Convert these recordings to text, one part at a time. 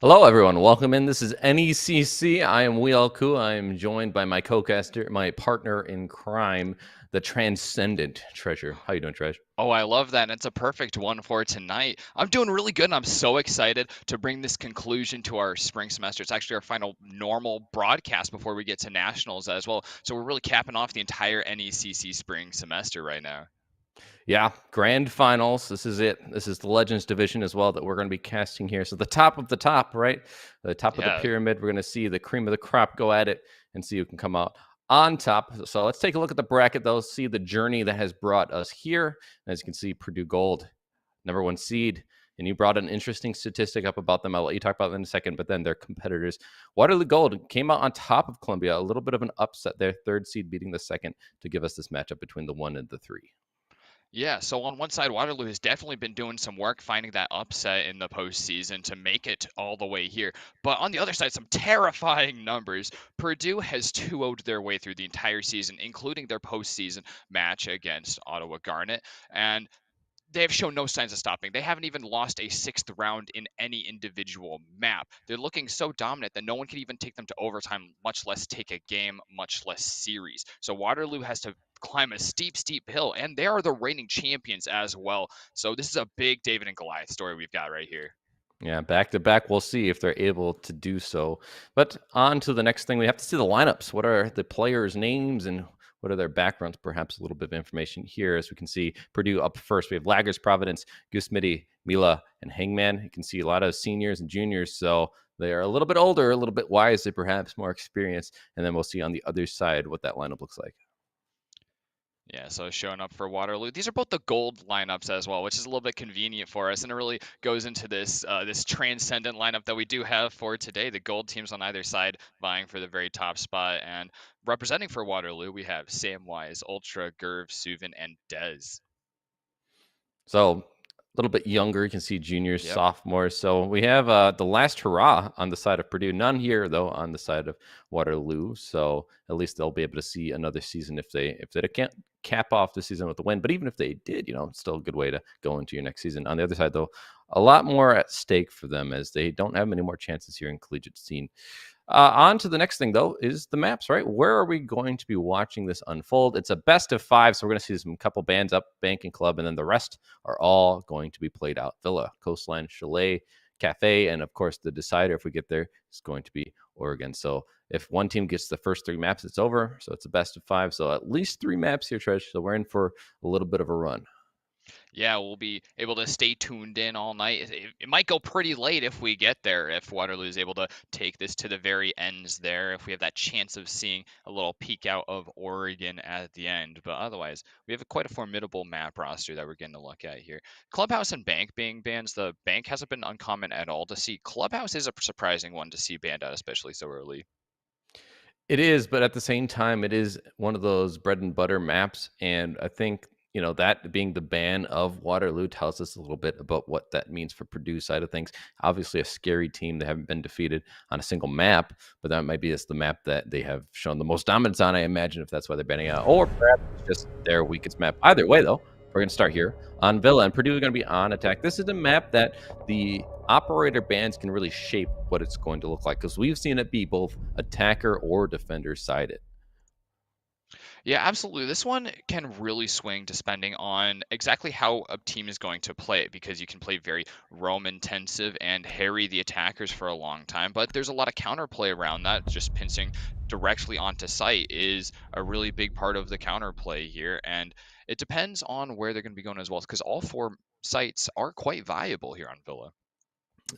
Hello, everyone. Welcome in. This is NECC. I am Wealku. I am joined by my co-caster, my partner in crime, the transcendent Treasure. How you doing, Treasure? Oh, I love that. And it's a perfect one for tonight. I'm doing really good, and I'm so excited to bring this conclusion to our spring semester. It's actually our final normal broadcast before we get to nationals as well. So we're really capping off the entire NECC spring semester right now. Yeah, grand finals. This is it. This is the Legends division as well that we're going to be casting here. So the top of the top, right? The top of the Yeah. pyramid. We're going to see the cream of the crop go at it and see who can come out on top. So let's take a look at the bracket, though. See the journey that has brought us here. As you can see, Purdue Gold, number 1 seed. And you brought an interesting statistic up about them. I'll let you talk about them in a second, but then their competitors. Waterloo Gold came out on top of Columbia. A little bit of an upset there. 3rd seed beating the 2nd to give us this matchup between the 1 and the 3. Yeah, so on one side, Waterloo has definitely been doing some work finding that upset in the postseason to make it all the way here. But on the other side, some terrifying numbers. Purdue has 2-0'd their way through the entire season, including their postseason match against Ottawa Garnet. And they have shown no signs of stopping. They haven't even lost a 6th round in any individual map. They're looking so dominant that no one can even take them to overtime, much less take a game, much less series. So Waterloo has to climb a steep, steep hill, and they are the reigning champions as well. So this is a big David and Goliath story we've got right here. Yeah, back to back. We'll see if they're able to do so. But on to the next thing. We have to see the lineups. What are the players' names and what are their backgrounds? Perhaps a little bit of information here. As we can see, Purdue up first. We have Laggers, Providence, Gusmiti, Mila, and Hangman. You can see a lot of seniors and juniors. So they are a little bit older, a little bit wiser, perhaps more experienced. And then we'll see on the other side what that lineup looks like. Yeah, so showing up for Waterloo. These are both the gold lineups as well, which is a little bit convenient for us, and it really goes into this transcendent lineup that we do have for today. The gold teams on either side vying for the very top spot, and representing for Waterloo, we have Samwise, Ultra, Gerv, Suvin, and Dez. So a little bit younger. You can see juniors, Yep. sophomores. So we have the last hurrah on the side of Purdue. None here though on the side of Waterloo. So at least they'll be able to see another season if they can't cap off the season with a win. But even if they did, it's still a good way to go into your next season. On the other side though, a lot more at stake for them as they don't have many more chances here in collegiate scene. On to the next thing, though, is the maps, right? Where are we going to be watching this unfold? It's a best of 5, so we're going to see some couple bands up, Banking Club, and then the rest are all going to be played out. Villa, Coastline, Chalet, Cafe, and of course the decider, if we get there, is going to be Oregon. So if one team gets the first 3 maps, it's over. So it's a best of 5. So at least 3 maps here, Trish. So we're in for a little bit of a run. Yeah, we'll be able to stay tuned in all night. It might go pretty late if we get there, if Waterloo is able to take this to the very ends there, if we have that chance of seeing a little peek out of Oregon at the end. But otherwise, we have quite a formidable map roster that we're getting to look at here. Clubhouse and Bank being bans, the Bank hasn't been uncommon at all to see. Clubhouse is a surprising one to see banned out, especially so early. It is, but at the same time, it is one of those bread and butter maps. And I think, that being the ban of Waterloo tells us a little bit about what that means for Purdue side of things. Obviously, a scary team. They haven't been defeated on a single map, but that might be just the map that they have shown the most dominance on, I imagine, if that's why they're banning out. Or perhaps it's just their weakest map. Either way, though, we're going to start here on Villa, and Purdue is going to be on attack. This is a map that the operator bans can really shape what it's going to look like, because we've seen it be both attacker or defender sided. Yeah, absolutely. This one can really swing depending on exactly how a team is going to play it, because you can play very roam intensive and harry the attackers for a long time, but there's a lot of counterplay around that. Just pincing directly onto site is a really big part of the counterplay here, and it depends on where they're going to be going as well, because all 4 sites are quite viable here on Villa.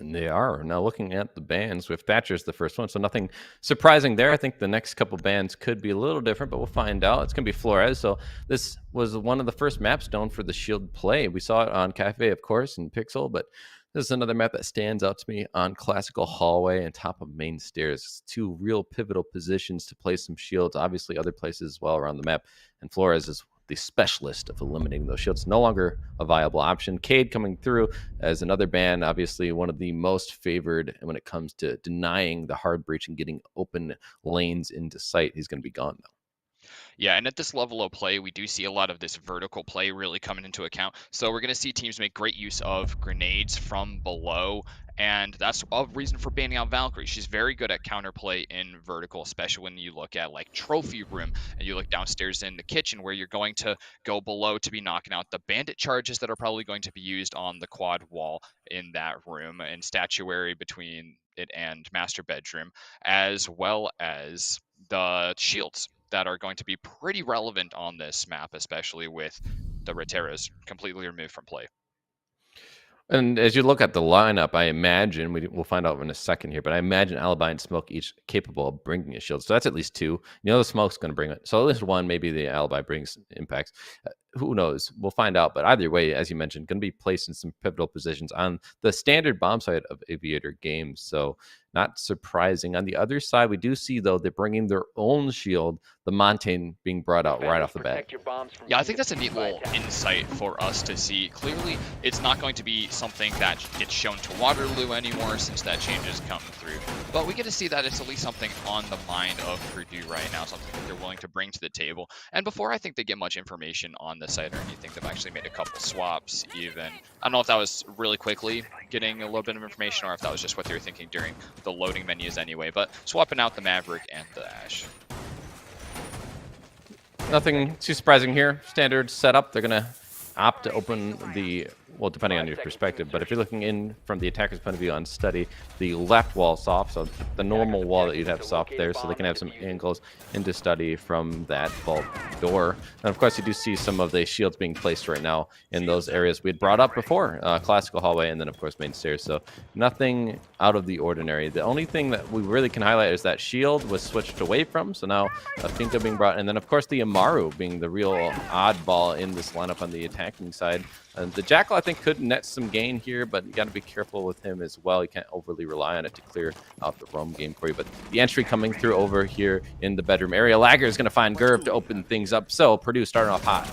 And they are. Now, looking at the bands, with Thatcher's the first one, so nothing surprising there. I think the next couple bands could be a little different, but we'll find out. It's going to be Flores. So this was one of the first maps known for the shield play. We saw it on Cafe, of course, and Pixel, but this is another map that stands out to me on Classical Hallway and top of main stairs. 2 real pivotal positions to place some shields. Obviously, other places as well around the map. And Flores is the specialist of eliminating those shields. No longer a viable option. Cade coming through as another ban, obviously one of the most favored when it comes to denying the hard breach and getting open lanes into sight. He's going to be gone, though. Yeah, and at this level of play, we do see a lot of this vertical play really coming into account. So we're going to see teams make great use of grenades from below, and that's a reason for banning out Valkyrie. She's very good at counterplay in vertical, especially when you look at like Trophy Room and you look downstairs in the kitchen, where you're going to go below to be knocking out the bandit charges that are probably going to be used on the quad wall in that room and statuary between it and master bedroom, as well as the shields that are going to be pretty relevant on this map, especially with the Reteras completely removed from play. And as you look at the lineup, I imagine we'll find out in a second here, but I imagine Alibi and Smoke each capable of bringing a shield. So that's at least 2. The Smoke's going to bring it. So at least 1, maybe the Alibi brings impacts. Who knows? We'll find out. But either way, as you mentioned, going to be placed in some pivotal positions on the standard bomb side of Aviator games. So not surprising. On the other side, we do see, though, they're bringing their own shield, the Montaigne being brought out right off the bat. Yeah, I think that's a neat little insight for us to see. Clearly, it's not going to be something that gets shown to Waterloo anymore since that change has come through. But we get to see that it's at least something on the mind of Purdue right now, something that they're willing to bring to the table. And before I think they get much information on the site or anything, they've actually made a couple swaps even. I don't know if that was really quickly getting a little bit of information or if that was just what they were thinking during the loading menus anyway, but swapping out the Maverick and the Ash. Nothing too surprising here. Standard setup. They're going to opt to open the, well, depending on your perspective, but if you're looking in from the attacker's point of view on study, the left wall soft, so the normal wall that you'd have soft there, so they can have some angles into study from that vault door. And of course, you do see some of the shields being placed right now in those areas we had brought up before, Classical Hallway, and then of course main stairs. So nothing out of the ordinary. The only thing that we really can highlight is that shield was switched away from, so now Finka being brought, and then of course the Amaru being the real oddball in this lineup on the attacking side. And the Jackal, I think, could net some gain here, but you got to be careful with him as well. You can't overly rely on it to clear out the roam game for you. But the entry coming through over here in the bedroom area. Lagger is going to find Gerb to open things up. So Purdue starting off hot.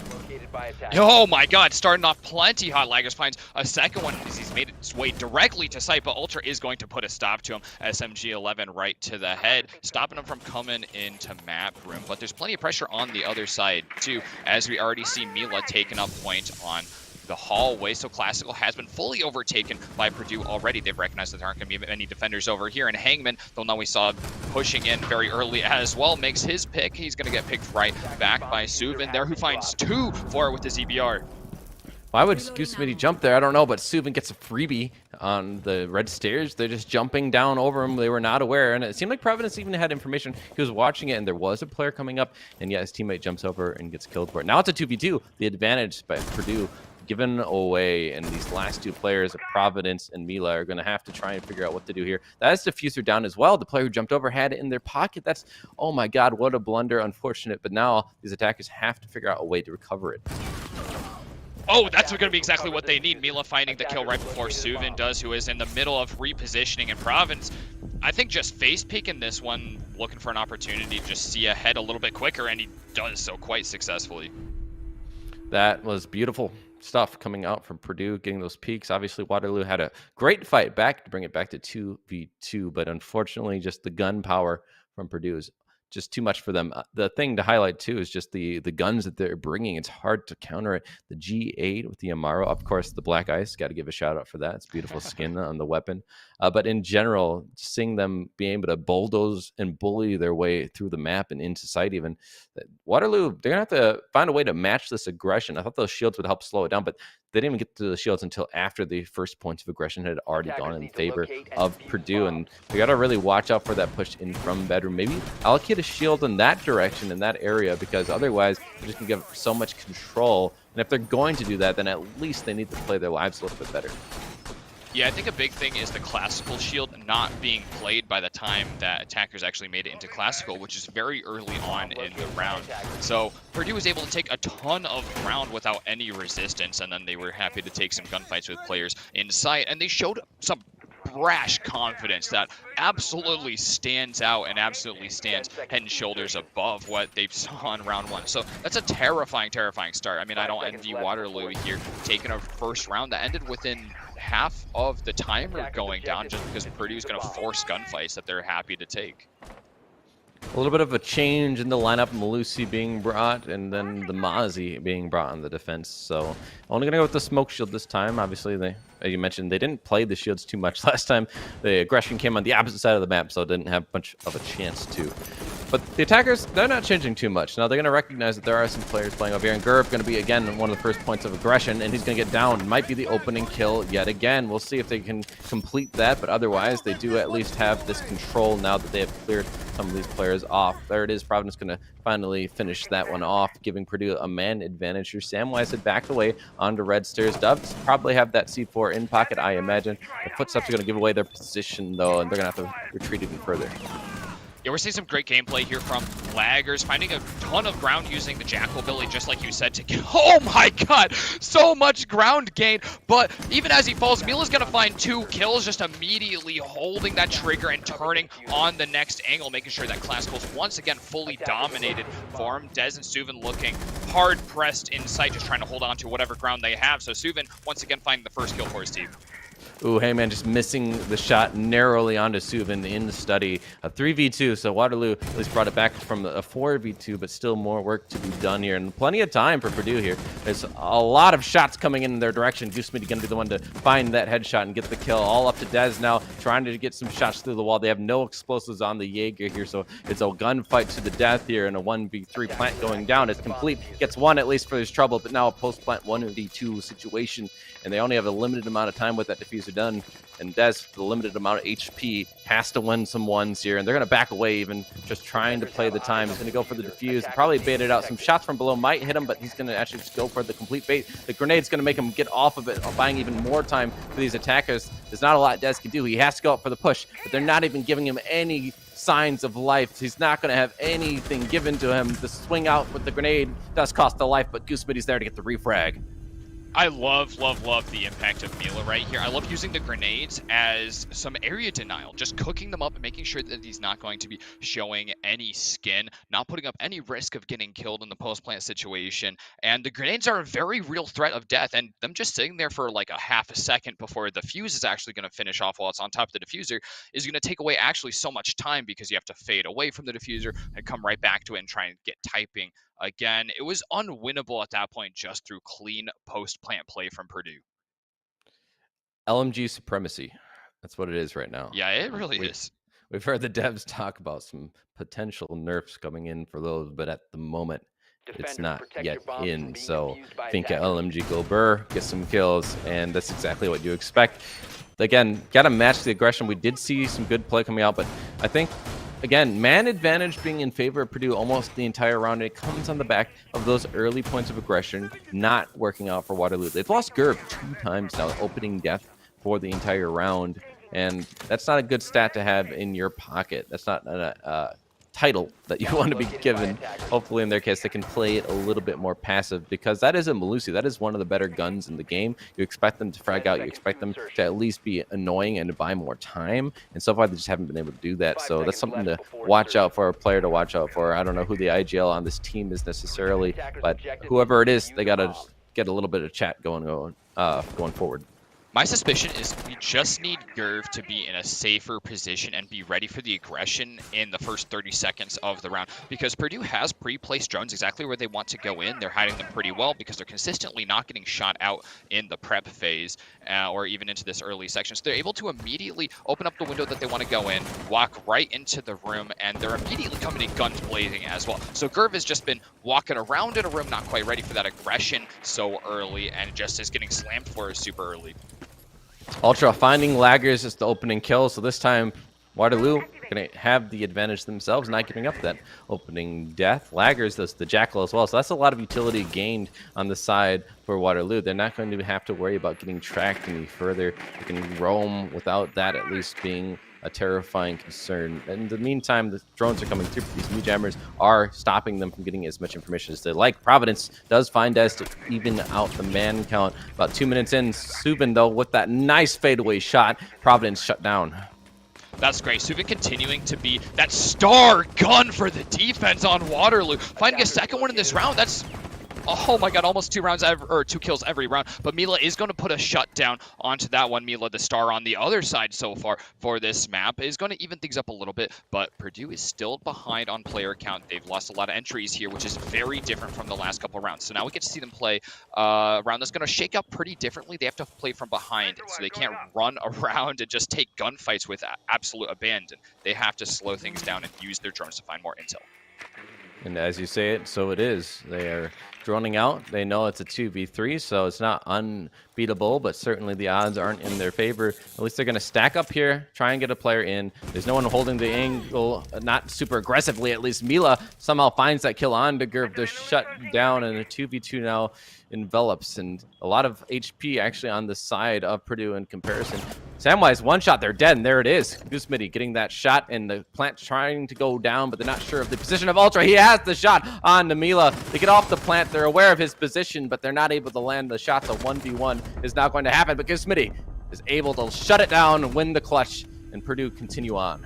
Oh my god, starting off plenty hot. Lagers finds a second one as he's made its way directly to sight, but Ultra is going to put a stop to him. SMG-11 right to the head, stopping him from coming into map room. But there's plenty of pressure on the other side too, as we already see Mila taking up point on the hallway. So Classical has been fully overtaken by Purdue already. They've recognized that there aren't going to be any defenders over here. And Hangman, though now we saw pushing in very early as well, makes his pick. He's going to get picked right back by Suvin there, who finds 2 for it with his EBR. Why would Goose Smitty jump there? I don't know, but Suvin gets a freebie on the red stairs. They're just jumping down over him. They were not aware, and it seemed like Providence even had information. He was watching it, and there was a player coming up, and yet his teammate jumps over and gets killed for it. Now it's a 2v2. The advantage by Purdue given away, and these last two players, Providence and Mila, are going to have to try and figure out what to do here. That is diffuser down as well. The player who jumped over had it in their pocket. That's, oh my god, what a blunder. Unfortunate, but now these attackers have to figure out a way to recover it. Oh, that's going to be exactly what they need. Mila finding the kill right before Suvin does, who is in the middle of repositioning. And Province, I think, just face peeking this one, looking for an opportunity to just see ahead a little bit quicker, and he does so quite successfully. That was beautiful stuff coming out from Purdue, getting those peaks. Obviously, Waterloo had a great fight back to bring it back to 2v2, but unfortunately, just the gun power from Purdue is just too much for them. The thing to highlight too is just the guns that they're bringing. It's hard to counter it. The G8 with the Amaro, of course, the Black Ice. Got to give a shout out for that. It's beautiful skin on the weapon. But in general, seeing them being able to bulldoze and bully their way through the map and into sight, even Waterloo, they're gonna have to find a way to match this aggression. I thought those shields would help slow it down, but they didn't even get to the shields until after the first points of aggression had already gone in favor of Purdue. And we got to really watch out for that push in from bedroom. Maybe allocate a shield in that direction, in that area, because otherwise they're just going to give so much control. And if they're going to do that, then at least they need to play their lives a little bit better. Yeah, I think a big thing is the classical shield not being played by the time that attackers actually made it into classical, which is very early on in the round. So Purdue was able to take a ton of ground without any resistance, and then they were happy to take some gunfights with players in sight, and they showed some brash confidence that absolutely stands out and absolutely stands head and shoulders above what they saw in round one. So that's a terrifying, terrifying start. I mean, I don't envy Waterloo here taking a first round that ended within half of the timer going down just because Purdue's going to force gunfights that they're happy to take. A little bit of a change in the lineup, Malusi being brought, and then the Mozzie being brought on the defense. So only going to go with the smoke shield this time. Obviously, they, as you mentioned, they didn't play the shields too much last time. The aggression came on the opposite side of the map, so it didn't have much of a chance to. But the attackers, they're not changing too much. Now, they're going to recognize that there are some players playing over here. And Gurb going to be, again, one of the first points of aggression, and he's going to get down. It might be the opening kill yet again. We'll see if they can complete that. But otherwise, they do at least have this control now that they have cleared some of these players off. There it is. Providence going to finally finish that one off, giving Purdue a man advantage here. Samwise had backed away onto red stairs. Doves probably have that C4 in pocket, I imagine. The footsteps are going to give away their position, though, and they're going to have to retreat even further. Yeah, we're seeing some great gameplay here from Laggers, finding a ton of ground using the Jackal ability, just like you said, to get, oh my god, so much ground gain. But even as he falls, Mila's gonna find 2 kills, just immediately holding that trigger and turning on the next angle, making sure that Classical's once again fully dominated for him. Dez and Suvin looking hard-pressed in sight, just trying to hold on to whatever ground they have. So Suvin once again finding the first kill for his team. Ooh, hey man, just missing the shot narrowly onto Suvin in the study. A 3v2, so Waterloo at least brought it back from a 4v2, but still more work to be done here. And plenty of time for Purdue here. There's a lot of shots coming in their direction. Goose Smitty going to be the one to find that headshot and get the kill. All up to Dez now, trying to get some shots through the wall. They have no explosives on the Jaeger here, so it's a gunfight to the death here, and a 1v3 plant going down. It's complete. Gets one at least for his trouble, but now a post-plant 1v2 situation, and they only have a limited amount of time with that diffuser done. And Dez, the limited amount of HP, has to win some ones here. And they're going to back away even, just trying to play the time. He's going to go for the defuse. Probably bait it out. Some shots from below might hit him, but he's going to actually just go for the complete bait. The grenade's going to make him get off of it, buying even more time for these attackers. There's not a lot Dez can do. He has to go up for the push, but they're not even giving him any signs of life. He's not going to have anything given to him. The swing out with the grenade does cost a life, but Goose Smitty's there to get the refrag. I love, love, love the impact of Mila right here. I love using the grenades as some area denial, just cooking them up and making sure that he's not going to be showing any skin, not putting up any risk of getting killed in the post-plant situation. And the grenades are a very real threat of death, and them just sitting there for like a half a second before the fuse is actually going to finish off while it's on top of the diffuser is going to take away actually so much time, because you have to fade away from the diffuser and come right back to it and try and get typing again. It was unwinnable at that point just through clean post-plant play from Purdue. LMG supremacy. That's what it is right now. Yeah, it really is. We've heard the devs talk about some potential nerfs coming in for those, but at the moment, it's not yet in. So think LMG go Burr, get some kills, and that's exactly what you expect. Again, got to match the aggression. We did see some good play coming out, but I think, again, man advantage being in favor of Purdue almost the entire round. It comes on the back of those early points of aggression not working out for Waterloo. They've lost Gerb 2 times now, opening death for the entire round, and that's not a good stat to have in your pocket. That's not a title that you want to be given. Hopefully in their case they can play it a little bit more passive, because that is a Malusi. That is one of the better guns in the game. You expect them to frag out, you expect them to at least be annoying and to buy more time, and so far they just haven't been able to do that. So that's something to watch out for, a player to watch out for. I don't know who the IGL on this team is necessarily, but whoever it is, they got to get a little bit of chat going forward. My suspicion is we just need Gerv to be in a safer position and be ready for the aggression in the first 30 seconds of the round, because Purdue has pre-placed drones exactly where they want to go in. They're hiding them pretty well because they're consistently not getting shot out in the prep phase or even into this early section. So they're able to immediately open up the window that they want to go in, walk right into the room, and they're immediately coming in guns blazing as well. So Gerv has just been walking around in a room, not quite ready for that aggression so early, and just is getting slammed for super early. Ultra finding laggers is the opening kill, so this time Waterloo going to have the advantage themselves, not giving up that opening death. Laggers does the Jackal as well, so that's a lot of utility gained on the side for Waterloo. They're not going to have to worry about getting tracked any further. They can roam without that at least being a terrifying concern. In the meantime, the drones are coming through. These new jammers are stopping them from getting as much information as they like. Providence does find us to even out the man count. About 2 minutes in, Subin, though, with that nice fadeaway shot, Providence shut down. That's great. Subin continuing to be that star gun for the defense on Waterloo. Finding a second one in this round, that's... oh my god, almost 2 kills every round. But Mila is going to put a shutdown onto that one. Mila, the star on the other side so far for this map, is going to even things up a little bit. But Purdue is still behind on player count. They've lost a lot of entries here, which is very different from the last couple rounds. So now we get to see them play a round that's going to shake up pretty differently. They have to play from behind, so they can't run around and just take gunfights with absolute abandon. They have to slow things down and use their drones to find more intel. And as you say it, so it is. They are droning out. They know it's a 2v3, so it's not unbeatable, but certainly the odds aren't in their favor. At least they're going to stack up here, try and get a player in. There's no one holding the angle, not super aggressively. At least Mila somehow finds that kill on to Gerb. They're shut down, and a 2v2 now envelops, and a lot of HP actually on the side of Purdue in comparison. Samwise, one shot, they're dead, and there it is. Goosemitty getting that shot, and the plant trying to go down, but they're not sure of the position of Ultra. He has the shot on Namila. They get off the plant. They're aware of his position, but they're not able to land the shot. So 1v1 is not going to happen, but Goosemitty is able to shut it down, win the clutch, and Purdue continue on.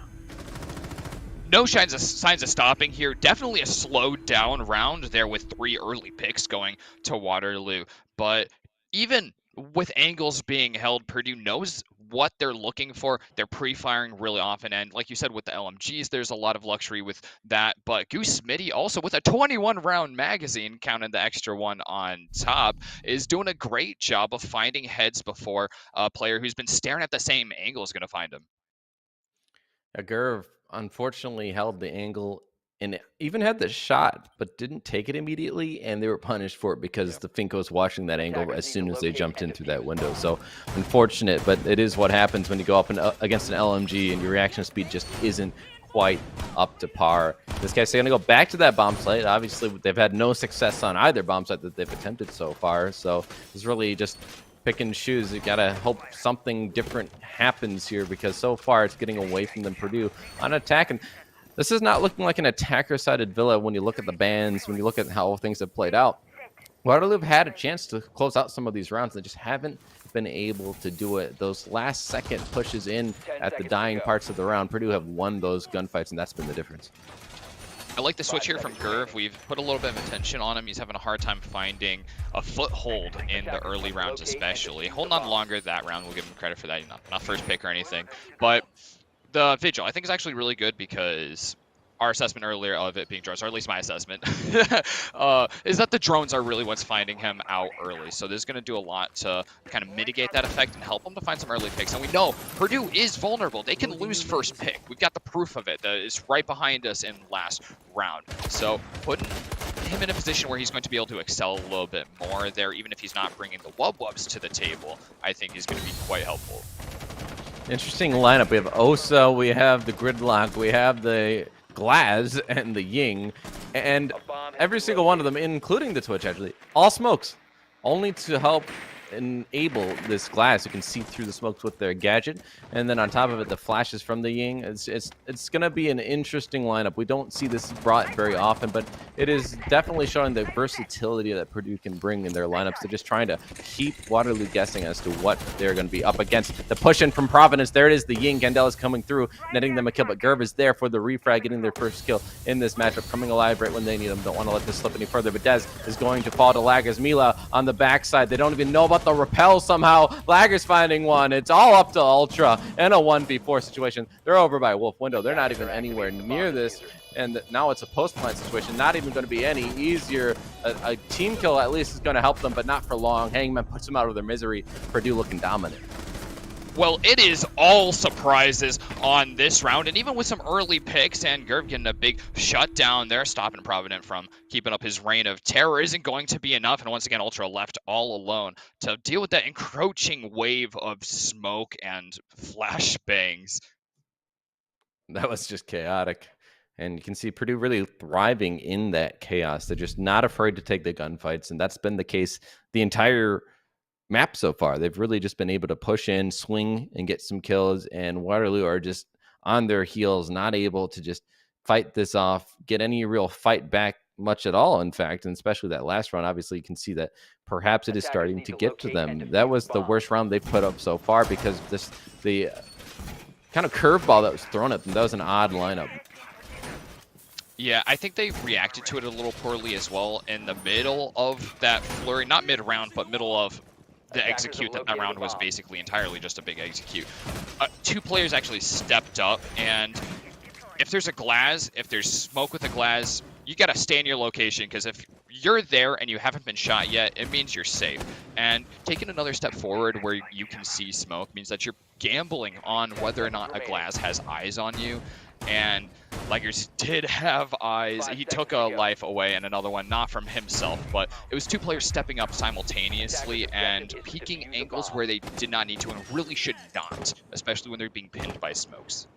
No signs of stopping here. Definitely a slowed down round there with 3 early picks going to Waterloo. But even with angles being held, Purdue knows what they're looking for. They're pre-firing really often, and like you said, with the LMGs, there's a lot of luxury with that. But Goose Smitty, also with a 21-round magazine, counting the extra one on top, is doing a great job of finding heads before a player who's been staring at the same angle is going to find him. Gerv unfortunately held the angle and even had the shot, but didn't take it immediately, and they were punished for it because the Finko was watching that angle as soon as they jumped in through that window. So unfortunate, but it is what happens when you go up against an LMG and your reaction speed just isn't quite up to par. This guy's going to go back to that bomb site. Obviously, they've had no success on either bomb site that they've attempted so far, so it's really just pick and choose. You gotta hope something different happens here, because so far it's getting away from them. Purdue on attack, and this is not looking like an attacker-sided Villa when you look at the bans, when you look at how things have played out. Waterloo have had a chance to close out some of these rounds. They just haven't been able to do it. Those last-second pushes in at the dying parts of the round, Purdue have won those gunfights, and that's been the difference. I like the switch here from Gerv. We've put a little bit of attention on him. He's having a hard time finding a foothold in the early rounds especially. Holding on longer that round, we'll give him credit for that. Not first pick or anything. But the Vigil, I think, is actually really good because our assessment earlier of it being drones, or at least my assessment, is that the drones are really what's finding him out early. So this is going to do a lot to kind of mitigate that effect and help him to find some early picks. And we know Purdue is vulnerable. They can lose first pick. We've got the proof of it. That is right behind us in last round. So putting him in a position where he's going to be able to excel a little bit more there, even if he's not bringing the wub-wubs to the table, I think is going to be quite helpful. Interesting lineup. We have Osa, we have the Gridlock, we have the Glaz, and the Ying. And every single one of them, including the Twitch, actually, all smokes. Only to help enable this Glaz who can see through the smokes with their gadget, and then on top of it the flashes from the Ying. It's gonna be an interesting lineup. We don't see this brought very often, but it is definitely showing the versatility that Purdue can bring in their lineups. They're just trying to keep Waterloo guessing as to what they're going to be up against. The push in from Providence, there it is. The Ying Gandel is coming through, netting them a kill, but Gerv is there for the refrag, getting their first kill in this matchup, coming alive right when they need them. Don't want to let this slip any further, but Dez is going to fall to Laggers. Mila on the backside, they don't even know about the repel somehow. Laggers finding one. It's all up to Ultra in a 1v4 situation. They're over by Wolf Window. They're not even anywhere near this, and now it's a post-plant situation. Not even going to be any easier. A team kill at least is going to help them, but not for long. Hangman puts them out of their misery. Purdue looking dominant. Well, it is all surprises on this round, and even with some early picks and Gerv getting a big shutdown there, stopping Provident from keeping up his reign of terror isn't going to be enough, and once again, Ultra left all alone to deal with that encroaching wave of smoke and flashbangs. That was just chaotic. And you can see Purdue really thriving in that chaos. They're just not afraid to take the gunfights, and that's been the case the entire map so far. They've really just been able to push in, swing, and get some kills, and Waterloo are just on their heels, not able to just fight this off, get any real fight back much at all, in fact, and especially that last round. Obviously, you can see that perhaps it is starting to get to them. That was the worst round they've put up so far because the kind of curveball that was thrown at them, that was an odd lineup. Yeah, I think they reacted to it a little poorly as well in the middle of that flurry. Not mid-round, but middle of the execute. That round was basically entirely just a big execute. Two players actually stepped up, and if there's a Glaz, if there's smoke with a Glaz, you gotta stay in your location, because if you're there and you haven't been shot yet, it means you're safe. And taking another step forward where you can see smoke means that you're gambling on whether or not a Glaz has eyes on you. And Laggers did have eyes. He took a life away and another one, not from himself, but it was two players stepping up simultaneously and peeking angles where they did not need to and really should not, especially when they're being pinned by smokes.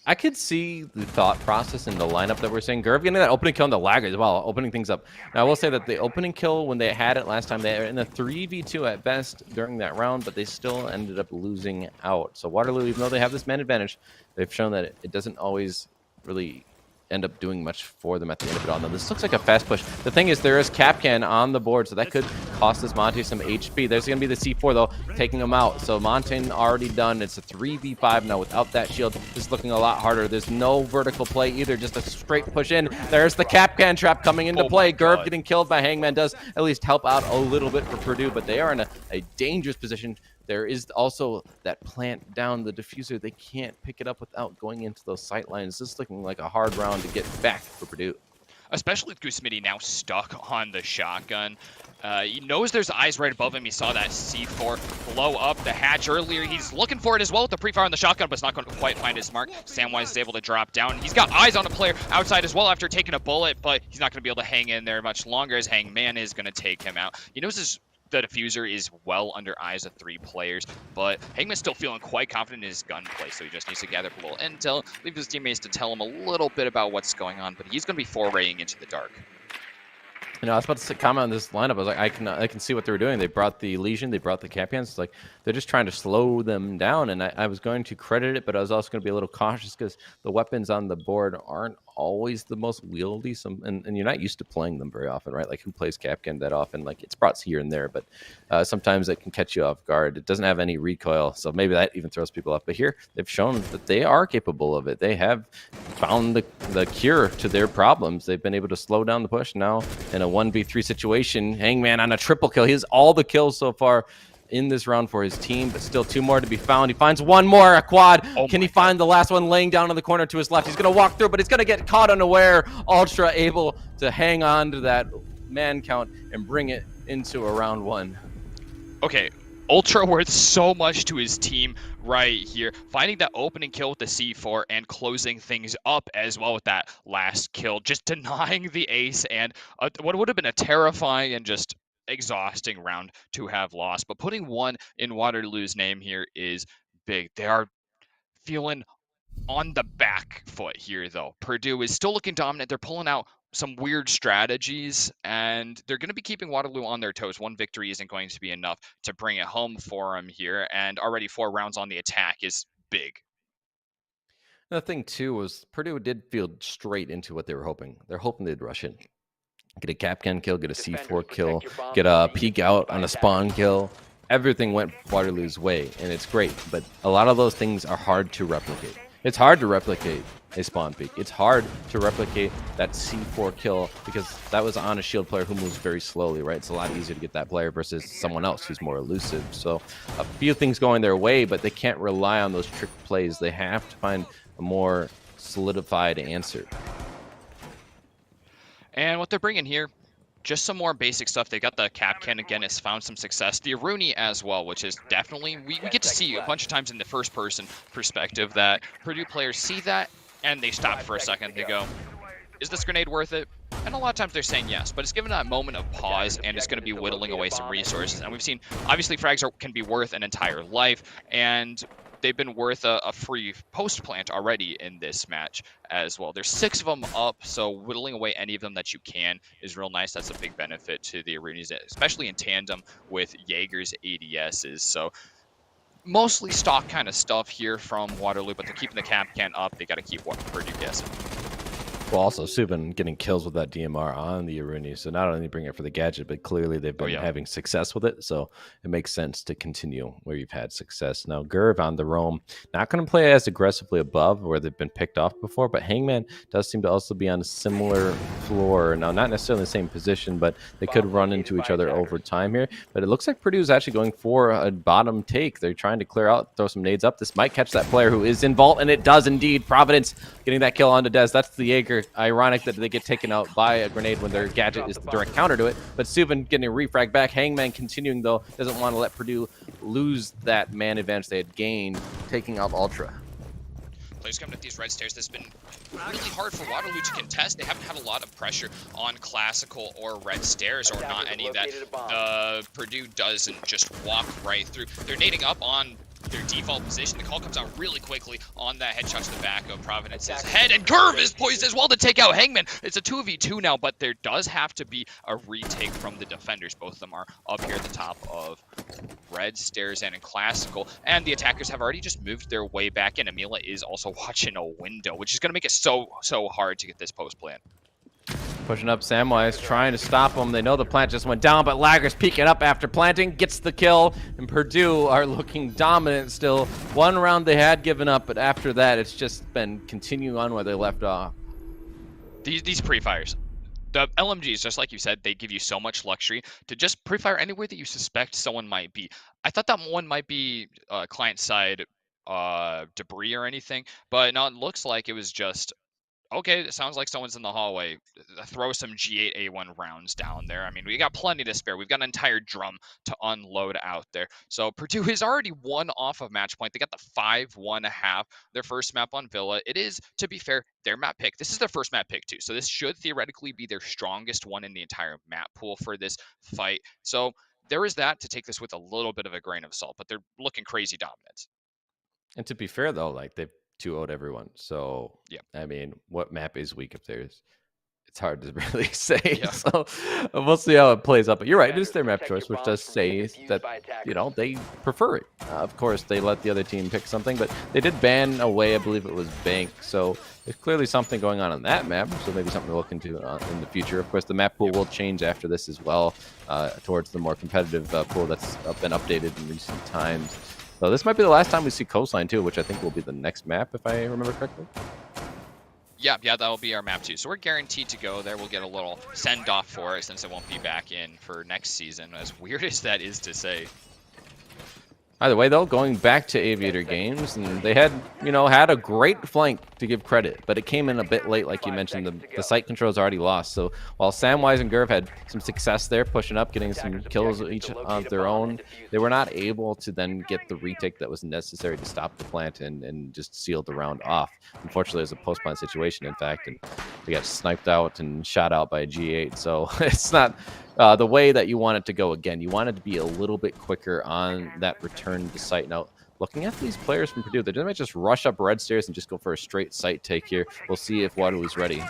I could see the thought process in the lineup that we're saying. Gerv getting that opening kill on the Lagger as well, opening things up. Now, I will say that the opening kill, when they had it last time, they were in a 3v2 at best during that round, but they still ended up losing out. So Waterloo, even though they have this man advantage, they've shown that it doesn't always really end up doing much for them at the end of it all. Now, this looks like a fast push. The thing is, there is Capcan on the board, so that could cost this Monte some HP. There's going to be the C4, though, taking him out. So Montaigne already done. It's a 3v5 now without that shield. This is looking a lot harder. There's no vertical play either, just a straight push in. There's the Capcan trap coming into play. Gerv getting killed by Hangman does at least help out a little bit for Purdue, but they are in a dangerous position. There is also that plant down the diffuser. They can't pick it up without going into those sight lines. This is looking like a hard round to get back for Purdue. Especially with Goose Smitty now stuck on the shotgun. He knows there's eyes right above him. He saw that C4 blow up the hatch earlier. He's looking for it as well with the pre-fire on the shotgun, but it's not going to quite find his mark. Samwise is able to drop down. He's got eyes on a player outside as well after taking a bullet, but he's not going to be able to hang in there much longer as Hangman is going to take him out. He knows the diffuser is well under eyes of 3 players, but Hangman's still feeling quite confident in his gunplay, so he just needs to gather up a little intel, leave his teammates to tell him a little bit about what's going on, but he's going to be foraying into the dark. You know, I was about to comment on this lineup. I was like, I can see what they were doing. They brought the Legion, they brought the Capians. It's like they're just trying to slow them down, and I was going to credit it, but I was also going to be a little cautious because the weapons on the board aren't always the most wieldy. And you're not used to playing them very often, right? Like, who plays Capcan that often? Like, it's brought here and there, but sometimes it can catch you off guard. It doesn't have any recoil, so maybe that even throws people off. But here, they've shown that they are capable of it. They have found the cure to their problems. They've been able to slow down the push now in a 1v3 situation. Hangman on a triple kill. He has all the kills so far in this round for his team, but still 2 more to be found. He finds 1 more, a quad. Can he find the last one laying down in the corner to his left? He's going to walk through, but he's going to get caught unaware. Ultra able to hang on to that man count and bring it into a round 1. Okay, Ultra worth so much to his team right here. Finding that opening kill with the C4 and closing things up as well with that last kill. Just denying the ace and what would have been a terrifying and just exhausting round to have lost. But putting one in Waterloo's name here is big. They are feeling on the back foot here, though. Purdue is still looking dominant. They're pulling out some weird strategies, and they're going to be keeping Waterloo on their toes. One victory isn't going to be enough to bring it home for them here, and already 4 rounds on the attack is big. The thing, too, was Purdue did field straight into what they were hoping. They're hoping they'd rush in. Get a Capcan kill, get a C4 kill, get a peek out on a spawn kill. Everything went Waterloo's way, and it's great. But a lot of those things are hard to replicate. It's hard to replicate a spawn peek. It's hard to replicate that C4 kill because that was on a shield player who moves very slowly, right? It's a lot easier to get that player versus someone else who's more elusive. So a few things going their way, but they can't rely on those trick plays. They have to find a more solidified answer. And what they're bringing here, just some more basic stuff. They got the Capcan again, has found some success. The Aruni as well, which is definitely, we get to see a bunch of times in the first person perspective that Purdue players see that and they stop for a second. They go, is this grenade worth it? And a lot of times they're saying yes, but it's given that moment of pause and it's going to be whittling away some resources. And we've seen, obviously frags can be worth an entire life, and they've been worth a free post plant already in this match as well. There's 6 of them up, so whittling away any of them that you can is real nice. That's a big benefit to the Arunis, especially in tandem with Jaeger's ADSs. So mostly stock kind of stuff here from Waterloo, but they're keeping the Capcan up. They got to keep Purdue guessing. Well, also, Subin getting kills with that DMR on the Aruni. So not only bring it for the gadget, but clearly they've been having success with it. So it makes sense to continue where you've had success. Now, Gerv on the roam, not going to play as aggressively above where they've been picked off before, but Hangman does seem to also be on a similar floor. Now, not necessarily in the same position, but they could run into each other over time here. But it looks like Purdue is actually going for a bottom take. They're trying to clear out, throw some nades up. This might catch that player who is in vault, and it does indeed. Providence getting that kill onto Dez. That's the Jaeger. Ironic that they get taken out by a grenade when their gadget is the direct counter to it. But Subin getting a refrag back. Hangman continuing, though, doesn't want to let Purdue lose that man advantage they had gained, taking out Ultra. Players coming up these red stairs. This has been really hard for Waterloo to contest. They haven't had a lot of pressure on classical or red stairs, or not any that Purdue doesn't just walk right through. They're nading up on their default position. The call comes out really quickly on that headshot to the back of Providence's head, and Curve is poised as well to take out Hangman. It's a 2v2 now, but there does have to be a retake from the defenders. Both of them are up here at the top of red stairs and in classical, and the attackers have already just moved their way back in. Amila is also watching a window, which is going to make it so hard to get this post plan. Pushing up Samwise, trying to stop him. They know the plant just went down, but Lager's peeking up after planting, gets the kill, and Purdue are looking dominant still. One round they had given up, but after that, it's just been continuing on where they left off. These pre-fires. The LMGs, just like you said, they give you so much luxury to just pre-fire anywhere that you suspect someone might be. I thought that one might be client-side debris or anything, but no, it looks like it was just, okay, it sounds like someone's in the hallway. Throw some G8A1 rounds down there. I mean, we got plenty to spare. We've got an entire drum to unload out there. So Purdue is already one off of match point. They got the 5-1-1/2, their first map on Villa. It is, to be fair, their map pick. This is their first map pick, too. So this should theoretically be their strongest one in the entire map pool for this fight. So there is that to take this with a little bit of a grain of salt, but they're looking crazy dominant. And to be fair, though, like they've 2-0'd everyone. So, yeah, I mean, what map is weak if there's? It's hard to really say. Yeah. So we'll see how it plays out. But you're right, it is their map choice, which does say that, you know, they prefer it. Of course, they let the other team pick something, but they did ban away, I believe it was Bank. So there's clearly something going on that map. So maybe something to look into in the future. Of course, the map pool will change after this as well, towards the more competitive pool that's been updated in recent times. So this might be the last time we see Coastline too, which I think will be the next map, if I remember correctly. Yeah, that'll be our map too. So we're guaranteed to go there. We'll get a little send-off for it since it won't be back in for next season, as weird as that is to say. Either way, though, going back to Aviator Games, and they had, you know, had a great flank to give credit, but it came in a bit late, like you mentioned. The site control is already lost. So while Samwise and Gerv had some success there, pushing up, getting some kills each of their own, they were not able to then get the retake that was necessary to stop the plant and just seal the round off. Unfortunately, it was a post plant situation, in fact, and they got sniped out and shot out by a G8. So it's not the way that you want it to go. Again, you want it to be a little bit quicker on that return to site. Now, looking at these players from Purdue, they might just rush up red stairs and just go for a straight site take here. We'll see if Waterloo's ready.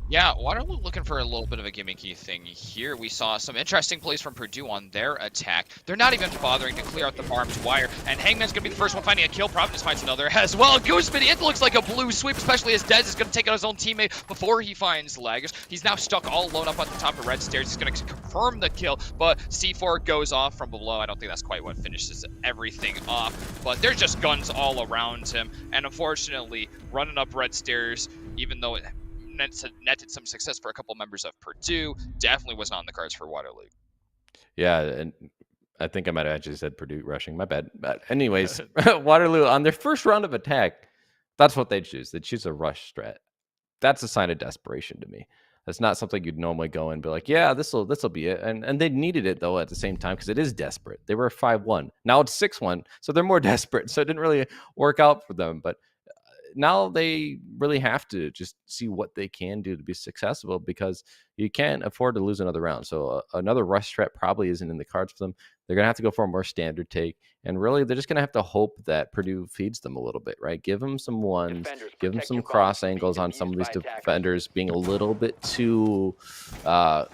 Yeah, Waterloo looking for a little bit of a gimmicky thing here. We saw some interesting plays from Purdue on their attack. They're not even bothering to clear out the barbed wire, and Hangman's going to be the first one finding a kill. Providence finds another as well. Gooseman, it looks like a blue sweep, especially as Dez is going to take out his own teammate before he finds Laggers. He's now stuck all alone up at the top of red stairs. He's going to confirm the kill, but C4 goes off from below. I don't think that's quite what finishes everything off, but there's just guns all around him, and unfortunately, running up red stairs, even though it netted some success for a couple members of Purdue, definitely was not on the cards for Waterloo. Yeah, and I think I might have actually said Purdue rushing. My bad. But anyways, Waterloo on their first round of attack, that's what they choose. They choose a rush strat. That's a sign of desperation to me. That's not something you'd normally go and be like, yeah, this'll be it. And they needed it though at the same time because it is desperate. They were 5-1. Now it's 6-1, so they're more desperate. So it didn't really work out for them. But now they really have to just see what they can do to be successful because you can't afford to lose another round. So another rush strat probably isn't in the cards for them. They're going to have to go for a more standard take. And really, they're just going to have to hope that Purdue feeds them a little bit, right? Give them some ones, give them some cross angles on some of these defenders being a little bit too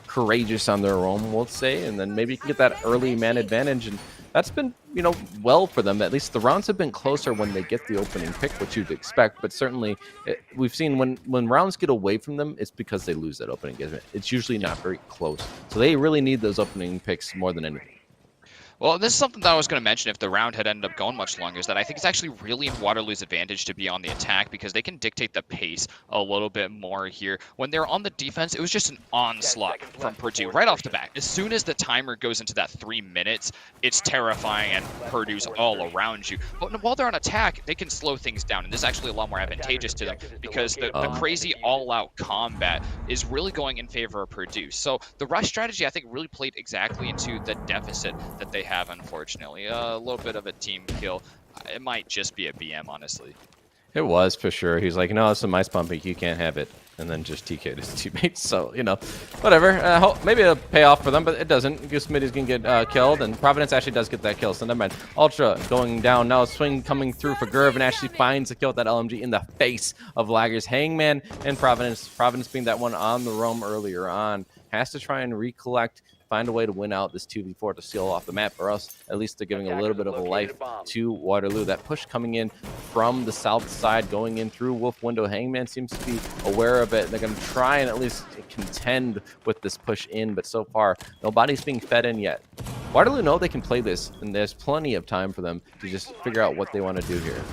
courageous on their own, we'll say. And then maybe you can get that early man advantage. And that's been, well for them. At least the rounds have been closer when they get the opening pick, which you'd expect. But certainly, we've seen when rounds get away from them, it's because they lose that opening engagement. It's usually not very close. So they really need those opening picks more than anything. Well, this is something that I was going to mention if the round had ended up going much longer, is that I think it's actually really in Waterloo's advantage to be on the attack because they can dictate the pace a little bit more here. When they're on the defense, it was just an onslaught from Purdue right off the bat. As soon as the timer goes into that 3 minutes, it's terrifying and Purdue's all around you. But while they're on attack, they can slow things down, and this is actually a lot more advantageous to them because the crazy all-out combat is really going in favor of Purdue. So the rush strategy, I think, really played exactly into the deficit that they have, unfortunately. A little bit of a team kill. It might just be a BM, honestly. It was for sure. He's like, no, it's a ice pumping. You can't have it. And then just TK'd his teammates. So, whatever. Maybe it'll pay off for them, but it doesn't. Goose Smitty's going to get killed, and Providence actually does get that kill. So, never mind. Ultra going down now. Swing coming through for Gerv, and actually finds the kill with that LMG in the face of Laggers. Hangman and Providence. Providence being that one on the roam earlier on. Has to try and recollect, find a way to win out this 2v4 to seal off the map, or else at least they're giving a little bit of a life to Waterloo. That push coming in from the south side, going in through Wolf Window. Hangman seems to be aware of it. They're going to try and at least contend with this push in, but so far, nobody's being fed in yet. Waterloo know they can play this, and there's plenty of time for them to just figure out what they want to do here.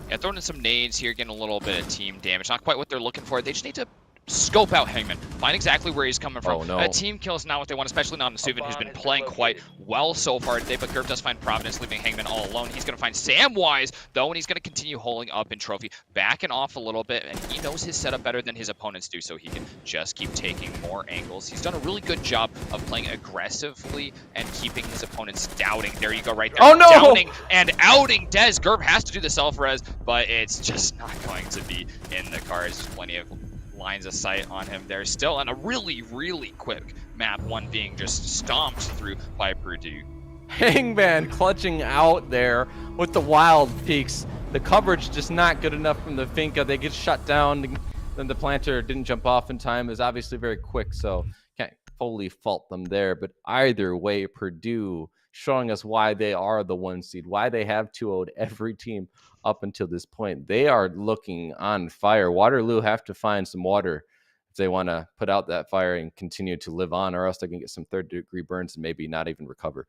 Yeah, throwing in some nades here, getting a little bit of team damage. Not quite what they're looking for. They just need to scope out Hangman, find exactly where he's coming from. Oh, no. A team kill is not what they want, especially not on Suvin, who's been playing quite well so far today, but Gerb does find Providence, leaving Hangman all alone. He's going to find Samwise, though, and he's going to continue holding up in Trophy, backing off a little bit, and he knows his setup better than his opponents do, so he can just keep taking more angles. He's done a really good job of playing aggressively and keeping his opponents doubting. There you go, right there. Oh, no! Downing and outing Dez. Gerb has to do the self-res, but it's just not going to be in the cards. There's plenty of lines of sight on him there still, and a really, really quick map one being just stomped through by Purdue. Hangman clutching out there with the wild peaks. The coverage just not good enough from the Finca. They get shut down. Then the planter didn't jump off in time. It was obviously very quick, so can't fully fault them there. But either way, Purdue showing us why they are the 1 seed, why they have 2-0'd every team up until this point. They are looking on fire. Waterloo have to find some water if they want to put out that fire and continue to live on, or else they can get some third-degree burns and maybe not even recover.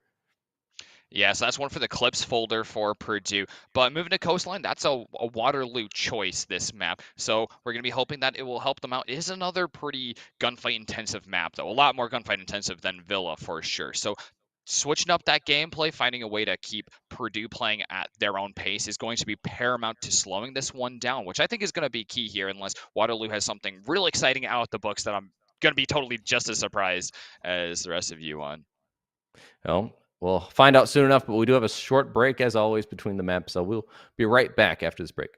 Yeah, so that's one for the clips folder for Purdue. But moving to Coastline, that's a Waterloo choice, this map. So we're going to be hoping that it will help them out. It is another pretty gunfight intensive map, though. A lot more gunfight intensive than Villa for sure. So switching up that gameplay, finding a way to keep Purdue playing at their own pace is going to be paramount to slowing this one down, which I think is going to be key here, unless Waterloo has something real exciting out the books that I'm going to be totally just as surprised as the rest of you on. Well, we'll find out soon enough, but we do have a short break as always between the maps, so we'll be right back after this break.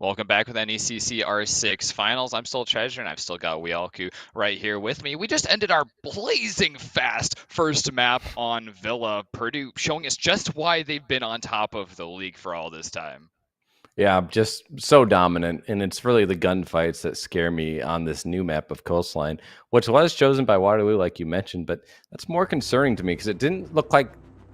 Welcome back with NECC R6 Finals. I'm still Treasure, and I've still got Wealku right here with me. We just ended our blazing fast first map on Villa. Purdue showing us just why they've been on top of the league for all this time. Yeah, just so dominant, and it's really the gunfights that scare me on this new map of Coastline, which was chosen by Waterloo, like you mentioned, but that's more concerning to me because it didn't look like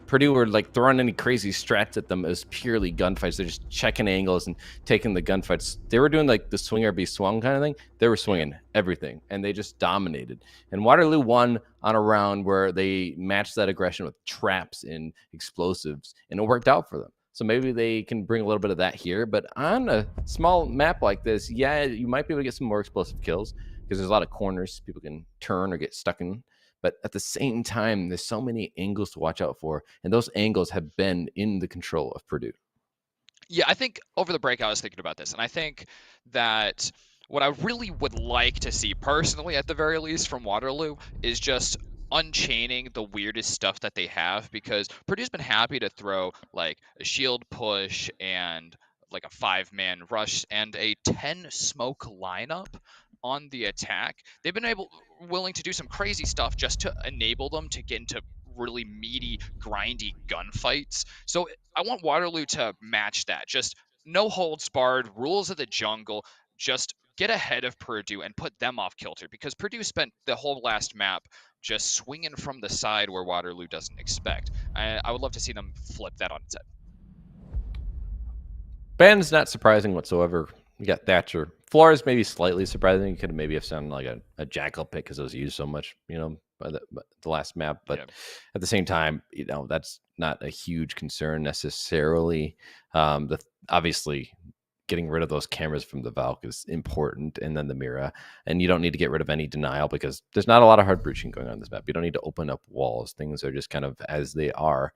Purdue were like throwing any crazy strats at them. It was purely gunfights. They're just checking angles and taking the gunfights. They were doing like the swing or be swung kind of thing. They were swinging everything, and they just dominated. And Waterloo won on a round where they matched that aggression with traps and explosives, and it worked out for them. So maybe they can bring a little bit of that here. But on a small map like this, yeah, you might be able to get some more explosive kills because there's a lot of corners people can turn or get stuck in. But at the same time, there's so many angles to watch out for. And those angles have been in the control of Purdue. Yeah, I think over the break I was thinking about this, and I think that what I really would like to see personally, at the very least, from Waterloo is just unchaining the weirdest stuff that they have, because Purdue's been happy to throw like a shield push and like a 5-man rush and a 10 smoke lineup on the attack. They've been willing to do some crazy stuff just to enable them to get into really meaty, grindy gunfights. So I want Waterloo to match that. Just no holds barred, rules of the jungle, just get ahead of Purdue and put them off kilter, because Purdue spent the whole last map just swinging from the side where Waterloo doesn't expect. I would love to see them flip that on its head. Ben's not surprising whatsoever. You got Thatcher. Flores maybe slightly surprising. You could maybe have sounded like a jackal pick because it was used so much, by the last map. But at the same time, that's not a huge concern necessarily. Obviously, getting rid of those cameras from the Valk is important, and then the Mira. And you don't need to get rid of any denial because there's not a lot of hard breaching going on in this map. You don't need to open up walls. Things are just kind of as they are.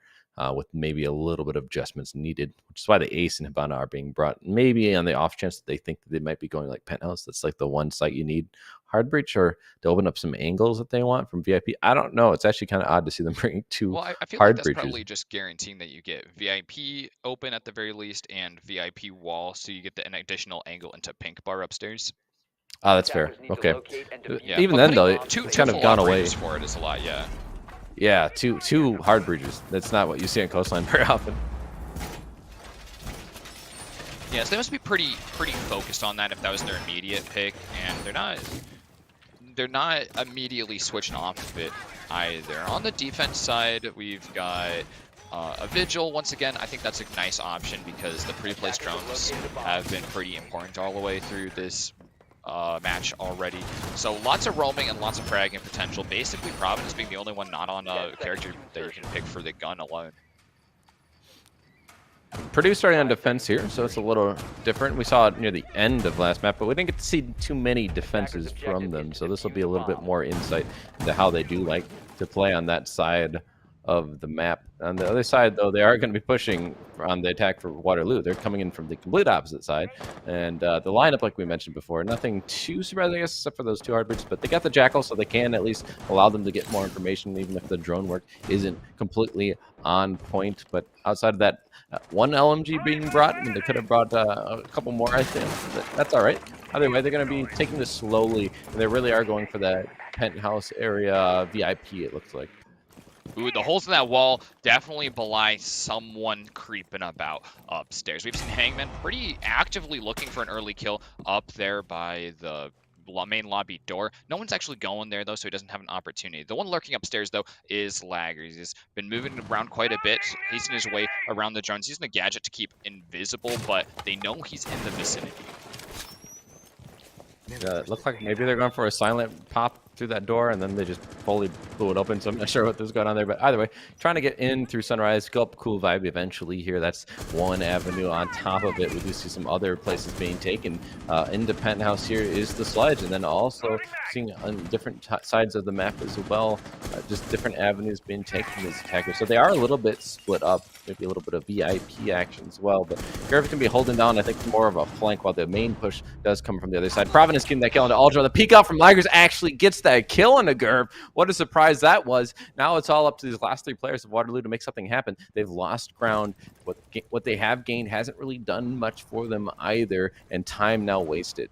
With maybe a little bit of adjustments needed, which is why the Ace and Hibana are being brought. Maybe on the off chance that they think that they might be going like Penthouse. That's like the one site you need hard breach, or to open up some angles that they want from VIP. I don't know. It's actually kind of odd to see them bringing two Well, I feel hard like that's breaches. probably just guaranteeing that you get VIP open at the very least and VIP wall, so you get an additional angle into Pink Bar upstairs. Oh, that's fair. Okay. Yeah, Even but then, though, two it's kind of full gone away. operators for it is a lot, yeah. Yeah, two hard breaches. That's not what you see on Coastline very often. Yeah, so they must be pretty focused on that if that was their immediate pick, and they're not immediately switching off of it either. On the defense side, we've got a Vigil. Once again, I think that's a nice option because the pre-placed drones have been pretty important all the way through this match already. So lots of roaming and lots of fragging potential. Basically, Providence being the only one not on a character that you can pick for the gun alone. Purdue starting on defense here, so it's a little different. We saw it near the end of last map, but we didn't get to see too many defenses from them, so this will be a little bit more insight into how they do like to play on that side of the map. On the other side, though, they are going to be pushing on the attack for Waterloo. They're coming in from the complete opposite side, and the lineup, like we mentioned before, nothing too surprising, I guess, except for those two hard breaches, but they got the Jackal, so they can at least allow them to get more information, even if the drone work isn't completely on point. But outside of that, one LMG being brought, and they could have brought a couple more, I think. But that's all right. Either way, they're going to be taking this slowly, and they really are going for that penthouse area VIP, it looks like. Ooh, the holes in that wall definitely belie someone creeping about upstairs. We've seen Hangman pretty actively looking for an early kill up there by the main lobby door. No one's actually going there, though, so he doesn't have an opportunity. The one lurking upstairs, though, is Laggers. He's been moving around quite a bit, hastening his way around the drones, using the gadget to keep invisible, but they know he's in the vicinity. Yeah, it looked like maybe they're going for a silent pop through that door, and then they just fully blew it open, so I'm not sure what was going on there. But either way, trying to get in through Sunrise, go up Cool Vibe eventually here. That's one avenue. On top of it, we do see some other places being taken. Into Penthouse here is the Sledge, and then also seeing on different sides of the map as well, just different avenues being taken from these attackers. So they are a little bit split up, maybe a little bit of VIP action as well. But Garrett's going to be holding down, I think, more of a flank, while the main push does come from the other side. Providence Providence getting that kill into Ultra. The peek out from Ligers actually gets that kill on the Gerv. What a surprise that was. Now it's all up to these last three players of Waterloo to make something happen. They've lost ground. What they have gained hasn't really done much for them either, and time now wasted.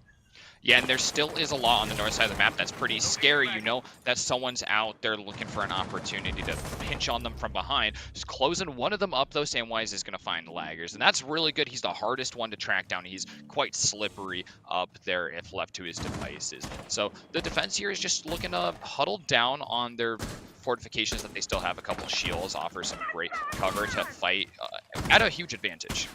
Yeah, and there still is a lot on the north side of the map that's pretty scary. You know that someone's out there looking for an opportunity to pinch on them from behind. Just closing one of them up, though, Samwise is going to find Laggers. And that's really good. He's the hardest one to track down. He's quite slippery up there if left to his devices. So the defense here is just looking to huddle down on their fortifications that they still have. A couple shields offer some great cover to fight at a huge advantage.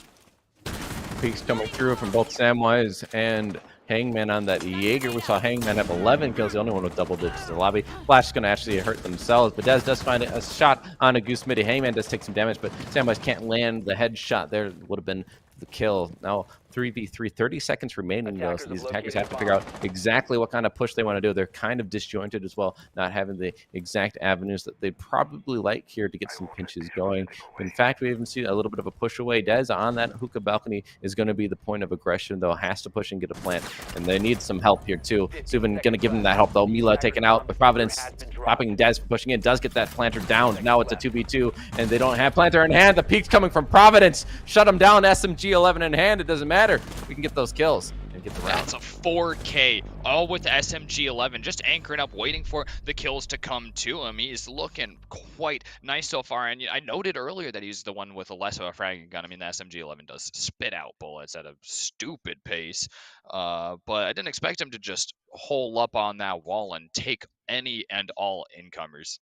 Peaks coming through from both Samwise and Hangman on that Jaeger. We saw Hangman have 11 kills, the only one with double digits in the lobby. Flash is going to actually hurt themselves, but Dez does find a shot on a Goose Midi. Hangman does take some damage, but Samwise can't land the headshot there. Would have been the kill. Now 3v3, 30 seconds remaining though, so these attackers have to figure out exactly what kind of push they want to do. They're kind of disjointed as well, not having the exact avenues that they'd probably like here to get some pinches going. In fact, we even see a little bit of a push away. Dez on that hookah balcony is going to be the point of aggression, though, has to push and get a plant, and they need some help here too. Subin going to give them that help though. Mila taken out, but Providence stopping Dez for pushing in, does get that planter down. Now it's a 2v2, and they don't have planter in hand. The peek's coming from Providence. Shut them down, SMG 11 in hand. It doesn't matter. We can get those kills and get the round. That's a 4K, all with the SMG-11, just anchoring up, waiting for the kills to come to him. He's looking quite nice so far, and I noted earlier that he's the one with a less of a fragging gun. I mean, the SMG-11 does spit out bullets at a stupid pace, but I didn't expect him to just hole up on that wall and take any and all incomers.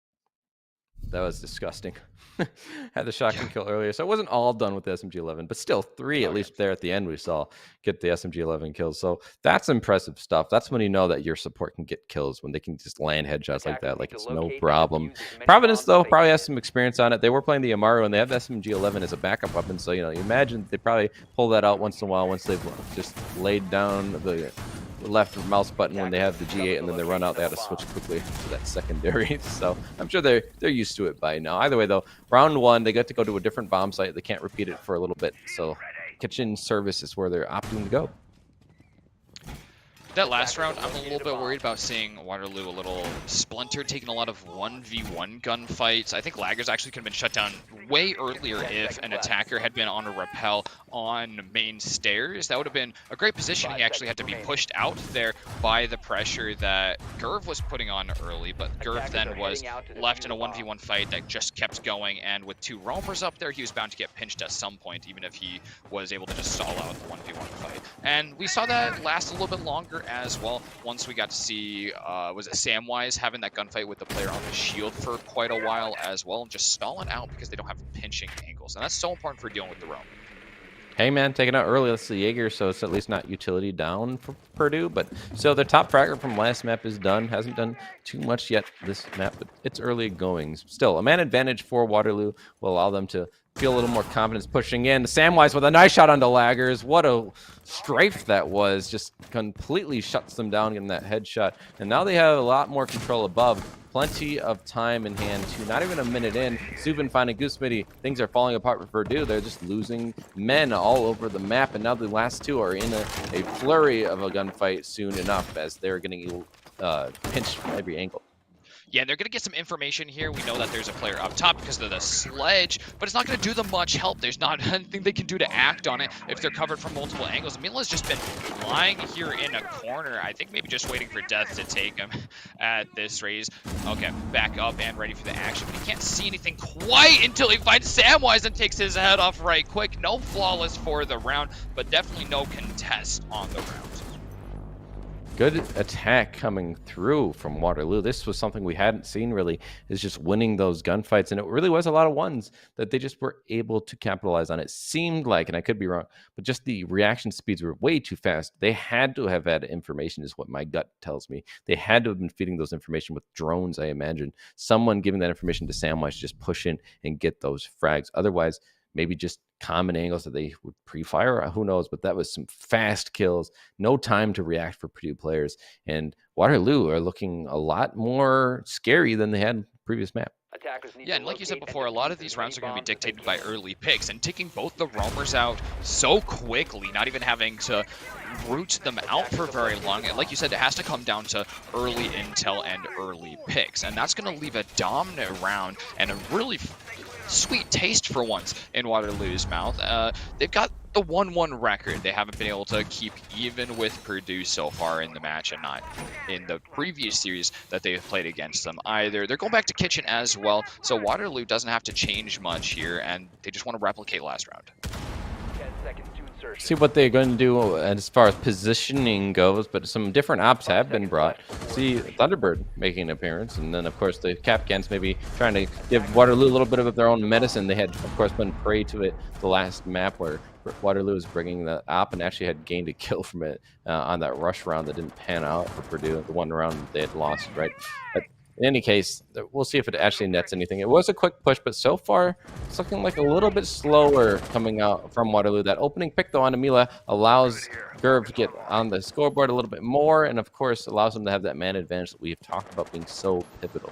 That was disgusting. Had the shotgun kill earlier, so it wasn't all done with the SMG-11, but still 3 at least there at the end we saw get the SMG-11 kills. So that's impressive stuff. That's when you know that your support can get kills, when they can just land headshots like that, like it's no problem. Providence, though, probably has some experience on it. They were playing the Amaru, and they have the SMG-11 as a backup weapon, so, you imagine they probably pull that out once in a while once they've just laid down the left mouse button when they have the G8, and then they run out. They have to switch quickly to that secondary. So I'm sure they're used to it by now. Either way, though, round 1, they get to go to a different bomb site. They can't repeat it for a little bit. So kitchen service is where they're opting to go. That last round, I'm a little bit worried about seeing Waterloo a little splintered, taking a lot of 1v1 gunfights. I think Laggers actually could have been shut down way earlier if an attacker had been on a rappel on main stairs. That would have been a great position. He actually had to be pushed out there by the pressure that Gerv was putting on early, but Gerv then was left in a 1v1 fight that just kept going, and with 2 roamers up there, he was bound to get pinched at some point, even if he was able to just stall out the 1v1 fight. And we saw that last a little bit longer as well, once we got to see, was it Samwise having that gunfight with the player on the shield for quite a while as well, and just stalling out because they don't have pinching angles. And that's so important for dealing with the roam. Hangman taken out early. That's the Jaeger, so it's at least not utility down for Purdue. But so their top fragger from last map is done. Hasn't done too much yet this map, but it's early goings. Still, a man advantage for Waterloo will allow them to feel a little more confidence pushing in. Samwise with a nice shot onto Laggers. What a strafe that was. Just completely shuts them down in that headshot. And now they have a lot more control above. Plenty of time in hand, too. Not even a minute in. Subin finding Goose Midi. Things are falling apart for Purdue. They're just losing men all over the map. And now the last 2 are in a flurry of a gunfight soon enough, as they're getting pinched from every angle. Yeah, they're going to get some information here. We know that there's a player up top because of the sledge, but it's not going to do them much help. There's not anything they can do to act on it if they're covered from multiple angles. Mila's just been lying here in a corner. I think maybe just waiting for death to take him at this raise. Okay, back up and ready for the action, but he can't see anything quite until he finds Samwise and takes his head off right quick. No flawless for the round, but definitely no contest on the round. Good attack coming through from Waterloo. This was something we hadn't seen really, is just winning those gunfights. And it really was a lot of ones that they just were able to capitalize on. It seemed like, and I could be wrong, but just the reaction speeds were way too fast. They had to have had information is what my gut tells me. They had to have been feeding those information with drones, I imagine. Someone giving that information to Samwise to just push in and get those frags. Otherwise, maybe just common angles that they would pre-fire. Who knows? But that was some fast kills. No time to react for Purdue players. And Waterloo are looking a lot more scary than they had in the previous map. Yeah, and like you said before, a lot of these rounds are going to be dictated by early picks, and taking both the roamers out so quickly, not even having to root them out for very long. And like you said, it has to come down to early intel and early picks. And that's going to leave a dominant round and a really sweet taste for once in Waterloo's mouth. They've got the 1-1 record. They haven't been able to keep even with Purdue so far in the match, and not in the previous series that they've played against them either. They're going back to kitchen as well, so Waterloo doesn't have to change much here, and they just want to replicate last round. 10 seconds to insertion. See what they're going to do as far as positioning goes, but some different ops have been brought. See Thunderbird making an appearance, and then of course the Capcans maybe trying to give Waterloo a little bit of their own medicine. They had of course been prey to it the last map where Waterloo was bringing the op and actually had gained a kill from it on that rush round that didn't pan out for Purdue, the one round they had lost, right? But in any case, we'll see if it actually nets anything. It was a quick push, but so far it's looking like a little bit slower coming out from Waterloo. That opening pick though on Amila allows Gerv to get on the scoreboard a little bit more, and of course allows them to have that man advantage that we've talked about being so pivotal.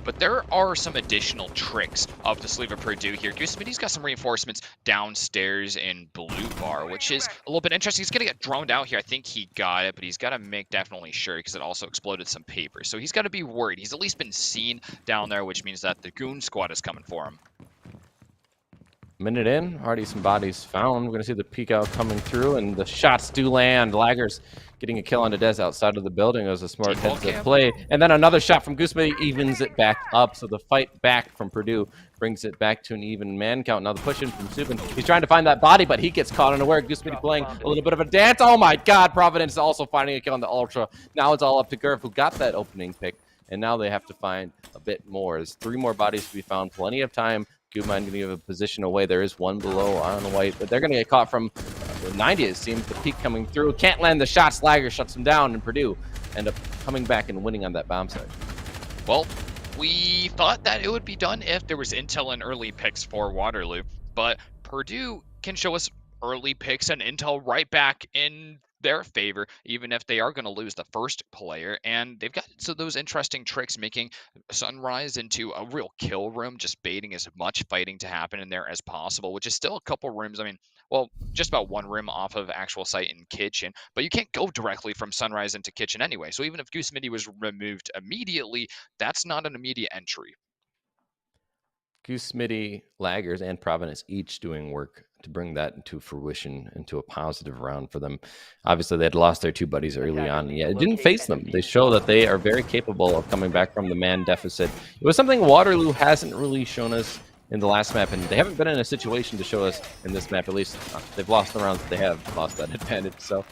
But there are some additional tricks up the sleeve of Purdue here. Goosemitty's got some reinforcements downstairs in Blue Bar, which is a little bit interesting. He's going to get droned out here. I think he got it, but he's got to make definitely sure because it also exploded some paper. So he's got to be worried. He's at least been seen down there, which means that the Goon Squad is coming for him. Minute in, already some bodies found. We're going to see the peek out coming through, and the shots do land. Laggers getting a kill on Des outside of the building. It was a smart heads-up play. And then another shot from Goosemitty evens it back up. So the fight back from Purdue brings it back to an even man count. Now the push in from Subin. He's trying to find that body, but he gets caught unaware. Goosemitty playing a little bit of a dance. Oh my God, Providence also finding a kill on the Ultra. Now it's all up to Gerv, who got that opening pick. And now they have to find a bit more. There's 3 more bodies to be found. Plenty of time. Goomine going to give a position away. There is one below on white, but they're going to get caught from 90, it seems. The peak coming through. Can't land the shots. Lager shuts them down, and Purdue end up coming back and winning on that bomb site. Well, we thought that it would be done if there was intel and early picks for Waterloo, but Purdue can show us early picks and intel right back in their favor, even if they are going to lose the first player. And they've got those interesting tricks, making Sunrise into a real kill room, just baiting as much fighting to happen in there as possible, which is still a couple rooms. I mean, well, just about 1 room off of actual site in Kitchen, but you can't go directly from Sunrise into Kitchen anyway. So even if Goosemitty was removed immediately, that's not an immediate entry. Goosemitty, Laggers, and Providence each doing work to bring that into fruition, into a positive round for them. Obviously, they had lost their 2 buddies early on, and yet it didn't face them. They show that they are very capable of coming back from the man deficit. It was something Waterloo hasn't really shown us in the last map, and they haven't been in a situation to show us in this map. At least they've lost the rounds, they have lost that advantage. So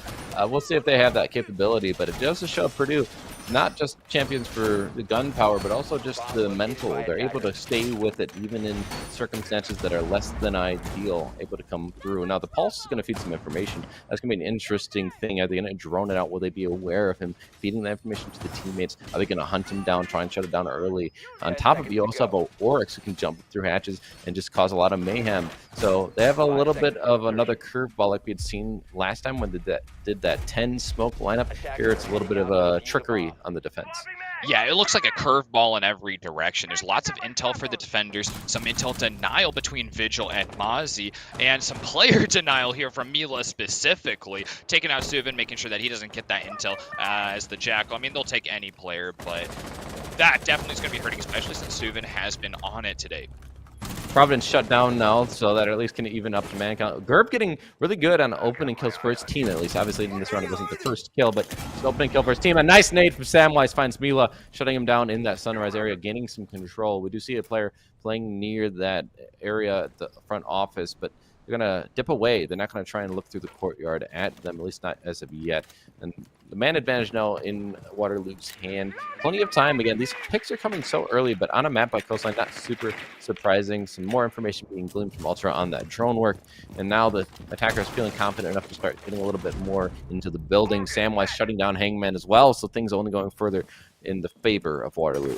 we'll see if they have that capability, but it does show Purdue not just champions for the gun power, but also just the mental. They're able to stay with it even in circumstances that are less than ideal, able to come through. Now the Pulse is going to feed some information. That's going to be an interesting thing. Are they going to drone it out? Will they be aware of him feeding that information to the teammates? Are they going to hunt him down, try and shut it down early? On top of it, you also have a Oryx who can jump through hatches and just cause a lot of mayhem. So they have a little bit of another curveball like we had seen last time when they did that 10 smoke lineup. Here it's a little bit of a trickery on the defense. Yeah, it looks like a curveball in every direction. There's lots of intel for the defenders, some intel denial between Vigil and Mozzie, and some player denial here from Mila specifically, taking out Suvin, making sure that he doesn't get that intel as the Jackal. I mean, they'll take any player, but that definitely is going to be hurting, especially since Suvin has been on it today. Providence shut down now, so that at least can even up the man count. Gerb getting really good on opening kills for his team, at least. Obviously, in this round, it wasn't the first kill, but it's an opening kill for his team. A nice nade from Samwise finds Mila, shutting him down in that Sunrise area, gaining some control. We do see a player playing near that area at the front office, but they're going to dip away. They're not going to try and look through the courtyard at them, at least not as of yet. And the man advantage now in Waterloo's hand. Plenty of time. Again, these picks are coming so early, but on a map like Coastline, not super surprising. Some more information being gleaned from Ultra on that drone work. And now the attacker is feeling confident enough to start getting a little bit more into the building. Samwise shutting down Hangman as well, so things only going further in the favor of Waterloo.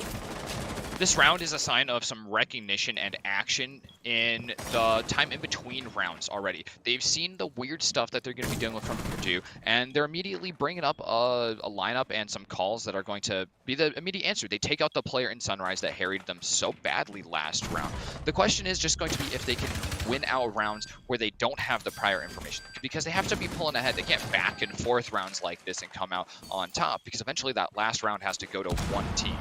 This round is a sign of some recognition and action in the time in between rounds already. They've seen the weird stuff that they're going to be doing from Purdue, and they're immediately bringing up a lineup and some calls that are going to be the immediate answer. They take out the player in Sunrise that harried them so badly last round. The question is just going to be if they can win out rounds where they don't have the prior information, because they have to be pulling ahead. They can't back and forth rounds like this and come out on top, because eventually that last round has to go to one team.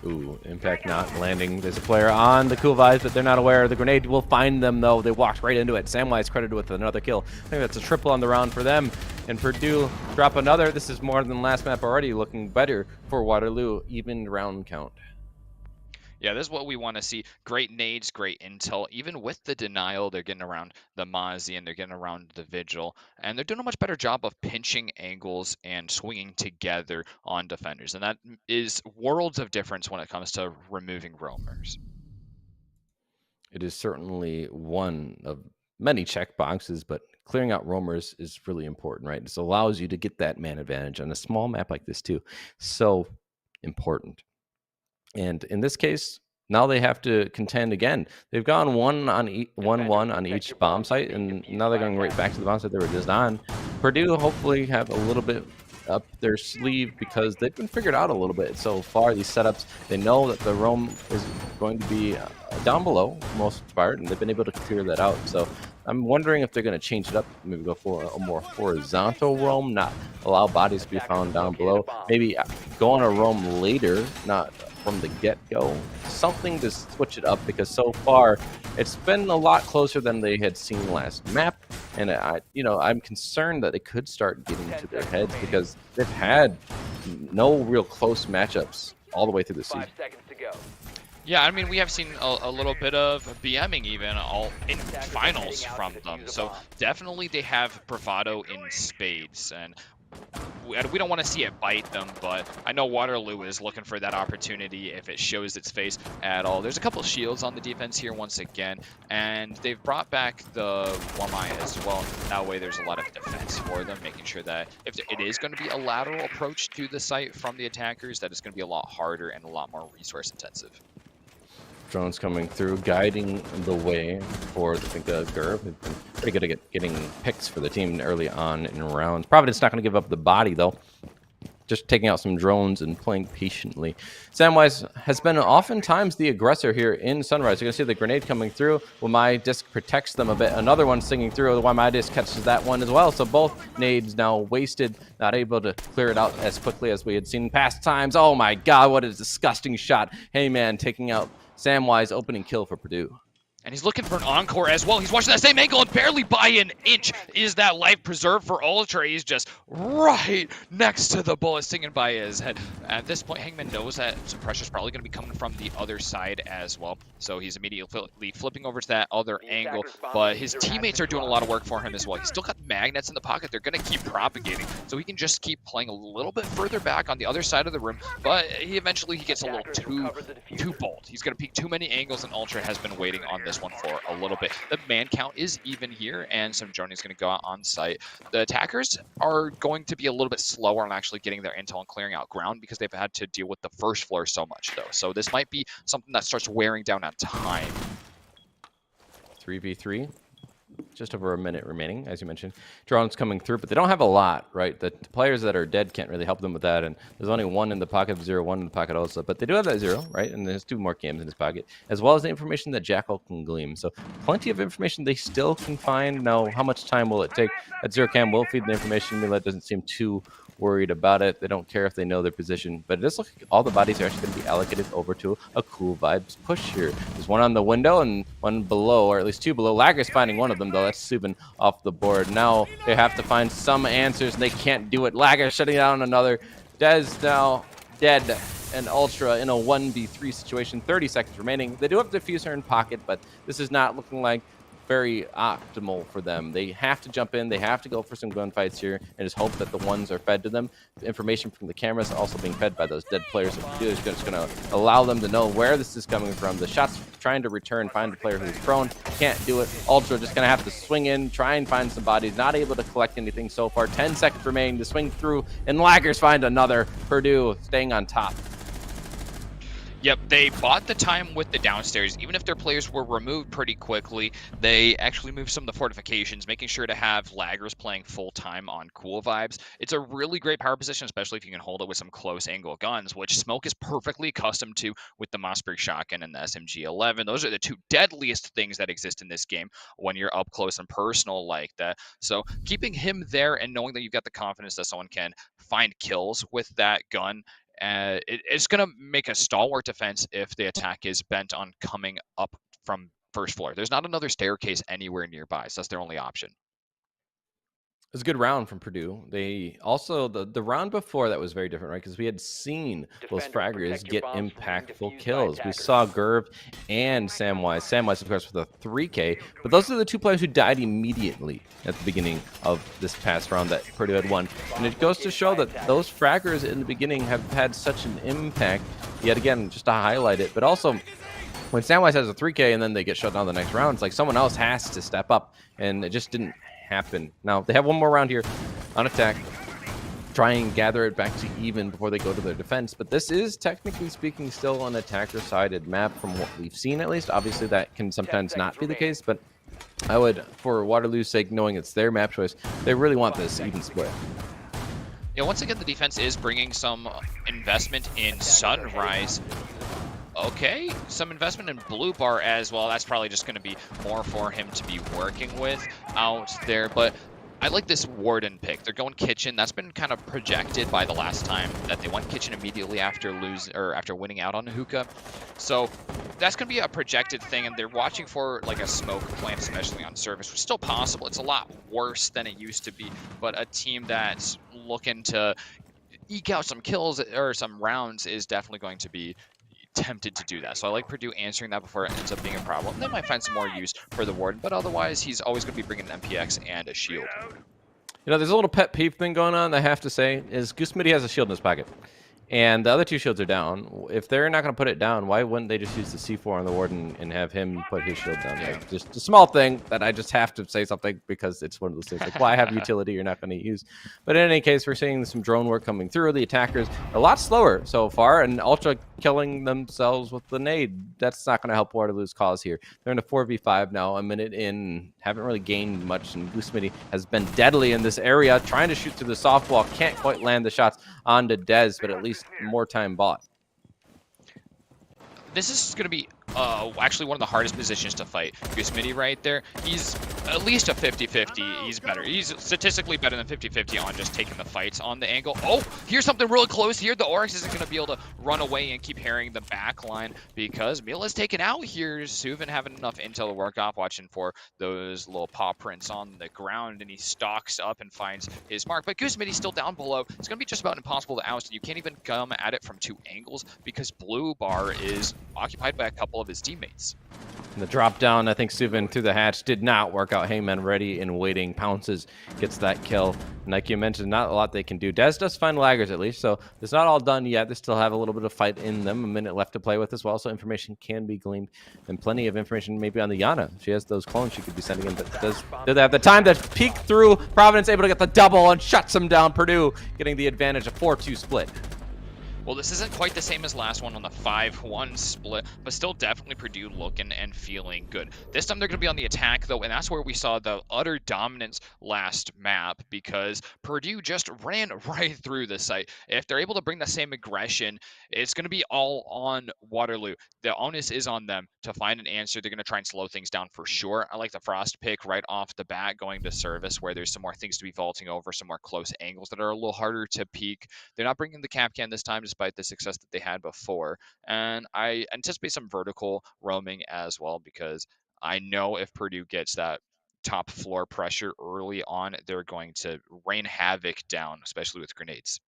Ooh, impact not landing. There's a player on the cool vibes, but they're not aware. The grenade will find them, though. They walked right into it. Samwise credited with another kill. I think that's a triple on the round for them. And Purdue drop another. This is more than last map already, looking better for Waterloo. Even round count. Yeah, this is what we want to see. Great nades, great intel. Even with the denial, they're getting around the Mozzie and they're getting around the Vigil. And they're doing a much better job of pinching angles and swinging together on defenders. And that is worlds of difference when it comes to removing roamers. It is certainly one of many check boxes, but clearing out roamers is really important, right? This allows you to get that man advantage on a small map like this too. So important. And in this case, now they have to contend again. They've gone 1-1 on each bomb site, and now they're going right back to the bomb site they were just on. Purdue hopefully have a little bit up their sleeve because they've been figured out a little bit so far. These setups, they know that the roam is going to be down below most part, and they've been able to clear that out. So I'm wondering if they're going to change it up, maybe go for a more horizontal roam, not allow bodies to be found down below. Maybe go on a roam later, not from the get-go. Something to switch it up, because so far it's been a lot closer than they had seen last map. And I'm concerned that it could start getting to their heads, because they've had no real close matchups all the way through the season. 5 seconds to go. Yeah, I mean, we have seen a little bit of BMing even all in finals from them. So definitely they have bravado in spades. And we don't want to see it bite them, but I know Waterloo is looking for that opportunity if it shows its face at all. There's a couple shields on the defense here once again, and they've brought back the Wamai as well. That way there's a lot of defense for them, making sure that if it is going to be a lateral approach to the site from the attackers, that it's going to be a lot harder and a lot more resource intensive. Drones coming through, guiding the way for, I think, Gurb. Has been pretty good at getting picks for the team early on in rounds. Providence not going to give up the body, though. Just taking out some drones and playing patiently. Samwise has been oftentimes the aggressor here in Sunrise. You're going to see the grenade coming through. Wamai disc protects them a bit. Another one singing through. The Wamai disc catches that one as well. So both nades now wasted, not able to clear it out as quickly as we had seen past times. Oh my God, what a disgusting shot. Hey man, taking out Samwise, opening kill for Purdue. And he's looking for an encore as well. He's watching that same angle and barely by an inch is that life preserved for Ultra. He's just right next to the bullet singing by his head. At this point, Hangman knows that some pressure is probably going to be coming from the other side as well. So he's immediately flipping over to that other angle. But his teammates are doing a lot of work for him as well. He's still got magnets in the pocket. They're going to keep propagating. So he can just keep playing a little bit further back on the other side of the room. But he gets a little too bold. He's going to peek too many angles, and Ultra has been waiting on this one for a little bit. The man count is even here, and some droning is going to go out on site. The attackers are going to be a little bit slower on actually getting their intel and clearing out ground, because they've had to deal with the first floor so much, though. So this might be something that starts wearing down on time. 3v3. Just over a minute remaining, as you mentioned. Drones coming through, but they don't have a lot, right? The players that are dead can't really help them with that, and there's only one in the pocket of 0, one in the pocket also, but they do have that 0, right? And there's 2 more cams in his pocket, as well as the information that Jackal can glean. So plenty of information they still can find. Now, how much time will it take? That 0 cam will feed the information. Millet doesn't seem too worried about it. They don't care if they know their position, but it does look like all the bodies are actually going to be allocated over to a cool vibes push here. There's one on the window and one below, or at least 2 below. Lager's finding one of them, though. That's Subin off the board. Now they have to find some answers, and they can't do it. Lager shutting down another. Dez now dead, and Ultra in a 1v3 situation. 30 seconds remaining. They do have Diffuser in pocket, but this is not looking like very optimal for them. They have to jump in. They have to go for some gunfights here and just hope that the ones are fed to them. The information from the cameras also being fed by those dead players. So Purdue is just going to allow them to know where this is coming from. The shots trying to return, find a player who's prone, can't do it. Ultra just going to have to swing in, try and find some bodies. Not able to collect anything so far. 10 seconds remaining to swing through, and Laggers find another. Purdue staying on top. Yep, they bought the time with the downstairs. Even if their players were removed pretty quickly, they actually moved some of the fortifications, making sure to have laggers playing full time on cool vibes. It's a really great power position, especially if you can hold it with some close angle guns, which Smoke is perfectly accustomed to with the Mossberg shotgun and the SMG-11. Those are the two deadliest things that exist in this game when you're up close and personal like that. So keeping him there and knowing that you've got the confidence that someone can find kills with that gun, it's going to make a stalwart defense if the attack is bent on coming up from first floor. There's not another staircase anywhere nearby, so that's their only option. It was a good round from Purdue. They also the round before that was very different, right? Because we had seen those Defenders, fraggers protect your get bombs from being impactful defused by kills. We attackers. saw Gerv and Samwise. Samwise, of course, with a 3K. But those are the two players who died immediately at the beginning of this past round that Purdue had won. And it goes to show that those fraggers in the beginning have had such an impact. Yet again, just to highlight it, but also when Samwise has a 3K and then they get shut down the next round, it's like someone else has to step up, and it just didn't happen. Now they have one more round here on attack, try and gather it back to even before they go to their defense. But this is technically speaking still an attacker-sided map from what we've seen, at least. Obviously, that can sometimes not be the case, but I would, for Waterloo's sake, knowing it's their map choice, they really want this even split. Yeah, once again, the defense is bringing some investment in Sunrise. Okay, some investment in Blue Bar as well. That's probably just going to be more for him to be working with out there. But I like this Warden pick. They're going Kitchen. That's been kind of projected by the last time that they went Kitchen immediately after after winning out on Hookah. So that's going to be a projected thing, and they're watching for like a smoke plant, especially on service, which is still possible. It's a lot worse than it used to be, but a team that's looking to eke out some kills or some rounds is definitely going to be tempted to do that. So I like Purdue answering that before it ends up being a problem. They might find some more use for the Warden, but otherwise he's always going to be bringing an MPX and a shield. You know, there's a little pet peeve thing going on, I have to say, is Goose Mitty has a shield in his pocket. And the other two shields are down. If they're not going to put it down, why wouldn't they just use the C4 on the Warden and have him put his shield down? Yeah. Like, just a small thing that I just have to say something because it's one of those things. Like, why have utility you're not going to use? But in any case, we're seeing some drone work coming through. The attackers a lot slower so far, and Ultra killing themselves with the nade. That's not going to help Waterloo's cause here. They're in a 4v5 now, a minute in. Haven't really gained much, and Goose Mitty has been deadly in this area, trying to shoot through the softball. Can't quite land the shots onto Dez, but at least more time bought. This is going to be actually one of the hardest positions to fight. Goose Mitty right there, he's at least a 50-50. He's better. He's statistically better than 50-50 on just taking the fights on the angle. Oh, here's something really close here. The Oryx isn't going to be able to run away and keep harrying the back line because Mila's taken out here. Suvin having enough intel to work off, watching for those little paw prints on the ground, and he stalks up and finds his mark. But Goose Mitty's still down below. It's going to be just about impossible to oust, and you can't even come at it from two angles because Blue Bar is occupied by a couple of his teammates. And the drop down, I think Suvin through the hatch did not work out. Heyman ready and waiting. Pounces, gets that kill. And like you mentioned, not a lot they can do. Dez does find laggers at least, so it's not all done yet. They still have a little bit of fight in them. A minute left to play with as well, so information can be gleaned. And plenty of information maybe on the Yana. She has those clones she could be sending in, but does they have the time to peek through? Providence able to get the double and shuts them down. Purdue getting the advantage, a 4-2 split. Well, this isn't quite the same as last one on the 5-1 split, but still definitely Purdue looking and feeling good. This time they're going to be on the attack, though, and that's where we saw the utter dominance last map because Purdue just ran right through the site. If they're able to bring the same aggression, it's going to be all on Waterloo. The onus is on them to find an answer. They're going to try and slow things down for sure. I like the Frost pick right off the bat, going to service where there's some more things to be vaulting over, some more close angles that are a little harder to peek. They're not bringing the Capcan this time, despite the success that they had before. And I anticipate some vertical roaming as well, because I know if Purdue gets that top floor pressure early on, they're going to rain havoc down, especially with grenades.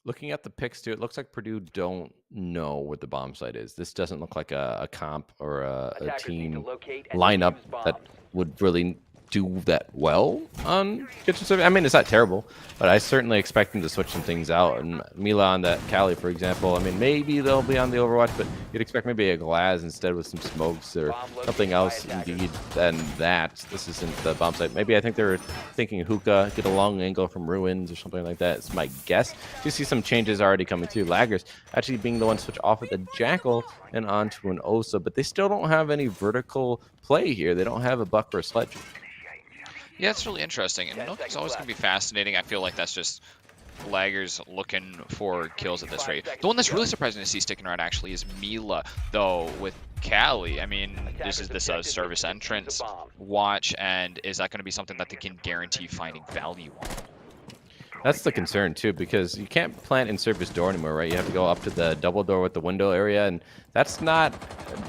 Looking at the picks too, it looks like Purdue don't know what the bomb site is. This doesn't look like a comp or a Attackers need to team locate and lineup defuse bombs. that would really do that well on kitchen service. I mean, it's not terrible, but I certainly expect them to switch some things out. And Mila on that Cali, for example, I mean, maybe they'll be on the Overwatch, but you'd expect maybe a glass instead with some smokes or something else indeed than that. This isn't the bomb site. Maybe I think they were thinking hookah, get a long angle from ruins or something like that. It's my guess. You see some changes already coming through. Laggers actually being the one to switch off of the Jackal and onto an Osa, but they still don't have any vertical play here. They don't have a buck or a sledge. Yeah, it's really interesting. And Nook's always going to be fascinating. I feel like that's just laggers looking for kills at this rate. The one that's really surprising to see sticking around actually is Mila, though, with Cali. I mean, this is this service entrance watch, and is that going to be something that they can guarantee finding value on? That's the concern, too, because you can't plant in service door anymore, right? You have to go up to the double door with the window area, and that's not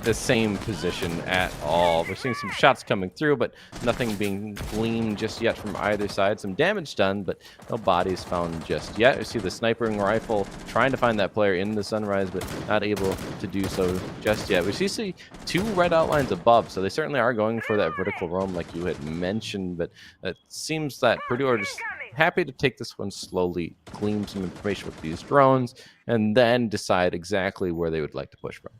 the same position at all. We're seeing some shots coming through, but nothing being gleamed just yet from either side. Some damage done, but no bodies found just yet. We see the sniping rifle trying to find that player in the sunrise, but not able to do so just yet. We see two red outlines above, so they certainly are going for that vertical roam like you had mentioned, but it seems that Purdue are just happy to take this one slowly, glean some information with these drones, and then decide exactly where they would like to push from.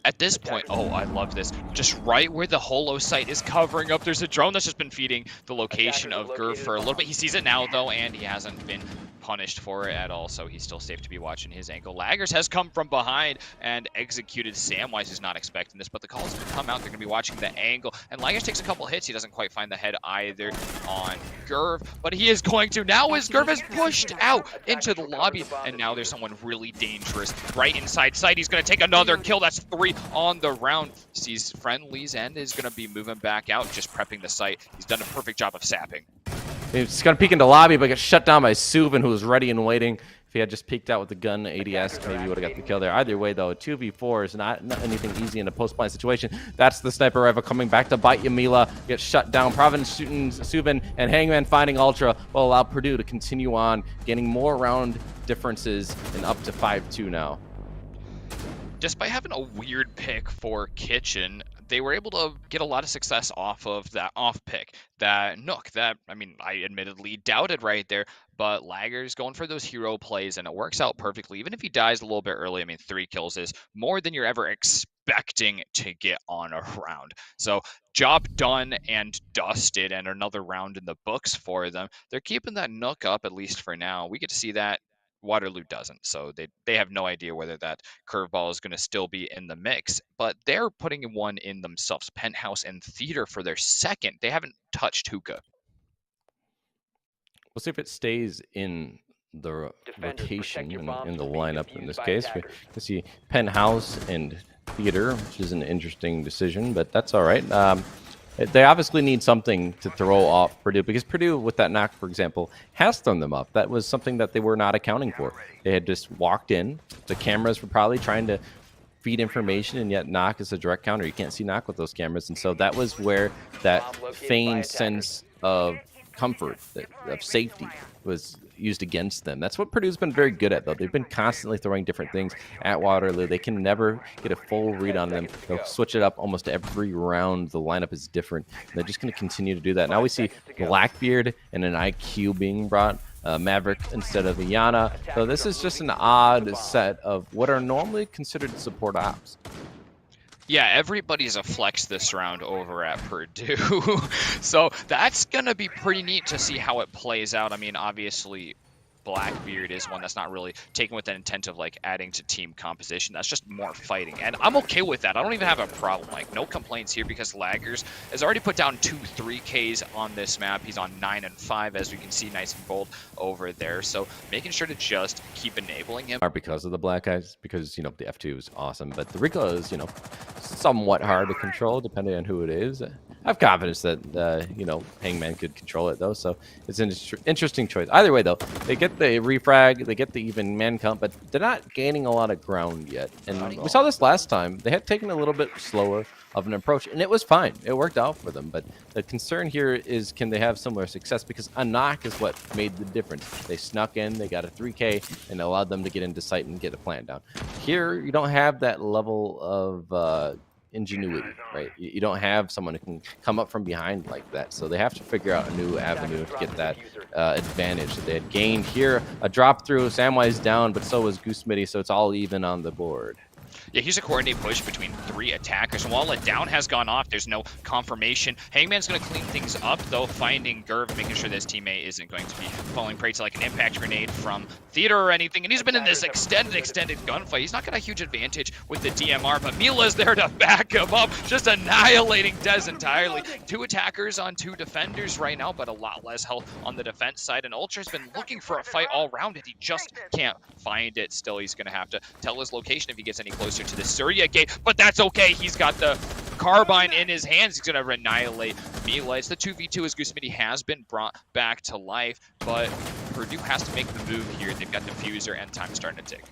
At this point, oh, I love this. Just right where the holo site is covering up, there's a drone that's just been feeding the location of Gurv for a little bit. He sees it now, though, and he hasn't been punished for it at all, so he's still safe to be watching his angle. Laggers has come from behind and executed Samwise, who's not expecting this, but the calls have come out. They're going to be watching the angle, and Laggers takes a couple hits. He doesn't quite find the head either on Gurv, but he is going to now as Gurv is pushed out into the lobby, and now there's someone really dangerous right inside sight. He's going to take another kill. That's 3 on the round. Sees friendlies and is going to be moving back out, just prepping the site. He's done a perfect job of sapping. He's going to peek into lobby, but gets shut down by Subin, who was ready and waiting. If he had just peeked out with the gun ADS, maybe he would have got the kill there. Either way, though, a 2v4 is not anything easy in a post-blind situation. That's the sniper rifle coming back to bite Yamila. Gets shut down. Providence shooting Subin, and Hangman finding Ultra will allow Purdue to continue on, gaining more round differences and up to 5-2 now. Despite having a weird pick for Kitchen, they were able to get a lot of success off of that off pick, that Nook, that, I mean, I admittedly doubted right there, but Laggers going for those hero plays, and it works out perfectly. Even if he dies a little bit early, I mean, 3 kills is more than you're ever expecting to get on a round. So job done and dusted, and another round in the books for them. They're keeping that Nook up, at least for now. We get to see that. Waterloo doesn't, so they have no idea whether that curveball is going to still be in the mix, but they're putting one in themselves. Penthouse and Theater for their second. They haven't touched Hookah. We'll see if it stays in the rotation in the lineup in this case. We can see Penthouse and Theater, which is an interesting decision, but that's all right. They obviously need something to throw off Purdue, because Purdue, with that knock, for example, has thrown them up. That was something that they were not accounting for. They had just walked in. The cameras were probably trying to feed information, and yet knock is a direct counter. You can't see knock with those cameras. And so that was where that feigned sense of comfort, of safety, was used against them. That's what Purdue's been very good at, though. They've been constantly throwing different things at Waterloo. They can never get a full read on them. They'll switch it up almost every round. The lineup is different. And they're just going to continue to do that. Now we see Blackbeard and an IQ being brought. Maverick instead of Iana. So this is just an odd set of what are normally considered support ops. Yeah, everybody's a flex this round over at Purdue. So that's going to be pretty neat to see how it plays out. I mean, obviously, Blackbeard is one that's not really taken with the intent of like adding to team composition. That's just more fighting, and I'm okay with that. I don't even have a problem. Like, no complaints here, because Laggers has already put down 2 3Ks on this map. He's on 9 and 5, as we can see, nice and bold over there. So making sure to just keep enabling him. Because of the black eyes, because the F2 is awesome, but the Rico is somewhat hard to control depending on who it is. I have confidence that Hangman could control it, though, so it's an interesting choice. Either way, though, they get the refrag, they get the even man count, but they're not gaining a lot of ground yet. And we saw this last time. They had taken a little bit slower of an approach, and it was fine. It worked out for them, but the concern here is, can they have similar success? Because a knock is what made the difference. They snuck in, they got a 3K, and allowed them to get into sight and get a plan down. Here, you don't have that level of ingenuity, right? You don't have someone who can come up from behind like that. So they have to figure out a new avenue to get that advantage that they had gained here. A drop through, Samwise down, but so was Goose Smitty, so it's all even on the board. Yeah, here's a coordinated push between 3 attackers. And while a down has gone off, there's no confirmation. Hangman's going to clean things up, though, finding Gerv, making sure that his teammate isn't going to be falling prey to like an impact grenade from Theater or anything. And he's been in this extended gunfight. He's not got a huge advantage with the DMR, but Mila's there to back him up, just annihilating Dez entirely. 2 attackers on 2 defenders right now, but a lot less health on the defense side. And Ultra's been looking for a fight all around it. He just can't find it. Still, he's going to have to tell his location if he gets any closer to the Surya gate, but that's okay. He's got the carbine in his hands. He's going to annihilate Mila. It's the 2v2 as Goose Smitty has been brought back to life, but Purdue has to make the move here. They've got diffuser and time starting to tick.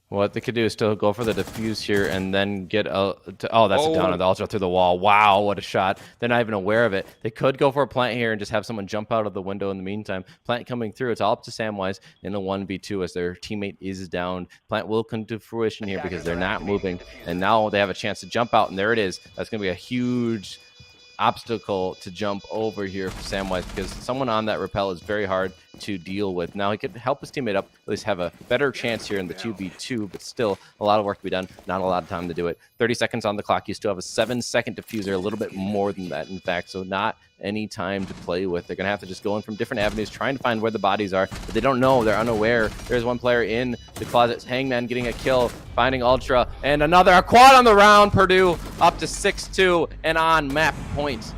What they could do is still go for the defuse here and then get a... Oh, that's a down on the Ultra through the wall. Wow, what a shot. They're not even aware of it. They could go for a plant here and just have someone jump out of the window in the meantime. Plant coming through. It's all up to Samwise in the 1v2 as their teammate is down. Plant will come to fruition here because they're not moving. And now they have a chance to jump out, and there it is. That's going to be a huge obstacle to jump over here for Samwise because someone on that rappel is very hard to deal with. Now he could help his teammate up, at least have a better chance here in the 2v2, but still a lot of work to be done. Not a lot of time to do it. 30 seconds on the clock. You still have a 7-second diffuser, a little bit more than that, in fact, so not any time to play with. They're going to have to just go in from different avenues, trying to find where the bodies are, but they don't know. They're unaware. There's one player in the closet. Hangman getting a kill, finding Ultra, and a quad on the round. Purdue up to 6-2 and on map point.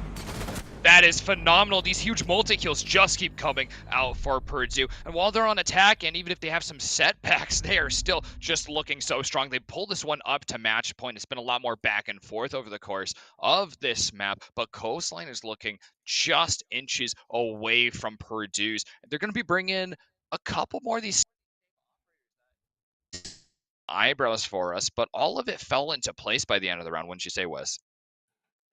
That is phenomenal. These huge multi-kills just keep coming out for Purdue. And while they're on attack, and even if they have some setbacks, they are still just looking so strong. They pulled this one up to match point. It's been a lot more back and forth over the course of this map, but Coastline is looking just inches away from Purdue's. They're going to be bringing a couple more of these eyebrows for us, but all of it fell into place by the end of the round, wouldn't you say, Wes?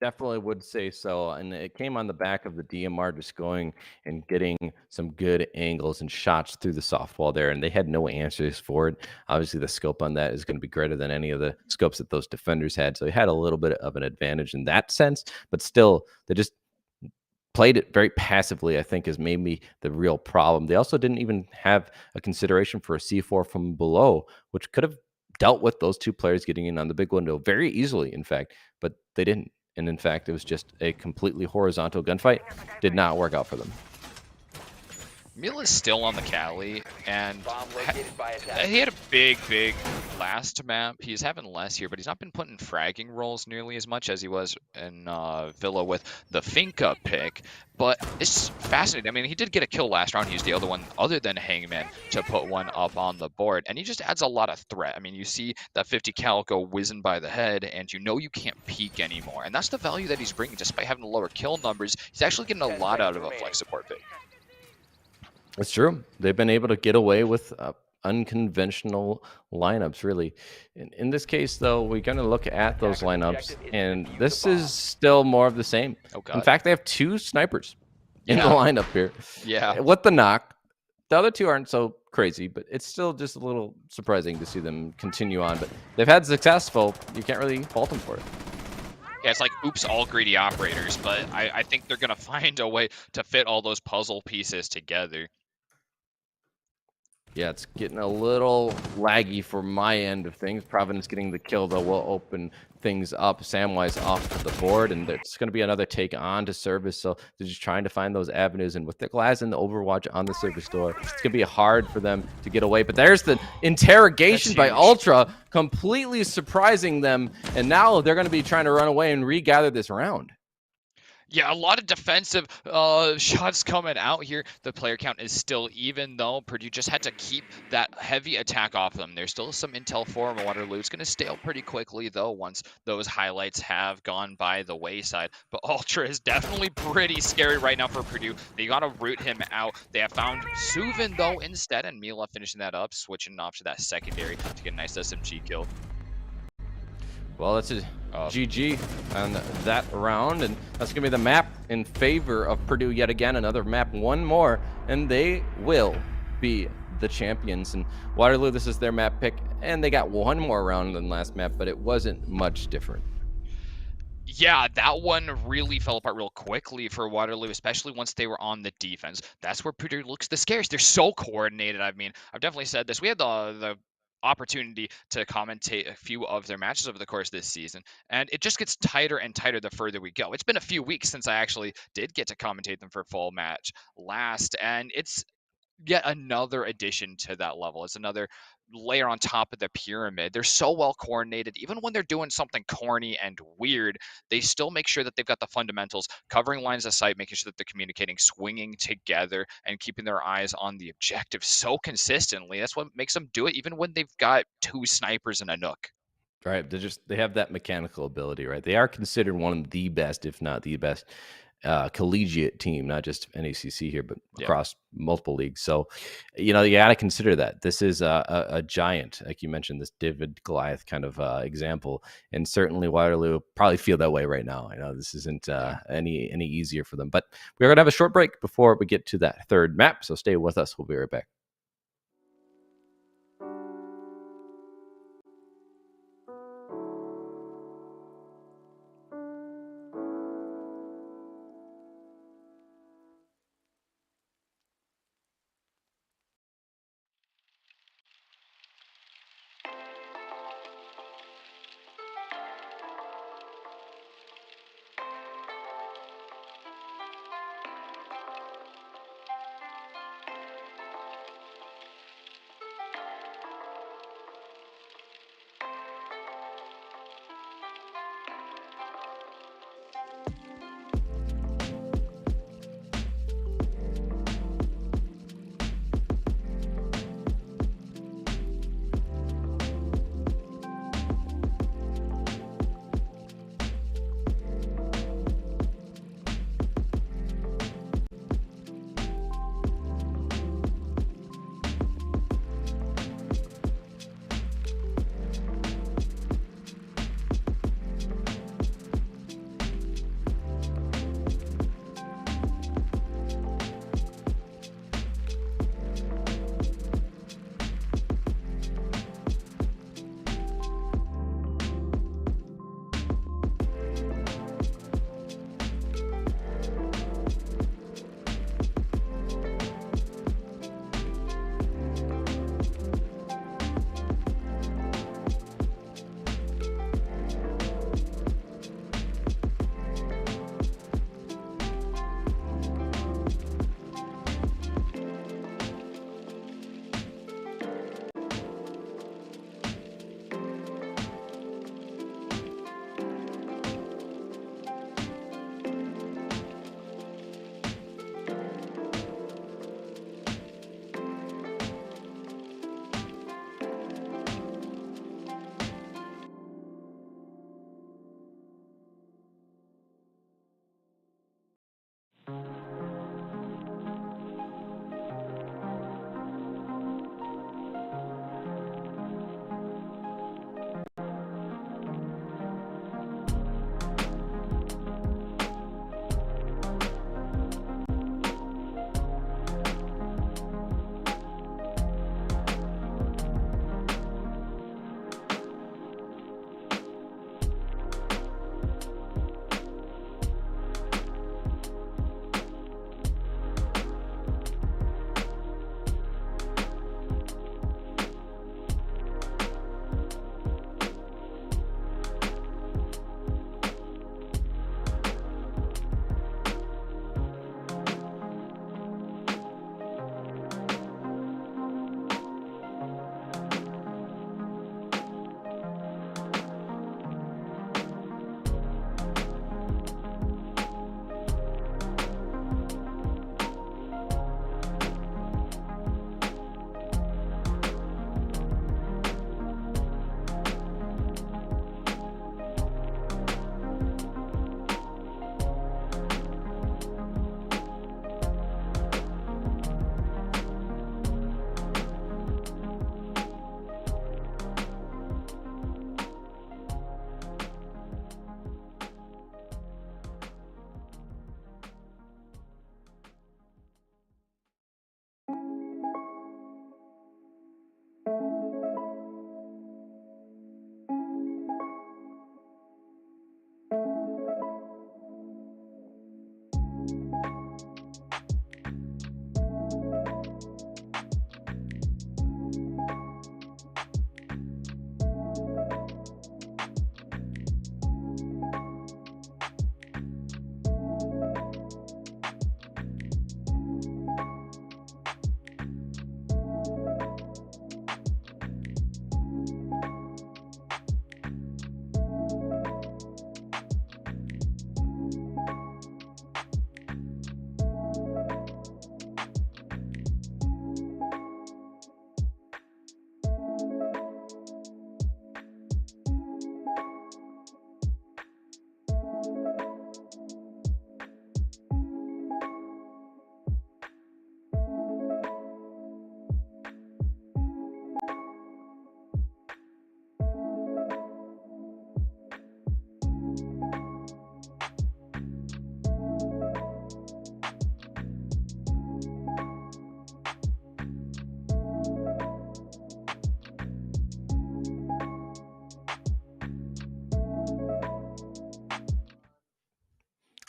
Definitely would say so, and it came on the back of the DMR just going and getting some good angles and shots through the soft wall there, and they had no answers for it. Obviously, the scope on that is going to be greater than any of the scopes that those defenders had, so they had a little bit of an advantage in that sense, but still, they just played it very passively, I think, is maybe the real problem. They also didn't even have a consideration for a C4 from below, which could have dealt with those 2 players getting in on the big window very easily, in fact, but they didn't. And in fact, it was just a completely horizontal gunfight. Did not work out for them. Mila's still on the Cali, and he had a big last map. He's having less here, but he's not been put in fragging roles nearly as much as he was in Villa with the Finca pick. But it's fascinating. I mean, he did get a kill last round. He used the other one, other than Hangman, to put one up on the board. And he just adds a lot of threat. I mean, you see that 50 cal go whizzing by the head, and you know you can't peek anymore. And that's the value that he's bringing. Despite having lower kill numbers, he's actually getting a lot out of a flex support pick. It's true. They've been able to get away with unconventional lineups, really. In this case, though, we're going to look at those lineups, and this is still more of the same. In fact, they have 2 snipers in the lineup here. Yeah. With the knock. The other 2 aren't so crazy, but it's still just a little surprising to see them continue on. But they've had successful. You can't really fault them for it. Yeah, it's like, oops, all greedy operators, but I think they're going to find a way to fit all those puzzle pieces together. Yeah, it's getting a little laggy for my end of things. Providence getting the kill, though, will open things up. Samwise off to the board, and it's going to be another take on to service. So they're just trying to find those avenues. And with the glass and the Overwatch on the service door, it's going to be hard for them to get away. But there's the interrogation by Ultra, completely surprising them. And now they're going to be trying to run away and regather this round. Yeah, a lot of defensive shots coming out here. The player count is still even, though. Purdue just had to keep that heavy attack off them. There's still some intel for Waterloo. It's going to stale pretty quickly, though, once those highlights have gone by the wayside. But Ultra is definitely pretty scary right now for Purdue. They got to root him out. They have found Suvin, though, instead, and Mila finishing that up, switching off to that secondary to get a nice SMG kill. Well, that's a GG on that round, and that's going to be the map in favor of Purdue yet again. Another map, one more, and they will be the champions. And Waterloo, this is their map pick, and they got one more round than last map, but it wasn't much different. Yeah, that one really fell apart real quickly for Waterloo, especially once they were on the defense. That's where Purdue looks the scariest. They're so coordinated. I mean, I've definitely said this. We had the opportunity to commentate a few of their matches over the course of this season, and it just gets tighter and tighter the further we go. It's been a few weeks since I actually did get to commentate them for a full match last, and it's yet another addition to that level. It's another layer on top of the pyramid. They're so well coordinated. Even when they're doing something corny and weird, they still make sure that they've got the fundamentals, covering lines of sight, making sure that they're communicating, swinging together, and keeping their eyes on the objective so consistently. That's what makes them do it, even when they've got two snipers and a nook. Right. They have that mechanical ability, right? They are considered one of the best, if not the best, collegiate team, not just NECC here, but Yeah. across multiple leagues. So, you got to consider that this is a giant, like you mentioned, this David Goliath kind of example, and certainly Waterloo probably feel that way right now. I know this isn't Yeah. any easier for them, but we're gonna have a short break before we get to that third map. So stay with us. We'll be right back.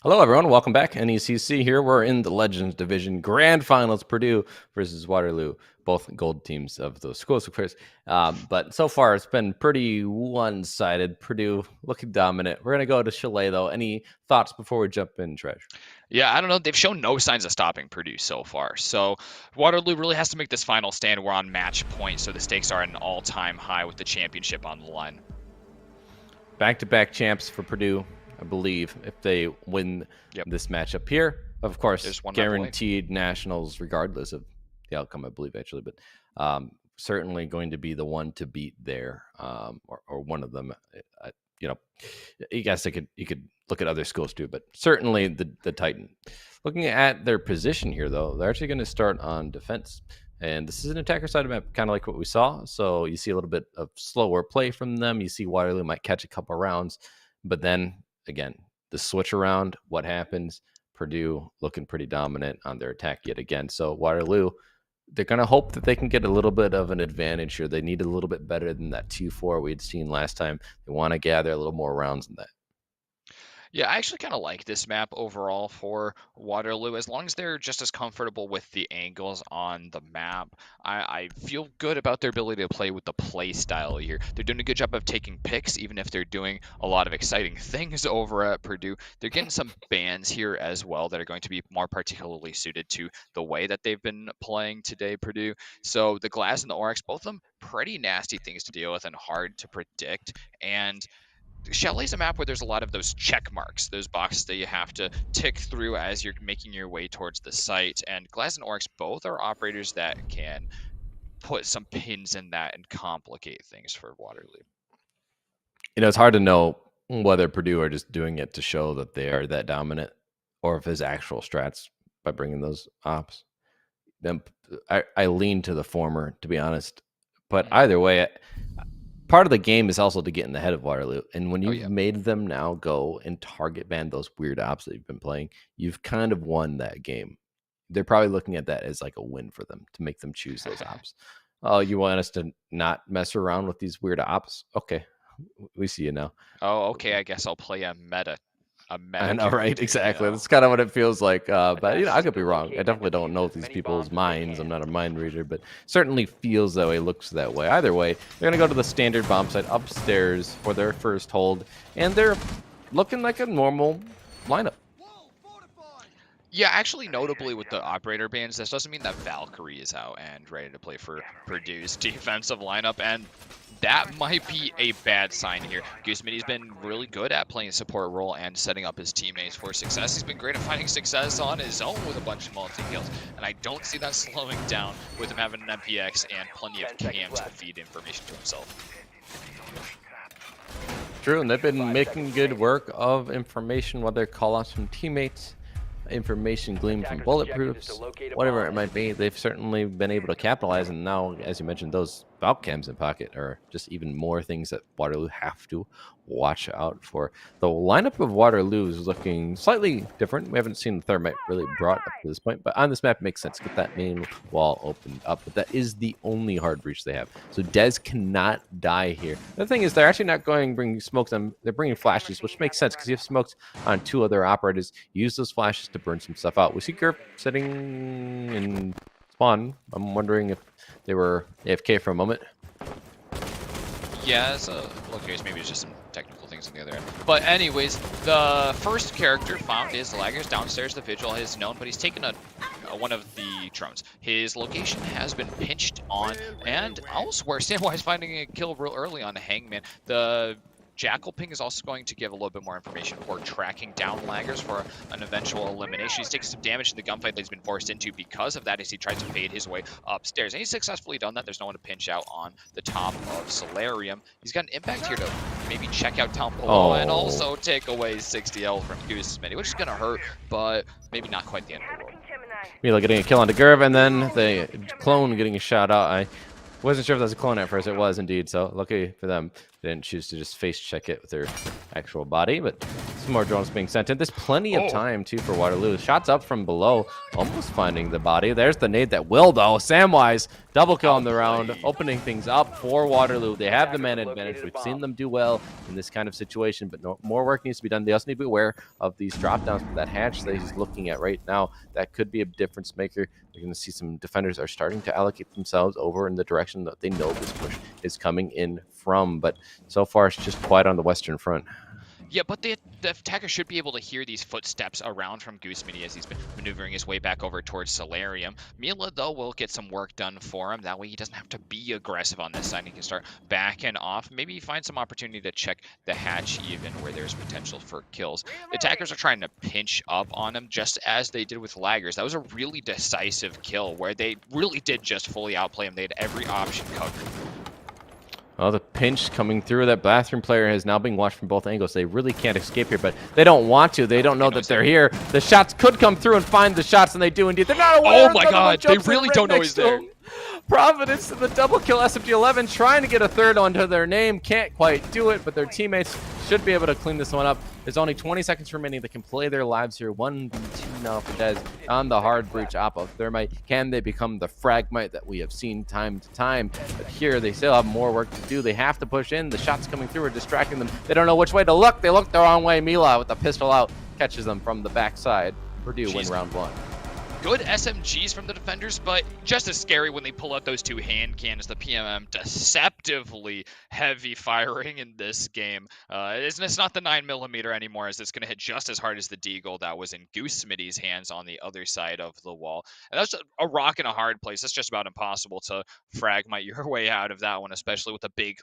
Hello, everyone. Welcome back. NECC here. We're in the Legends Division Grand Finals, Purdue versus Waterloo, both gold teams of those schools, of course. But so far, it's been pretty one-sided. Purdue looking dominant. We're going to go to Chalet, though. Any thoughts before we jump in, Tresh? Yeah, I don't know. They've shown no signs of stopping Purdue so far. So Waterloo really has to make this final stand. We're on match point, so the stakes are at an all-time high with the championship on the line. Back-to-back champs for Purdue, I believe, if they win this matchup here. Of course, guaranteed nationals regardless of the outcome, I believe, actually. But certainly going to be the one to beat there, or one of them. You know, I guess you could look at other schools too, but certainly the Titan. Looking at their position here, though, they're actually going to start on defense. And this is an attacker side of map, kind of like what we saw. So you see a little bit of slower play from them. You see Waterloo might catch a couple rounds, but then again, the switch around, what happens? Purdue looking pretty dominant on their attack yet again. So Waterloo, they're going to hope that they can get a little bit of an advantage here. They need a little bit better than that 2-4 we had seen last time. They want to gather a little more rounds than that. Yeah, I actually kind of like this map overall for Waterloo. As long as they're just as comfortable with the angles on the map, I feel good about their ability to play with the play style here. They're doing a good job of taking picks, even if they're doing a lot of exciting things over at Purdue. They're getting some bans here as well that are going to be more particularly suited to the way that they've been playing today, Purdue. So the Glass and the Oryx, both of them pretty nasty things to deal with and hard to predict. And Chalet's a map where there's a lot of those check marks, those boxes that you have to tick through as you're making your way towards the site. And Glass and Oryx both are operators that can put some pins in that and complicate things for Waterloo. You know, it's hard to know whether Purdue are just doing it to show that they are that dominant or if it's actual strats by bringing those ops. Then I lean to the former, to be honest. But either way, part of the game is also to get in the head of Waterloo. And when you've made them now go and target ban those weird ops that you've been playing, you've kind of won that game. They're probably looking at that as like a win for them to make them choose those ops. Oh, you want us to not mess around with these weird ops? Okay, we see you now. Oh, okay. I guess I'll play a meta. I know, right? Exactly. That's kind of what it feels like. But, you know, I could be wrong. I definitely don't know these people's minds. I'm not a mind reader, but certainly feels that way, looks that way. Either way, they're going to go to the standard bomb site upstairs for their first hold, and they're looking like a normal lineup. Yeah, actually, notably with the operator bans, this doesn't mean that Valkyrie is out and ready to play for Purdue's defensive lineup, and that might be a bad sign here. Goosemini's been really good at playing a support role and setting up his teammates for success. He's been great at finding success on his own with a bunch of multi-kills, and I don't see that slowing down with him having an MPX and plenty of cams to feed information to himself. True, and they've been making good work of information, whether callouts from teammates, information gleaned from bulletproofs, whatever it might be. They've certainly been able to capitalize, and now, as you mentioned, those Valk cams in pocket are just even more things that Waterloo have to watch out for. The lineup of Waterloo is looking slightly different. We haven't seen the Thermite really brought up to this point, but on this map it makes sense. Get that main wall opened up, but that is the only hard breach they have. So Dez cannot die here. The thing is, they're actually not going to bring smokes on. They're bringing flashes, which makes sense because you have smokes on two other operators. Use those flashes to burn some stuff out. We see Gurp sitting in spawn. I'm wondering if they were AFK for a moment. Yeah, so okay, maybe it's just some technical things on the other end. But anyways, the first character found is Laggers downstairs. The Vigil is known, but he's taken one of the drones. His location has been pinched on, and elsewhere, Samwise finding a kill real early on Hangman. The Jackal ping is also going to give a little bit more information for tracking down Laggers for an eventual elimination. He's taking some damage in the gunfight that he's been forced into because of that as he tried to fade his way upstairs. And he's successfully done that. There's no one to pinch out on the top of Solarium. He's got an impact here to maybe check out Town below and also take away 60L from Goosemini, which is going to hurt, but maybe not quite the end of the world. Mila getting a kill onto Gurv, and then the clone getting a shot out. I wasn't sure if that was a clone at first. It was indeed, so lucky for them. They didn't choose to just face check it with their actual body, but Some more drones being sent in. There's plenty of Oh. time, too, for Waterloo. Shots up from below, almost finding the body. There's the nade that will, though. Samwise, double kill on the round, Outplayed. opening things up for Waterloo. They have the man Attackers advantage. located a We've seen bomb. them do well in this kind of situation, but more work needs to be done. They also need to be aware of these drop downs for that hatch that he's looking at right now. That could be a difference maker. We're going to see some defenders are starting to allocate themselves over in the direction that they know this push is coming in from, but so far it's just quiet on the western front. Yeah, but the attacker should be able to hear these footsteps around from Goosemity as he's been maneuvering his way back over towards Solarium. Mila, though, will get some work done for him. That way he doesn't have to be aggressive on this side. He can start backing off. Maybe find some opportunity to check the hatch even where there's potential for kills. The attackers are trying to pinch up on him just as they did with Laggers. That was a really decisive kill where they really did just fully outplay him. They had every option covered. Well, the pinch coming through. That bathroom player is now being watched from both angles. They really can't escape here, but they don't want to. They don't know that they're here. The shots could come through and find the shots, and they do indeed. They're not aware. Oh my god, they really don't know he's there. Providence, the double kill, SMG11 trying to get a third onto their name. Can't quite do it, but their teammates should be able to clean this one up. There's only 20 seconds remaining. They can play their lives here. 1v2 now for Dez on the hard breach op of Thermite. Can they become the Fragmite that we have seen time to time? But here they still have more work to do. They have to push in. The shots coming through are distracting them. They don't know which way to look. They look the wrong way. Mila with the pistol out catches them from the backside. Purdue win round one. Good SMGs from the defenders, but just as scary when they pull out those two hand cannons. The PMM deceptively heavy firing in this game. It's not the 9mm anymore, as it's going to hit just as hard as the Deagle that was in Goose Smitty's hands on the other side of the wall. And that's a rock in a hard place. It's just about impossible to fragmite your way out of that one, especially with a big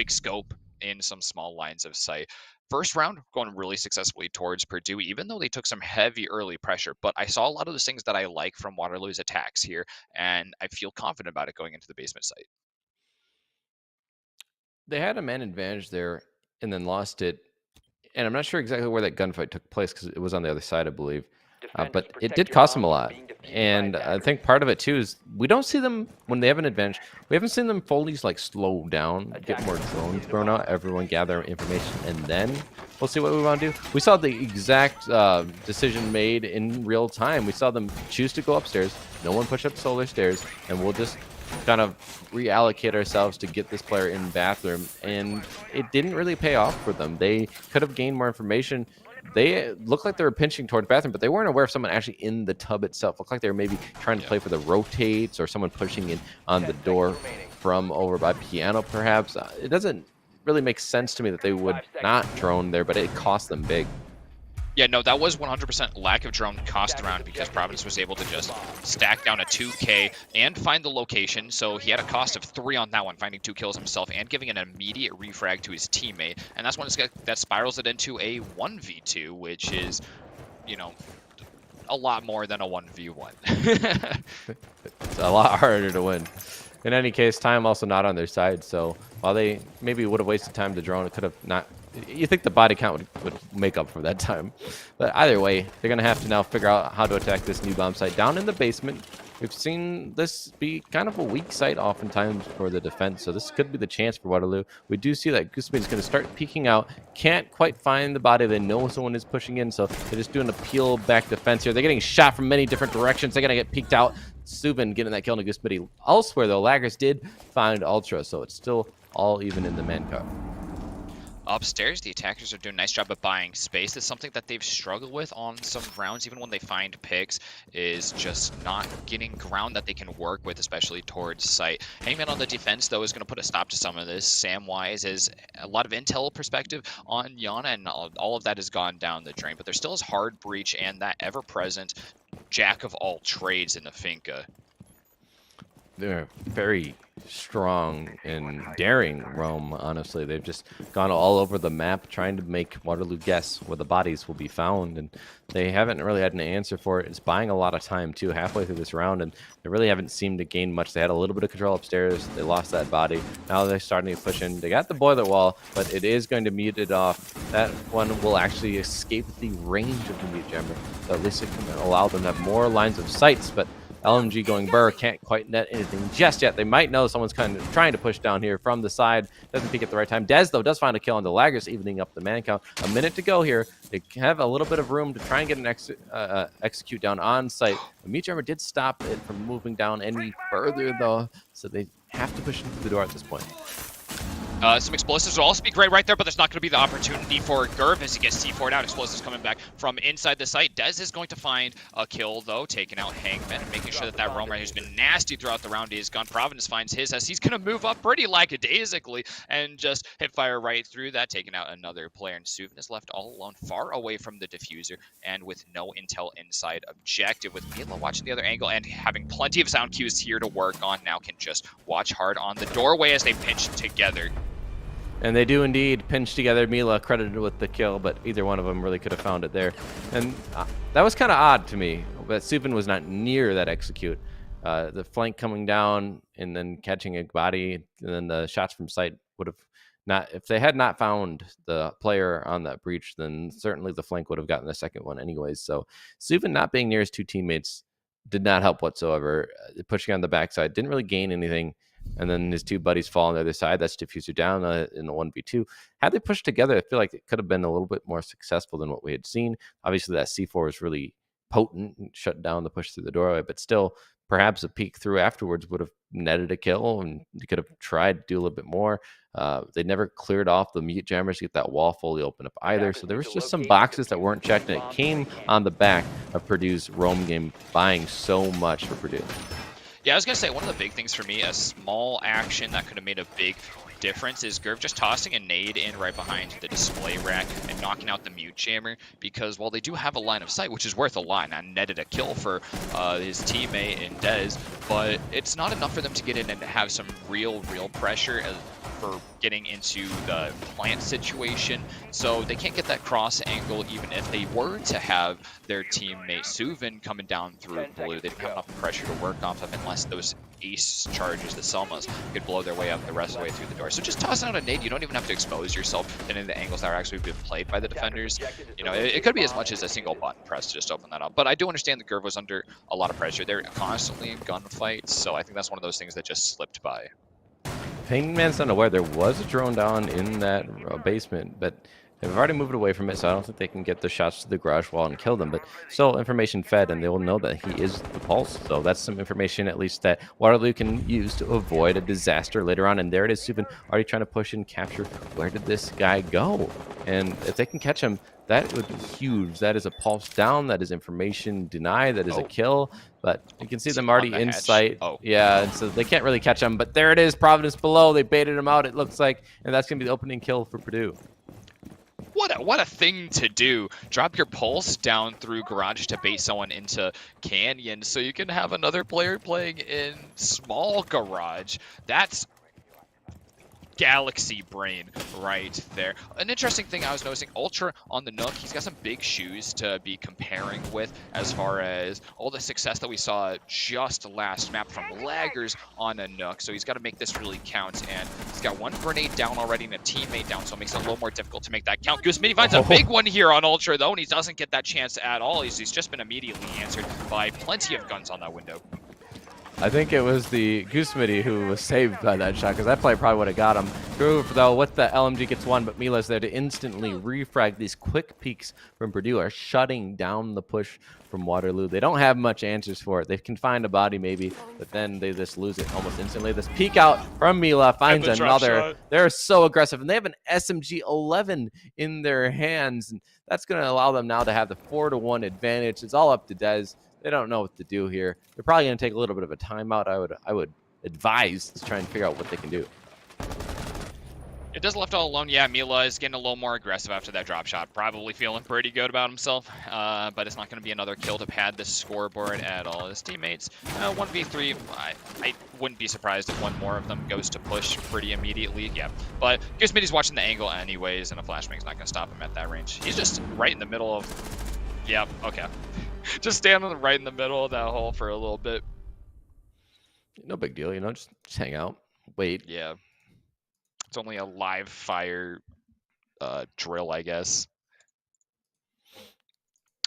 scope in some small lines of sight. First round going really successfully towards Purdue, even though they took some heavy early pressure. But I saw a lot of those things that I like from Waterloo's attacks here, and I feel confident about it going into the basement site. They had a man advantage there and then lost it. And I'm not sure exactly where that gunfight took place because it was on the other side, I believe. But it did cost them a lot. And I think part of it, too, is we don't see them, when they have an advantage, we haven't seen them fully like slow down, get more drones thrown out, everyone gather information, and then we'll see what we want to do. We saw the exact decision made in real time. We saw them choose to go upstairs. No one push up solar stairs, and we'll just kind of reallocate ourselves to get this player in bathroom. And it didn't really pay off for them. They could have gained more information. They looked like they were pinching toward the bathroom, but they weren't aware of someone actually in the tub itself. Looked like they were maybe trying to play for the rotates or someone pushing in on the door from over by piano, perhaps. It doesn't really make sense to me that they would not drone there, but it cost them big. Yeah, no, that was 100% lack of drone cost round because Providence was able to just stack down a 2K and find the location. So he had a cost of 3 on that one, finding 2 kills himself and giving an immediate refrag to his teammate. And that's when that spirals it into a 1v2, which is, you know, a lot more than a 1v1. It's a lot harder to win. In any case, time also not on their side. So while they maybe would have wasted time to drone, it could have not. You think the body count would make up for that time. But either way, they're going to have to now figure out how to attack this new bomb site down in the basement. We've seen this be kind of a weak site oftentimes for the defense, so this could be the chance for Waterloo. We do see that Goosemate is going to start peeking out. Can't quite find the body. They know someone is pushing in, so they're just doing a peel back defense here. They're getting shot from many different directions. They're going to get peeked out. Subin getting that kill on Goosemate. Elsewhere, though, Laggers did find Ultra, so it's still all even in the man count. Upstairs, the attackers are doing a nice job of buying space. That's something that they've struggled with on some rounds, even when they find picks, is just not getting ground that they can work with, especially towards site. Hangman on the defense, though, is going to put a stop to some of this. Samwise is a lot of intel perspective on Yana, and all of that has gone down the drain. But there still is hard breach and that ever-present jack of all trades in the Finca. They're very strong and daring roam, honestly. They've just gone all over the map trying to make Waterloo guess where the bodies will be found, and they haven't really had an answer for it. It's buying a lot of time, too, halfway through this round, and they really haven't seemed to gain much. They had a little bit of control upstairs. They lost that body. Now they're starting to push in. They got the boiler wall, but it is going to mute it off. That one will actually escape the range of the mute jammer, so at least it can allow them to have more lines of sights, but LMG going Burr, can't quite net anything just yet. They might know someone's kind of trying to push down here from the side. Doesn't peek at the right time. Dez, though, does find a kill on the Laggers, evening up the man count. A minute to go here. They have a little bit of room to try and get an execute down on site. The meat jammer did stop it from moving down any further, though, so they have to push into the door at this point. Some explosives will also be great right there, but there's not going to be the opportunity for Gerv as he gets C4'd out. Explosives coming back from inside the site. Dez is going to find a kill, though, taking out Hangman and making sure that that roam right who's been nasty throughout the round is gone. Providence finds his as he's going to move up pretty lackadaisically and just hit fire right through that, taking out another player. And Suvin is left all alone, far away from the diffuser and with no intel inside objective. With Mila watching the other angle and having plenty of sound cues here to work on, now can just watch hard on the doorway as they pinch together. And they do indeed pinch together. Mila credited with the kill, but either one of them really could have found it there. And that was kind of odd to me, but Suvin was not near that execute. The flank coming down and then catching a body, and then the shots from sight would have not, if they had not found the player on that breach, then certainly the flank would have gotten the second one anyways. So Suvin not being near his two teammates did not help whatsoever. Pushing on the backside didn't really gain anything. And then his two buddies fall on the other side. That's diffuser down in the 1v2. Had they pushed together, I feel like it could have been a little bit more successful than what we had seen. Obviously, that C4 was really potent and shut down the push through the doorway, but still, perhaps a peek through afterwards would have netted a kill, and you could have tried to do a little bit more. They never cleared off the mute jammers to get that wall fully open up either. So there was just some boxes that weren't checked, and it came on the back of Purdue's roam game buying so much for Purdue. Yeah, I was going to say, one of the big things for me, a small action that could have made a big difference is Gerv just tossing a nade in right behind the display rack and knocking out the mute jammer, because while they do have a line of sight, which is worth a line, and netted a kill for his teammate in Dez, but it's not enough for them to get in and have some real pressure for getting into the plant situation. So they can't get that cross angle even if they were to have their teammate Suvin coming down through blue. They don't have enough pressure to work off of unless those ace charges, the Selmas, could blow their way up the rest of the way through the door. So just tossing out a nade, you don't even have to expose yourself to any of the angles that are actually being played by the defenders. You know, it could be as much as a single button press to just open that up. But I do understand that Gerv was under a lot of pressure. They're constantly in gunfights, so I think that's one of those things that just slipped by. Hangman's unaware there was a drone down in that basement, but they've already moved away from it, so I don't think they can get the shots to the garage wall and kill them. But still, information fed, and they will know that he is the pulse. So that's some information, at least, that Waterloo can use to avoid a disaster later on. And there it is, Suvin already trying to push and capture. Where did this guy go? And if they can catch him, that would be huge. That is a pulse down. That is information denied. That is a kill. But you can see them already in sight. Yeah, and so they can't really catch him. But there it is, Providence below. They baited him out, it looks like. And that's going to be the opening kill for Purdue. What a thing to do. Drop your pulse down through garage to bait someone into canyon so you can have another player playing in small garage. That's galaxy brain right there. An interesting thing I was noticing, Ultra on the Nook, he's got some big shoes to be comparing with as far as all the success that we saw just last map from Laggers on a Nook. So he's got to make this really count, and he's got one grenade down already and a teammate down, so it makes it a little more difficult to make that count. Goose Mini finds a big one here on Ultra, though, and he doesn't get that chance at all. He's just been immediately answered by plenty of guns on that window. I think it was the Goosemity who was saved by that shot, because that play probably would have got him. Groove, though, with the LMG gets one, but Mila's there to instantly refrag. These quick peeks from Purdue are shutting down the push from Waterloo. They don't have much answers for it. They can find a body maybe, but then they just lose it almost instantly. This peek out from Mila finds another. They're so aggressive, and they have an SMG-11 in their hands, and that's going to allow them now to have the 4-1 advantage. It's all up to Dez. They don't know what to do here. They're probably going to take a little bit of a timeout. I would advise to try and figure out what they can do. It does left all alone. Yeah, Mila is getting a little more aggressive after that drop shot. Probably feeling pretty good about himself, but it's not going to be another kill to pad the scoreboard at all. His teammates, 1v3, I wouldn't be surprised if one more of them goes to push pretty immediately. Yeah, but Gizmidi's watching the angle anyways, and a flashbang's not going to stop him at that range. He's just right in the middle of... Yep, okay. Just standing right in the middle of that hole for a little bit. No big deal, you know, just hang out, wait. Yeah. It's only a live fire drill, I guess.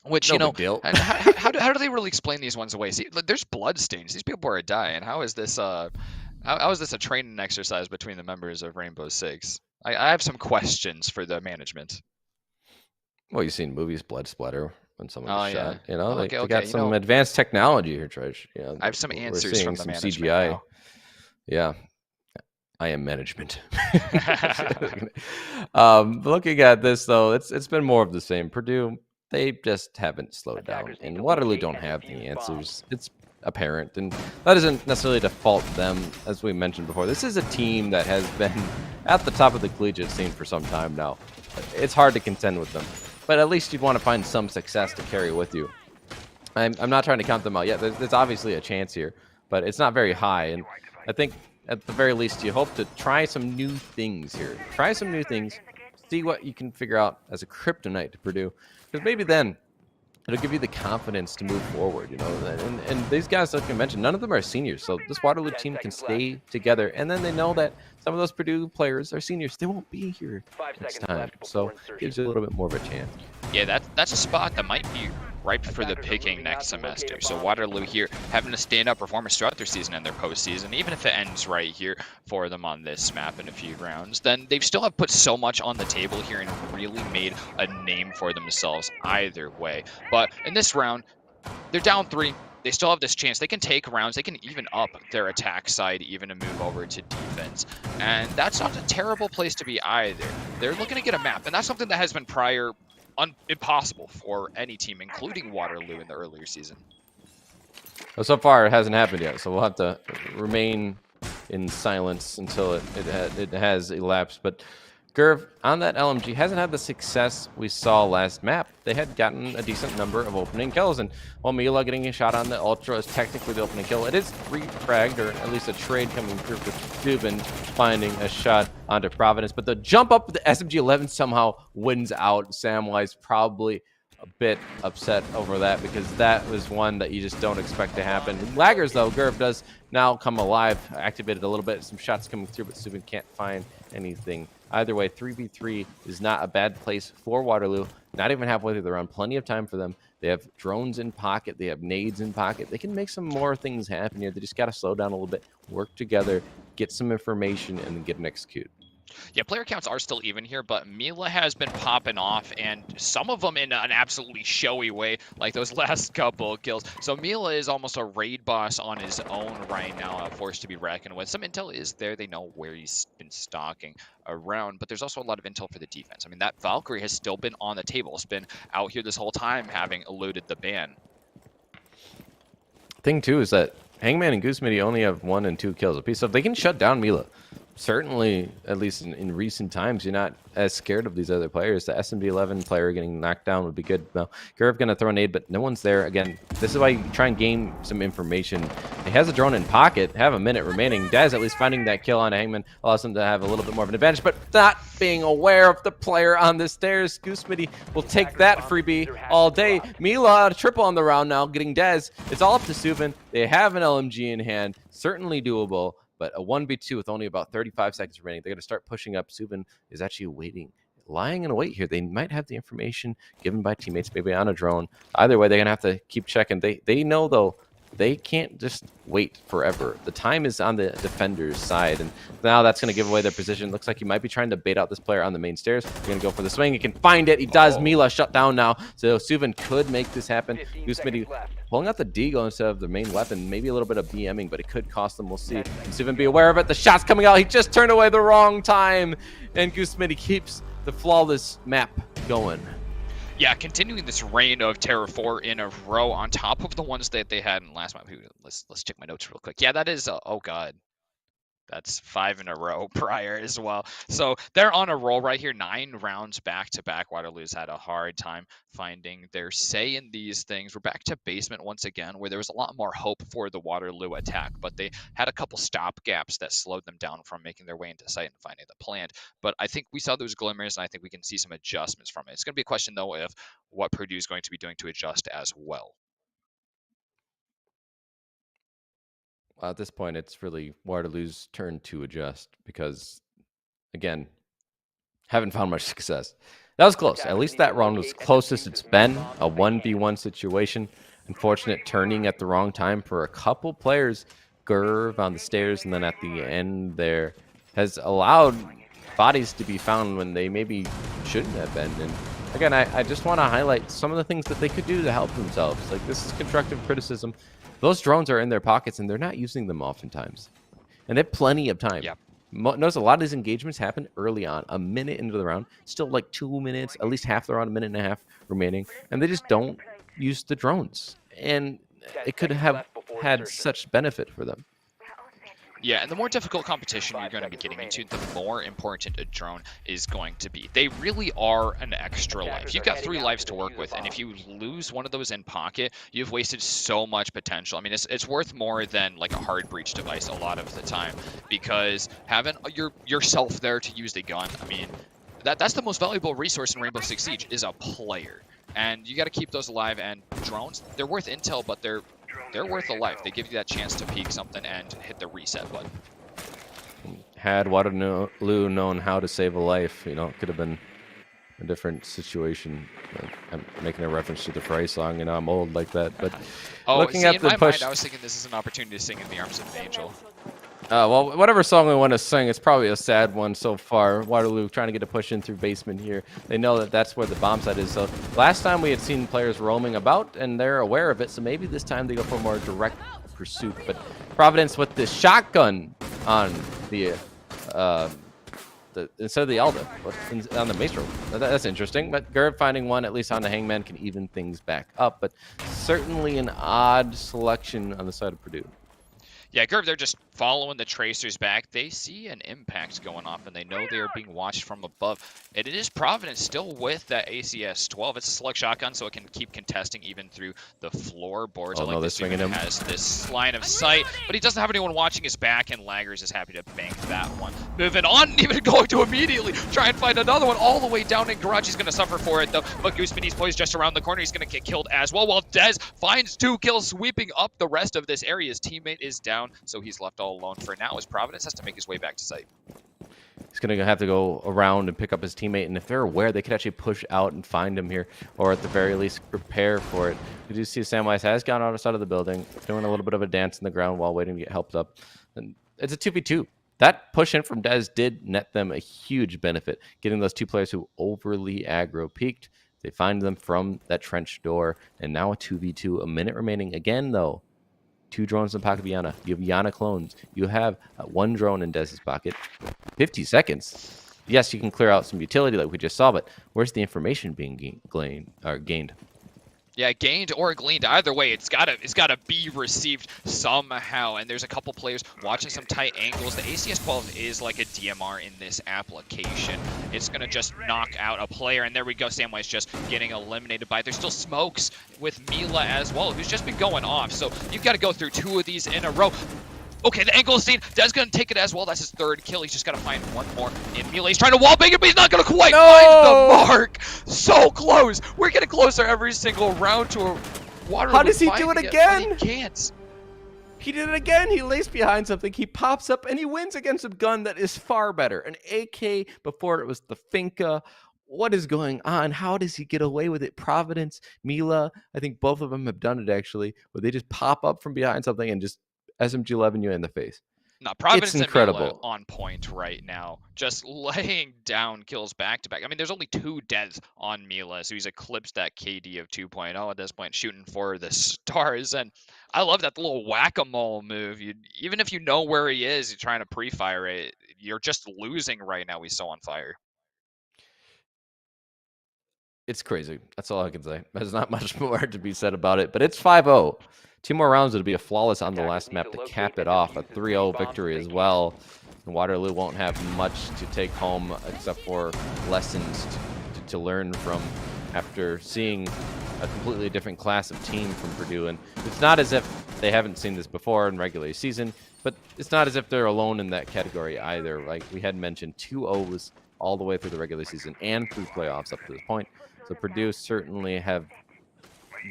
Which, No big deal. and how do they really explain these ones away? See, there's blood stains. These people are dying. How is this how is this a training exercise between the members of Rainbow Six? I have some questions for the management. Well, you've seen movies, blood splatter when someone Oh is yeah. shot. You know, Oh, they okay. got some advanced technology here, Trish. You know, I have some we're answers seeing from the some management CGI. now. Yeah, I am management. Looking at this though, it's been more of the same. Purdue, they just haven't slowed down, Attackers need and to Waterloo locate don't and have the defuse answers. It's apparent, and that isn't necessarily to fault them, as we mentioned before. This is a team that has been at the top of the collegiate scene for some time now. It's hard to contend with them, but at least you'd want to find some success to carry with you. I'm not trying to count them out yet. There's obviously a chance here, but it's not very high. And I think at the very least, you hope to try some new things here. Try some new things. See what you can figure out as a kryptonite to Purdue, because maybe then it'll give you the confidence to move forward. You know, and these guys, like I mentioned, none of them are seniors, so this Waterloo 10 team can seconds left. stay together. And then they know that some of those Purdue players are seniors. They won't be here 5 next seconds time, left before so insertion. gives you a little bit more of a chance. Yeah, that's a spot that might be ripe for the Attackers are picking moving out next to locate semester. a So bomb. Waterloo here having a stand-up performance throughout their season and their postseason, even if it ends right here for them on this map in a few rounds, then they've still have put so much on the table here and really made a name for themselves either way. But in this round, they're down 3. They still have this chance. They can take rounds. They can even up their attack side, even to move over to defense. And that's not a terrible place to be either. They're looking to get a map, and that's something that has been prior impossible for any team, including Waterloo in the earlier season. Well, so far it hasn't happened yet, so we'll have to remain in silence until it has elapsed. But Gerv, on that LMG, hasn't had the success we saw last map. They had gotten a decent number of opening kills, and while Mila getting a shot on the Ultra is technically the opening kill, it is refragged, or at least a trade coming through with Dubin finding a shot onto Providence. But the jump up with the SMG-11 somehow wins out. Samwise probably a bit upset over that, because that was one that you just don't expect to happen. Laggers, though, Gerv does now come alive, activated a little bit, some shots coming through, but Subin can't find anything. Either way, 3v3 is not a bad place for Waterloo. Not even halfway through the round. Plenty of time for them. They have drones in pocket. They have nades in pocket. They can make some more things happen here. They just got to slow down a little bit, work together, get some information, and then get an execute. Yeah, player counts are still even here, but Mila has been popping off, and some of them in an absolutely showy way, like those last couple kills. So Mila is almost a raid boss on his own right now, a force to be reckoned with. Some intel is there. They know where he's been stalking around, but there's also a lot of intel for the defense. I mean, that Valkyrie has still been on the table. It's been out here this whole time, having eluded the ban. Thing, too, is that Hangman and Goosemity only have 1 and 2 kills apiece, so if they can shut down Mila, certainly, at least in recent times, you're not as scared of these other players. The SMD11 player getting knocked down would be good. Now, Gerv going to throw an aid, but no one's there. Again, this is why you try and gain some information. He has a drone in pocket, have a minute remaining. Daz at least finding that kill on Hangman allows him to have a little bit more of an advantage, but not being aware of the player on the stairs. Goosemity will take that freebie all day. Mila, a triple on the round now, getting Daz. It's all up to Subin. They have an LMG in hand, certainly doable. But a 1v2 with only about 35 seconds remaining. They're going to start pushing up. Subin is actually waiting, lying in wait here. They might have the information given by teammates, maybe on a drone. Either way, they're going to have to keep checking. They know, though, they can't just wait forever. The time is on the defender's side, and now that's going to give away their position. Looks like he might be trying to bait out this player on the main stairs. They're going to go for the swing. He can find it. He does. Mila shut down now, so Subin could make this happen. 15 Goosemity seconds left. pulling out the Deagle instead of the main weapon. Maybe a little bit of BMing, but it could cost them. We'll see. Subin be aware of it. The shot's coming out. He just turned away the wrong time, and Goosemity keeps the flawless map going. Yeah, continuing this reign of Terror 4 in a row on top of the ones that they had in last map. Let's check my notes real quick. Yeah, that is, oh god. That's 5 in a row prior as well. So they're on a roll right here. 9 rounds back to back. Waterloo's had a hard time finding their say in these things. We're back to basement once again, where there was a lot more hope for the Waterloo attack, but they had a couple stop gaps that slowed them down from making their way into sight and finding the plant. But I think we saw those glimmers, and I think we can see some adjustments from it. It's going to be a question, though, of what Purdue is going to be doing to adjust as well. At this point, it's really Waterloo's turn to adjust because, again, haven't found much success. That was close. At least that round was closest it's been. A 1v1 situation. Unfortunate turning at the wrong time for a couple players. Gerv on the stairs, and then at the end there has allowed bodies to be found when they maybe shouldn't have been. And again, I just want to highlight some of the things that they could do to help themselves. Like, this is constructive criticism. Those drones are in their pockets, and they're not using them oftentimes. And they have plenty of time. Yep. Notice a lot of these engagements happen early on, a minute into the round, still like 2 minutes, at least half the round, a minute and a half remaining, and they just don't use the drones. And it could have had such benefit for them. Yeah, and the more difficult competition you're going to be getting into, the more important a drone is going to be. They really are an extra life. You've got 3 lives to work with, and if you lose one of those in pocket, you've wasted so much potential. I mean, it's worth more than like a hard breach device a lot of the time, because having yourself there to use the gun, I mean, that's the most valuable resource in Rainbow Six Siege is a player. And you got to keep those alive, and drones, they're worth intel, but they're worth a life. They give you that chance to peek something and hit the reset button. Had Waterloo known how to save a life, you know, it could have been a different situation. I'm making a reference to the Fry song, and I'm old like that. But looking see, at in the my push, mind, I was thinking this is an opportunity to sing In the Arms of an Angel. well, whatever song we want to sing, it's probably a sad one so far. Waterloo trying to get a push in through basement here. They know that that's where the bomb site is. So last time we had seen players roaming about, and they're aware of it. So maybe this time they go for more direct pursuit. But Providence with the shotgun on the instead of the Alda, on the Maestro. That's interesting. But Gerb finding one, at least on the Hangman, can even things back up. But certainly an odd selection on the side of Purdue. Yeah, Gerb, they're just following the tracers back. They see an impact going off, and they know they are being watched from above. And it is Providence still with that ACS-12. It's a select shotgun, so it can keep contesting even through the floorboards. Oh, no, they're swinging him. Has this line of sight, but he doesn't have anyone watching his back, and Laggers is happy to bank that one. Moving on, even going to immediately try and find another one all the way down in garage. He's going to suffer for it, though. But Gooseman, he's poised just around the corner. He's going to get killed as well, while Dez finds 2 kills, sweeping up the rest of this area. His teammate is down, so he's left all alone for now, as Providence has to make his way back to site. He's going to have to go around and pick up his teammate, and if they're aware, they could actually push out and find him here, or at the very least prepare for it. We do see Samwise has gone outside of the building, doing a little bit of a dance in the ground while waiting to get helped up. And it's a 2v2. That push in from Dez did net them a huge benefit, getting those 2 players who overly aggro peaked. They find them from that trench door, and now a 2v2, a minute remaining. Again, though, 2 drones in the pocket of Yana. You have Yana clones. You have 1 drone in Dez's pocket. 50 seconds. Yes, you can clear out some utility like we just saw, but where's the information being gained? Yeah, gained or gleaned. Either way, it's gotta be received somehow. And there's a couple players watching some tight angles. The ACS-12 is like a DMR in this application. It's gonna just knock out a player, and there we go. Samwise just getting eliminated by. There's still smokes with Mila as well, who's just been going off. So you've got to go through 2 of these in a row. Okay, the angle is seen. Dez gonna take it as well. That's his 3rd kill. He's just gotta find 1 more in Mila. He's trying to wallbang it, but he's not gonna quite find the mark. So close. We're getting closer every single round to a water. How does he do it again? He can't. He did it again. He laced behind something. He pops up, and he wins against a gun that is far better. An AK before it was the Finka. What is going on? How does he get away with it? Providence, Mila, I think both of them have done it actually, where they just pop up from behind something and just SMG-11 you in the face. No, Providence It's incredible. and Mila on point right now. Just laying down kills back to back. I mean, there's only 2 deaths on Mila, so he's eclipsed that KD of 2.0 at this point, shooting for the stars. And I love that little whack-a-mole move. Even if you know where he is, you're trying to pre-fire it. You're just losing right now. He's so on fire. It's crazy. That's all I can say. There's not much more to be said about it, but it's 5-0. 2 more rounds, it'll be a flawless on the last map to cap it off. A 3-0 victory as well. And Waterloo won't have much to take home except for lessons to learn from after seeing a completely different class of team from Purdue. And it's not as if they haven't seen this before in regular season, but it's not as if they're alone in that category either. Like we had mentioned, 2 O's all the way through the regular season and through playoffs up to this point. So Purdue certainly have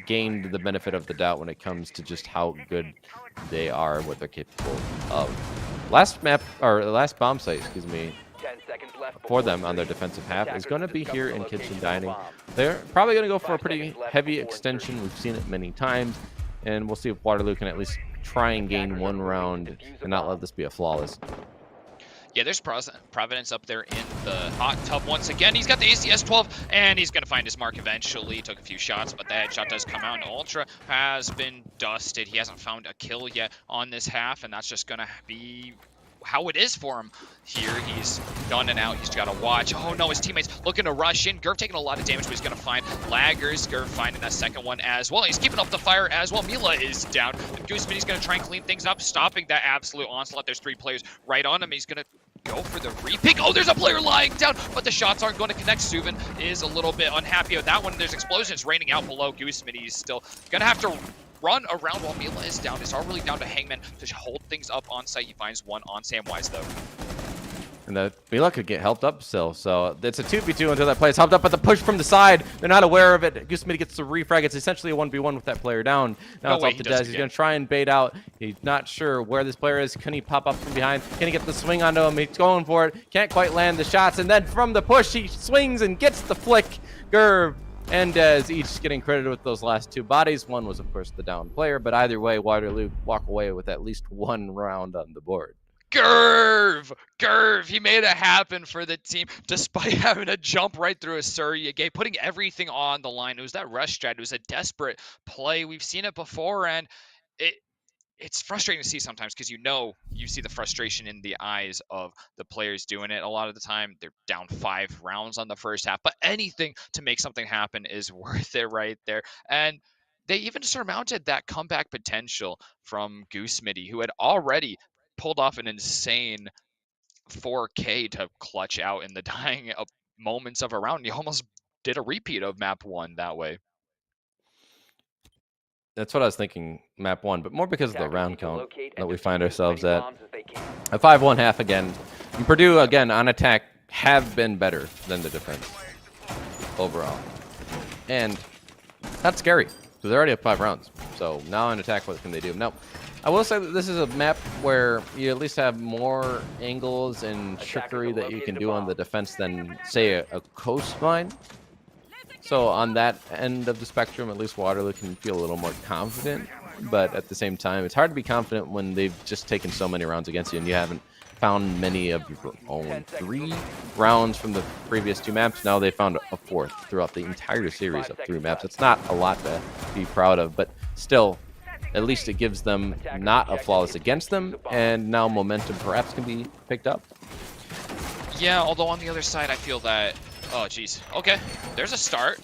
gained the benefit of the doubt when it comes to just how good they are and what they're capable of. Last map, or last bomb site, excuse me. 10 seconds left. for them on their defensive half is going to be here in kitchen dining. They're probably going to go for a pretty heavy extension. We've seen it many times, and we'll see if Waterloo can at least try and gain one round and not let this be a flawless. Yeah, there's Providence up there in the hot tub once again. He's got the ACS-12, and he's going to find his mark eventually. Took a few shots, but the headshot does come out, and Ultra has been dusted. He hasn't found a kill yet on this half, and that's just going to be how it is for him here. He's done and out. He's got to watch. Oh, no, his teammates looking to rush in. Gurv taking a lot of damage, but he's going to find laggers. Gurv finding that second one as well. He's keeping up the fire as well. Mila is down. And Gooseman's going to try and clean things up, stopping that absolute onslaught. There's 3 players right on him. He's going to go for the repick. Oh, there's a player lying down, but the shots aren't going to connect. Suvin is a little bit unhappy with that one. There's explosions raining out below. Gooseman, he's still going to have to run around while Mila is down. It's all really down to Hangman to hold things up on site. He finds one on Samwise, though. And the Mila could get helped up still. So it's a 2v2 until that player is helped up, but the push from the side, they're not aware of it. Gooseman gets the refrag. It's essentially a 1v1 with that player down. Now it's off to Dez. He's going to try and bait out. He's not sure where this player is. Can he pop up from behind? Can he get the swing onto him? He's going for it. Can't quite land the shots. And then from the push, he swings and gets the flick. Gurv and Dez each getting credited with those last 2 bodies. One was, of course, the down player. But either way, Waterloo walk away with at least 1 round on the board. Gurv, he made it happen for the team despite having to jump right through a Surya gate, putting everything on the line. It was that rush strat. It was a desperate play. We've seen it before, and it's frustrating to see sometimes because you see the frustration in the eyes of the players doing it. A lot of the time, they're down 5 rounds on the first half, but anything to make something happen is worth it right there. And they even surmounted that comeback potential from Goosemitty, who had already pulled off an insane 4K to clutch out in the dying moments of a round. He almost did a repeat of map 1 that way. That's what I was thinking, map 1, but more because of the round count that we find ourselves at. A 5-1 half again. And Purdue, again, on attack, have been better than the defense overall. And that's scary, because they're already up 5 rounds. So now on attack, what can they do? Now, I will say that this is a map where you at least have more angles and trickery that you can do on the defense than, say, a coastline. So on that end of the spectrum, at least Waterloo can feel a little more confident. But at the same time, it's hard to be confident when they've just taken so many rounds against you and you haven't found many of your own. 3 rounds from the previous 2 maps. Now they found a 4th throughout the entire series of 3 maps. It's not a lot to be proud of, but still, at least it gives them not a flawless against them, and now momentum perhaps can be picked up. Yeah, although on the other side, I feel that... Oh, geez. Okay, there's a start.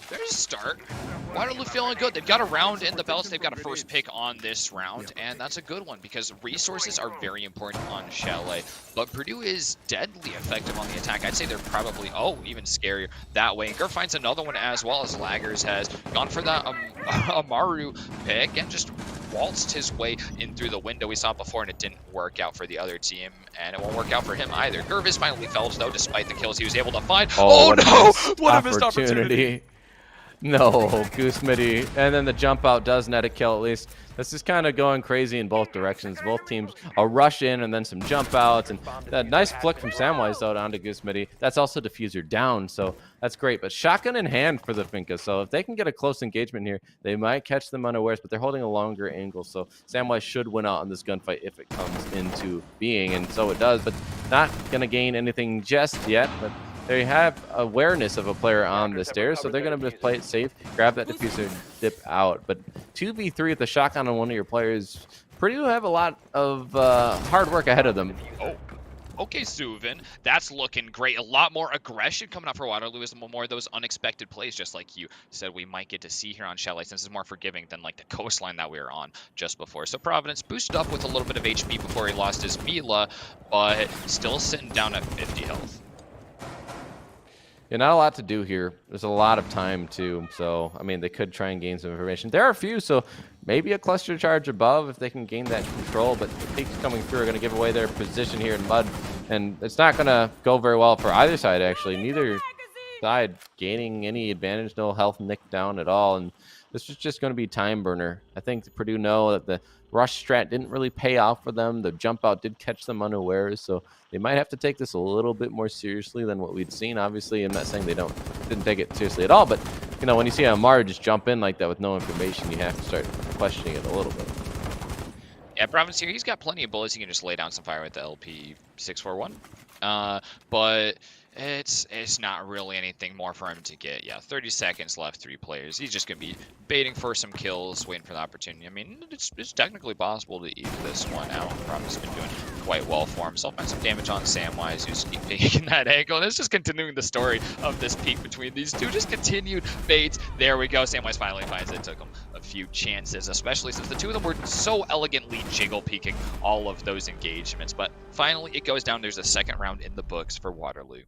Waterloo feeling good. They've got a round in the belts. They've got a first pick on this round, and that's a good one because resources are very important on Chalet. But Purdue is deadly effective on the attack. I'd say they're probably, even scarier that way. And Gurv finds another one as well as Laggers has gone for that Amaru pick and just waltzed his way in through the window we saw before, and it didn't work out for the other team, and it won't work out for him either. Gurv is finally felled, though, despite the kills he was able to find. Oh no! What a missed opportunity. No, Goosemitty. And then the jump out does net a kill at least. This is kind of going crazy in both directions. Both teams a rush in and then some jump outs. And that nice flick from Samwise though down to Goosemitty. That's also diffuser down, so that's great. But shotgun in hand for the Finka. So if they can get a close engagement here, they might catch them unawares, but they're holding a longer angle. So Samwise should win out on this gunfight if it comes into being. And so it does, but not going to gain anything just yet. But they have awareness of a player on the stairs, so they're going to just play it safe, grab that diffuser, dip out. But 2v3 with the shotgun on one of your players, Purdue have a lot of hard work ahead of them. Oh, okay, Suvin. That's looking great. A lot more aggression coming up for Waterloo as more of those unexpected plays, just like you said we might get to see here on Chalet, since it's more forgiving than like the coastline that we were on just before. So Providence boosted up with a little bit of HP before he lost his Mila, but still sitting down at 50 health. Yeah, not a lot to do here. There's a lot of time, too. So, I mean, they could try and gain some information. There are a few, so maybe a cluster charge above if they can gain that control. But the peaks coming through are going to give away their position here in mud. And it's not going to go very well for either side, actually. Neither side gaining any advantage. No health nicked down at all. And This was just going to be time burner. I think Purdue know that the rush strat didn't really pay off for them. The jump out did catch them unawares, so they might have to take this a little bit more seriously than what we'd seen. Obviously, I'm not saying they didn't take it seriously at all, but when you see Amar just jump in like that with no information, you have to start questioning it a little bit. Yeah, Province here, he's got plenty of bullets. He can just lay down some fire with the LP 641. But it's not really anything more for him to get. Yeah, 30 seconds left, 3 players. He's just going to be baiting for some kills, waiting for the opportunity. I mean, it's technically possible to eke this one out. Province has been doing quite well for himself. Find some damage on Samwise, who's taking that angle. And it's just continuing the story of this peak between these two. Just continued baits. There we go. Samwise finally finds it. Took him a few chances, especially since the two of them were so elegantly jiggle peeking all of those engagements. But finally, it goes down. There's a second round in the books for Waterloo.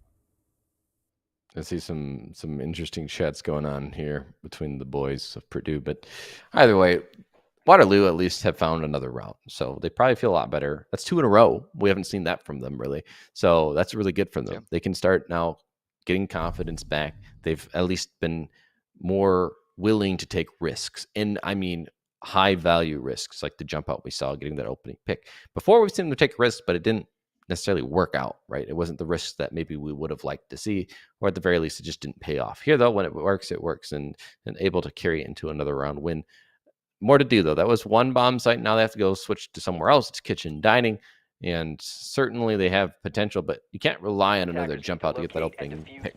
I see some interesting chats going on here between the boys of Purdue, but either way, Waterloo at least have found another route, so they probably feel a lot better. That's 2 in a row. We haven't seen that from them really, so that's really good for them. Yeah. They can start now getting confidence back. They've at least been more willing to take risks, and I mean high value risks like the jump out we saw, getting that opening pick. Before we've seen them take risks, but it didn't necessarily work out, right? It wasn't the risks that maybe we would have liked to see, or at the very least, it just didn't pay off. Here, though, when it works, and able to carry it into another round win. More to do, though. That was one bomb site. Now they have to go switch to somewhere else. It's kitchen dining, and certainly they have potential, but you can't rely on another jump out to get that opening pick.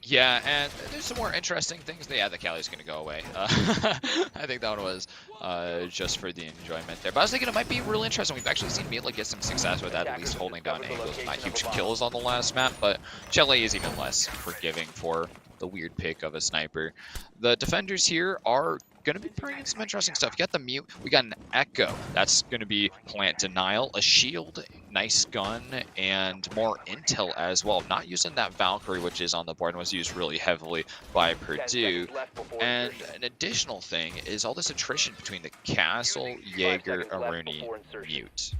Yeah, and there's some more interesting things. Yeah, the Cali's going to go away. I think that one was just for the enjoyment there. But I was thinking it might be really interesting. We've actually seen Mila get some success with that, at least holding down angles. Not huge kills on the last map, but Chile is even less forgiving for the weird pick of a sniper. The defenders here are going to be bringing some interesting stuff. You got the mute. We got an echo. That's going to be plant denial, a shield, nice gun, and more intel as well. Not using that Valkyrie, which is on the board and was used really heavily by Purdue. And an additional thing is all this attrition between the Castle, Jaeger, Aruni, mute.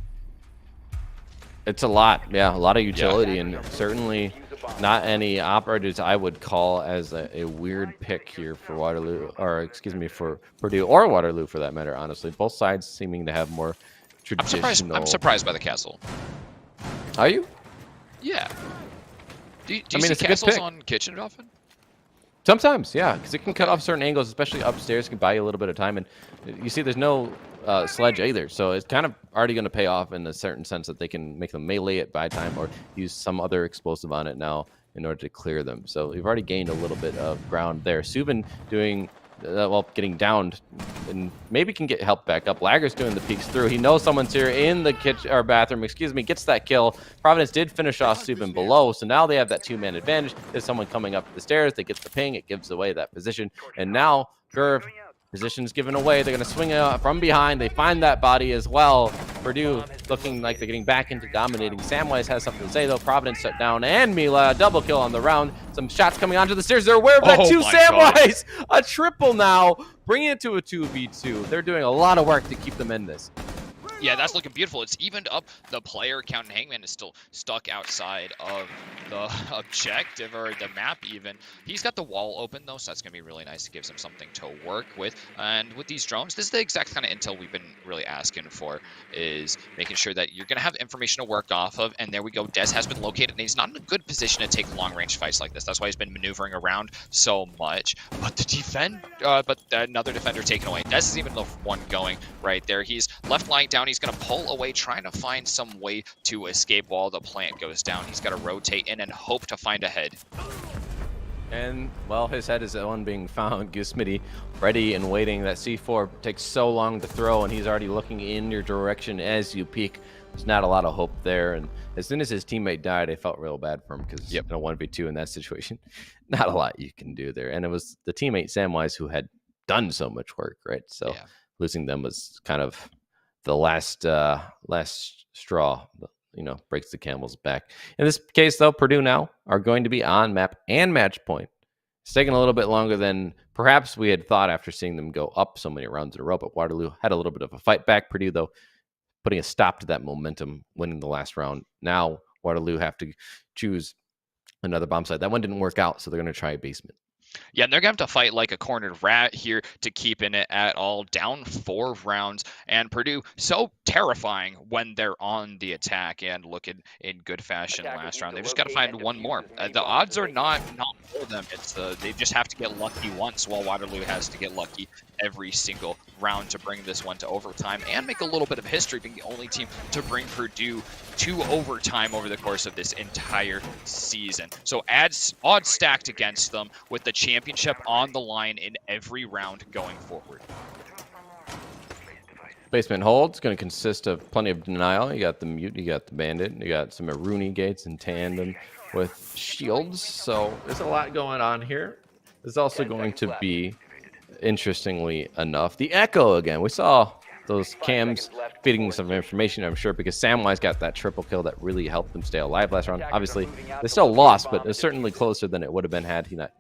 It's a lot, yeah, a lot of utility, and certainly not any operators I would call as a weird pick here for Waterloo, or excuse me, for Purdue or Waterloo for that matter. Honestly, both sides seeming to have more traditional. I'm surprised by the Castle. Are you? Yeah. Do you see it's Castles on kitchen often? Sometimes, yeah, because it can cut off certain angles, especially upstairs. Can buy you a little bit of time, and you see, there's no sledge either, so it's kind of already going to pay off in a certain sense that they can make them melee it, buy time, or use some other explosive on it now in order to clear them. So we've already gained a little bit of ground there. Subin doing getting downed, and maybe can get help back up. Lagger's doing the peeks through. He knows someone's here in the kitchen or bathroom. Excuse me. Gets that kill. Providence did finish off Subin below, so now they have that 2-man advantage. There's someone coming up the stairs. They get the ping. It gives away that position, and now Gerv. Position's given away. They're going to swing from behind. They find that body as well. Purdue looking like they're getting back into dominating. Samwise has something to say, though. Providence shut down, and Mila, double kill on the round. Some shots coming onto the stairs. They're aware of that too. Samwise, a triple now, bringing it to a 2v2. They're doing a lot of work to keep them in this. Yeah, that's looking beautiful. It's evened up. The player count, and Hangman is still stuck outside of the objective, or the map even. He's got the wall open, though, so that's going to be really nice. It gives him something to work with. And with these drones, this is the exact kind of intel we've been really asking for, is making sure that you're going to have information to work off of. And there we go. Des has been located, and he's not in a good position to take long-range fights like this. That's why he's been maneuvering around so much. But but another defender taken away. Des is even the one going right there. He's left lying down. He's going to pull away, trying to find some way to escape while the plant goes down. He's got to rotate in and hope to find a head. And, well, his head is the one being found. Gusmity ready and waiting. That C4 takes so long to throw, and he's already looking in your direction as you peek. There's not a lot of hope there. And as soon as his teammate died, I felt real bad for him, because in a 1v2 in that situation, not a lot you can do there. And it was the teammate Samwise who had done so much work, right? So losing them was kind of the last straw, breaks the camel's back. In this case, though, Purdue now are going to be on map and match point. It's taken a little bit longer than perhaps we had thought after seeing them go up so many rounds in a row, but Waterloo had a little bit of a fight back. Purdue, though, putting a stop to that momentum, winning the last round. Now Waterloo have to choose another bomb site. That one didn't work out, so they're going to try a basement. Yeah, and they're going to have to fight like a cornered rat here to keep in it at all. Down 4 rounds, and Purdue so terrifying when they're on the attack and looking in good fashion Attackers last need round. to They've just got to locate find and one defuse more. as many The bombs odds as are they not can. for them. It's they just have to get lucky once, while Waterloo has to get lucky every single round to bring this one to overtime and make a little bit of history, being the only team to bring Purdue to overtime over the course of this entire season. So odds stacked against them with the championship on the line in every round going forward. Basement hold is going to consist of plenty of denial. You got the mute, you got the bandit, you got some Rooney gates in tandem with shields. So there's a lot going on here. There's also 10 going seconds to left. be, interestingly enough, the echo again. We saw those 5 cams seconds left feeding before some insertion. information, I'm sure, because Samwise got that triple kill that really helped them stay alive last round. Attackers are Obviously, moving out they to still locate lost, bomb but and it's certainly defuse it. closer than it would have been had he not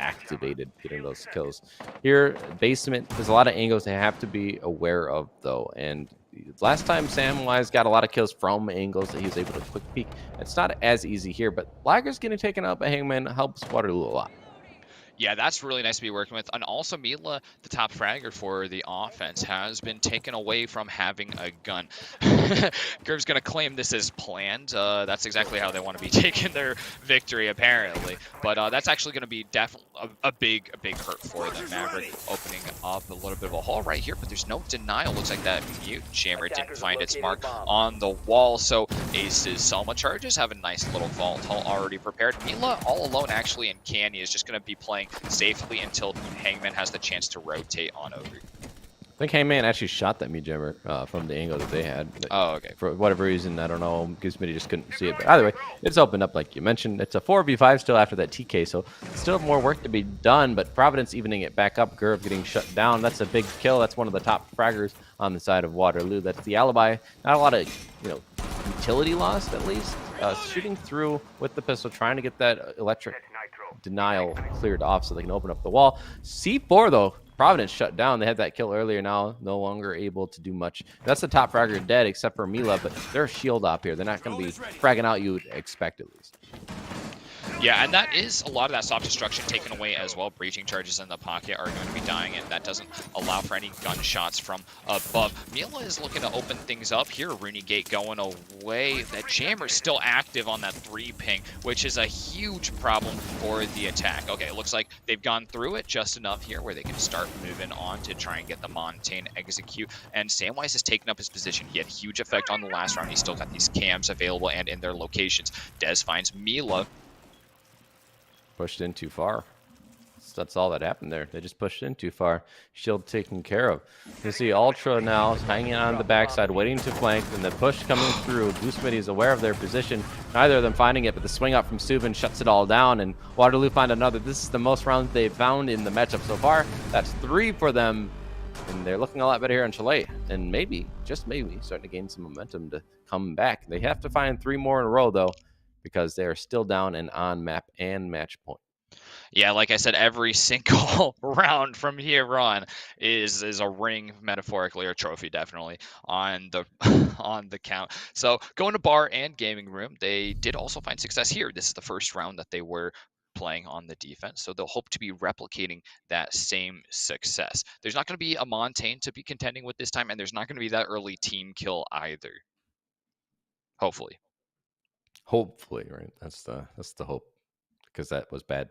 activated getting those kills. Here, basement, there's a lot of angles they have to be aware of, though. And last time Samwise got a lot of kills from angles that he was able to quick peek. It's not as easy here, but Lager's getting taken out by Hangman helps Waterloo a lot. Yeah, that's really nice to be working with. And also, Mila, the top fragger for the offense, has been taken away from having a gun. Gerv's going to claim this is planned. That's exactly how they want to be taking their victory, apparently. But that's actually going to be definitely a big hurt for them. Maverick opening up a little bit of a hole right here, but there's no denial. Looks like that mute jammer didn't Attackers find its located mark bomb. on the wall. So Ace's Selma charges have a nice little vault hull already prepared. Mila all alone, actually, and Canny is just going to be playing safely until Hangman has the chance to rotate on over. I think Hangman actually shot that mute jammer from the angle that they had. Oh, okay. For whatever reason, I don't know. Gizmity just couldn't see it. But either way, it's opened up like you mentioned. It's a 4v5 still after that TK, so still more work to be done. But Providence evening it back up. Gerv getting shut down. That's a big kill. That's one of the top fraggers on the side of Waterloo. That's the alibi. Not a lot of utility lost at least. Shooting through with the pistol, trying to get that electric denial cleared off so they can open up the wall. C4 though, Providence shut down. They had that kill earlier, now no longer able to do much. That's the top fragger dead except for Mila, but they're a shield op here. They're not going to be fragging out you would expect at least. Yeah, and that is a lot of that soft destruction taken away as well. Breaching charges in the pocket are going to be dying, and that doesn't allow for any gunshots from above. Mila is looking to open things up here. Rooney Gate going away. That jammer's still active on that 3 ping, which is a huge problem for the attack. Okay, it looks like they've gone through it just enough here where they can start moving on to try and get the Montaigne execute. And Samwise has taken up his position. He had a huge effect on the last round. He's still got these cams available and in their locations. Dez finds Mila. Pushed in too far. That's all that happened there. They just pushed in too far. Shield taken care of. You see Ultra now hanging on the backside, waiting to flank, and the push coming through. Goosemity is aware of their position. Neither of them finding it, but the swing up from Subin shuts it all down, and Waterloo find another. This is the most rounds they've found in the matchup so far. That's 3 for them, and they're looking a lot better here on Chalet. And maybe, just maybe, starting to gain some momentum to come back. They have to find 3 more in a row, though, because they are still down and on map and match point. Yeah, like I said, every single round from here on is a ring, metaphorically, or trophy, definitely, on the on the count. So going to bar and gaming room, they did also find success here. This is the first round that they were playing on the defense, so they'll hope to be replicating that same success. There's not going to be a Montaigne to be contending with this time, and there's not going to be that early team kill either. Hopefully. Hopefully, right? That's the hope, because that was bad.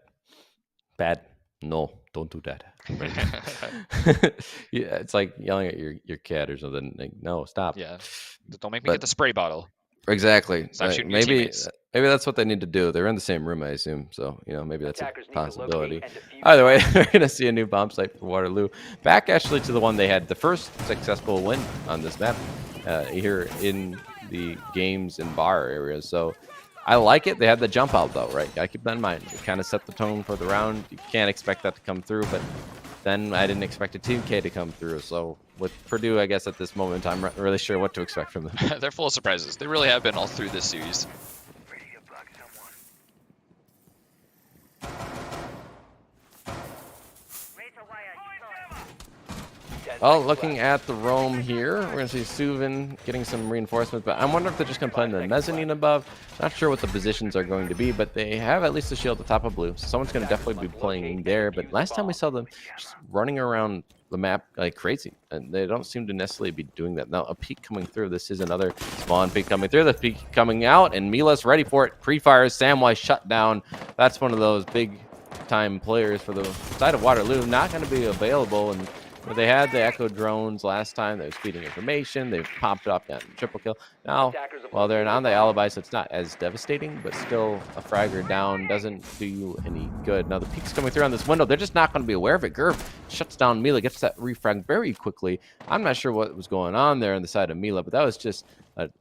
Bad. No, don't do that. Right? Yeah, it's like yelling at your cat or something. Like, no, stop. Yeah, don't make me get the spray bottle. Exactly. Stop shooting your maybe teammates. maybe that's what they need to do. They're in the same room, I assume. So maybe that's a Attackers need to possibility. locate and defuse Either way, they're gonna see a new bomb site for Waterloo. Back actually to the one they had the first successful win on this map here in the games and bar areas. So I like it. They had the jump out though, right? Gotta keep that in mind. It kind of set the tone for the round. You can't expect that to come through, but then I didn't expect a Team K to come through. So with Purdue, I guess at this moment, I'm not really sure what to expect from them. They're full of surprises. They really have been all through this series. 10 Well, looking at the roam here, we're going to see Suvin getting some reinforcements, but I wonder if they're just going to play in the mezzanine above. Not sure what the positions are going to be, but they have at least a shield at the top of blue. So someone's going to definitely be playing there, but last time we saw them just running around the map like crazy, and they don't seem to necessarily be doing that. Now, a peek coming through. This is another spawn peek coming through. The peek coming out, and Mila's ready for it. Pre-fires, Samwise shut down. That's one of those big time players for the side of Waterloo, not going to be available. And they had the Echo drones last time. They was feeding information. They've popped up that triple kill. Now, while they're on the alibi, so it's not as devastating, but still a fragger down doesn't do any good. Now, the peek's coming through on this window. They're just not going to be aware of it. Gerv shuts down Mila, gets that refrag very quickly. I'm not sure what was going on there on the side of Mila, but that was just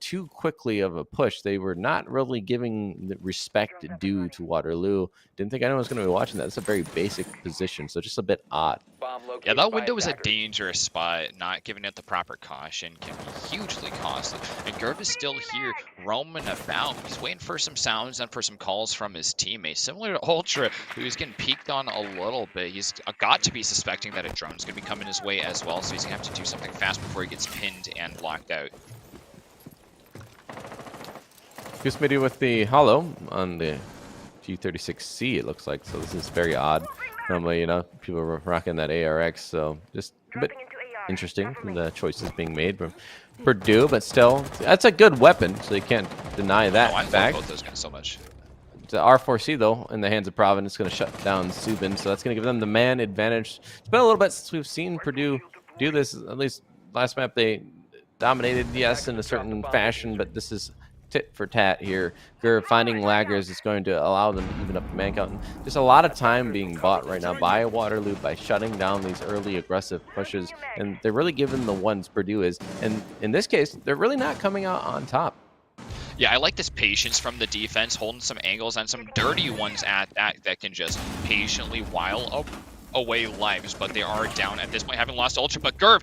too quickly of a push. They were not really giving the respect due to Waterloo. Didn't think anyone was going to be watching that. It's a very basic position, so just a bit odd. Yeah, that window is a dangerous spot. Not giving it the proper caution can be hugely costly. And Gerv is still here, roaming about. He's waiting for some sounds and for some calls from his teammates. Similar to Ultra, who's getting peeked on a little bit. He's got to be suspecting that a drone's going to be coming his way as well, so he's going to have to do something fast before he gets pinned and blocked out. Goosmidi with the hollow on the G36C, it looks like. So this is very odd. Normally, you know, people are rocking that ARX, so just a bit interesting from the choices being made from Purdue, but still, that's a good weapon, so you can't deny that I fact. love both those guys so much. The R4C, though, in the hands of Providence, is going to shut down Subin, so that's going to give them the man advantage. It's been a little bit since we've seen Purdue do this. At least last map they dominated, yes, in a certain fashion, but this is tit for tat here. Gerv finding laggers is going to allow them to even up the man count. And there's a lot of time being bought right now by Waterloo by shutting down these early aggressive pushes, and they're really giving the ones Purdue is. And in this case, they're really not coming out on top. Yeah, I like this patience from the defense, holding some angles and some dirty ones at that can just patiently while away lives, but they are down at this point, having lost Ultra. But Gerv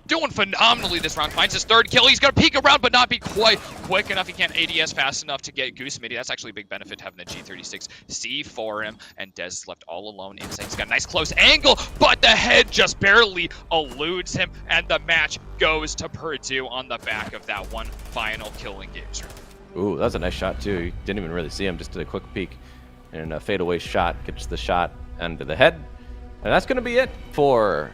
doing phenomenally this round, finds his third kill. He's going to peek around, but not be quite quick enough. He can't ADS fast enough to get Goosmidi. That's actually a big benefit having the G36C for him. And Dez is left all alone inside. He's got a nice close angle, but the head just barely eludes him. And the match goes to Purdue on the back of that one final kill in games. Ooh, that was a nice shot, too. You didn't even really see him, just did a quick peek. And a fadeaway shot gets the shot under the head. And that's going to be it for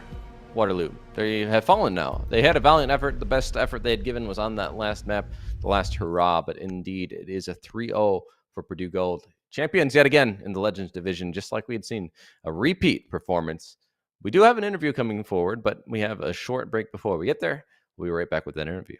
Waterloo. They have fallen now. They had a valiant effort. The best effort they had given was on that last map, the last hurrah. But indeed, it is a 3-0 for Purdue Gold. Champions yet again in the Legends division, just like we had seen a repeat performance. We do have an interview coming forward, but we have a short break before we get there. We'll be right back with that interview.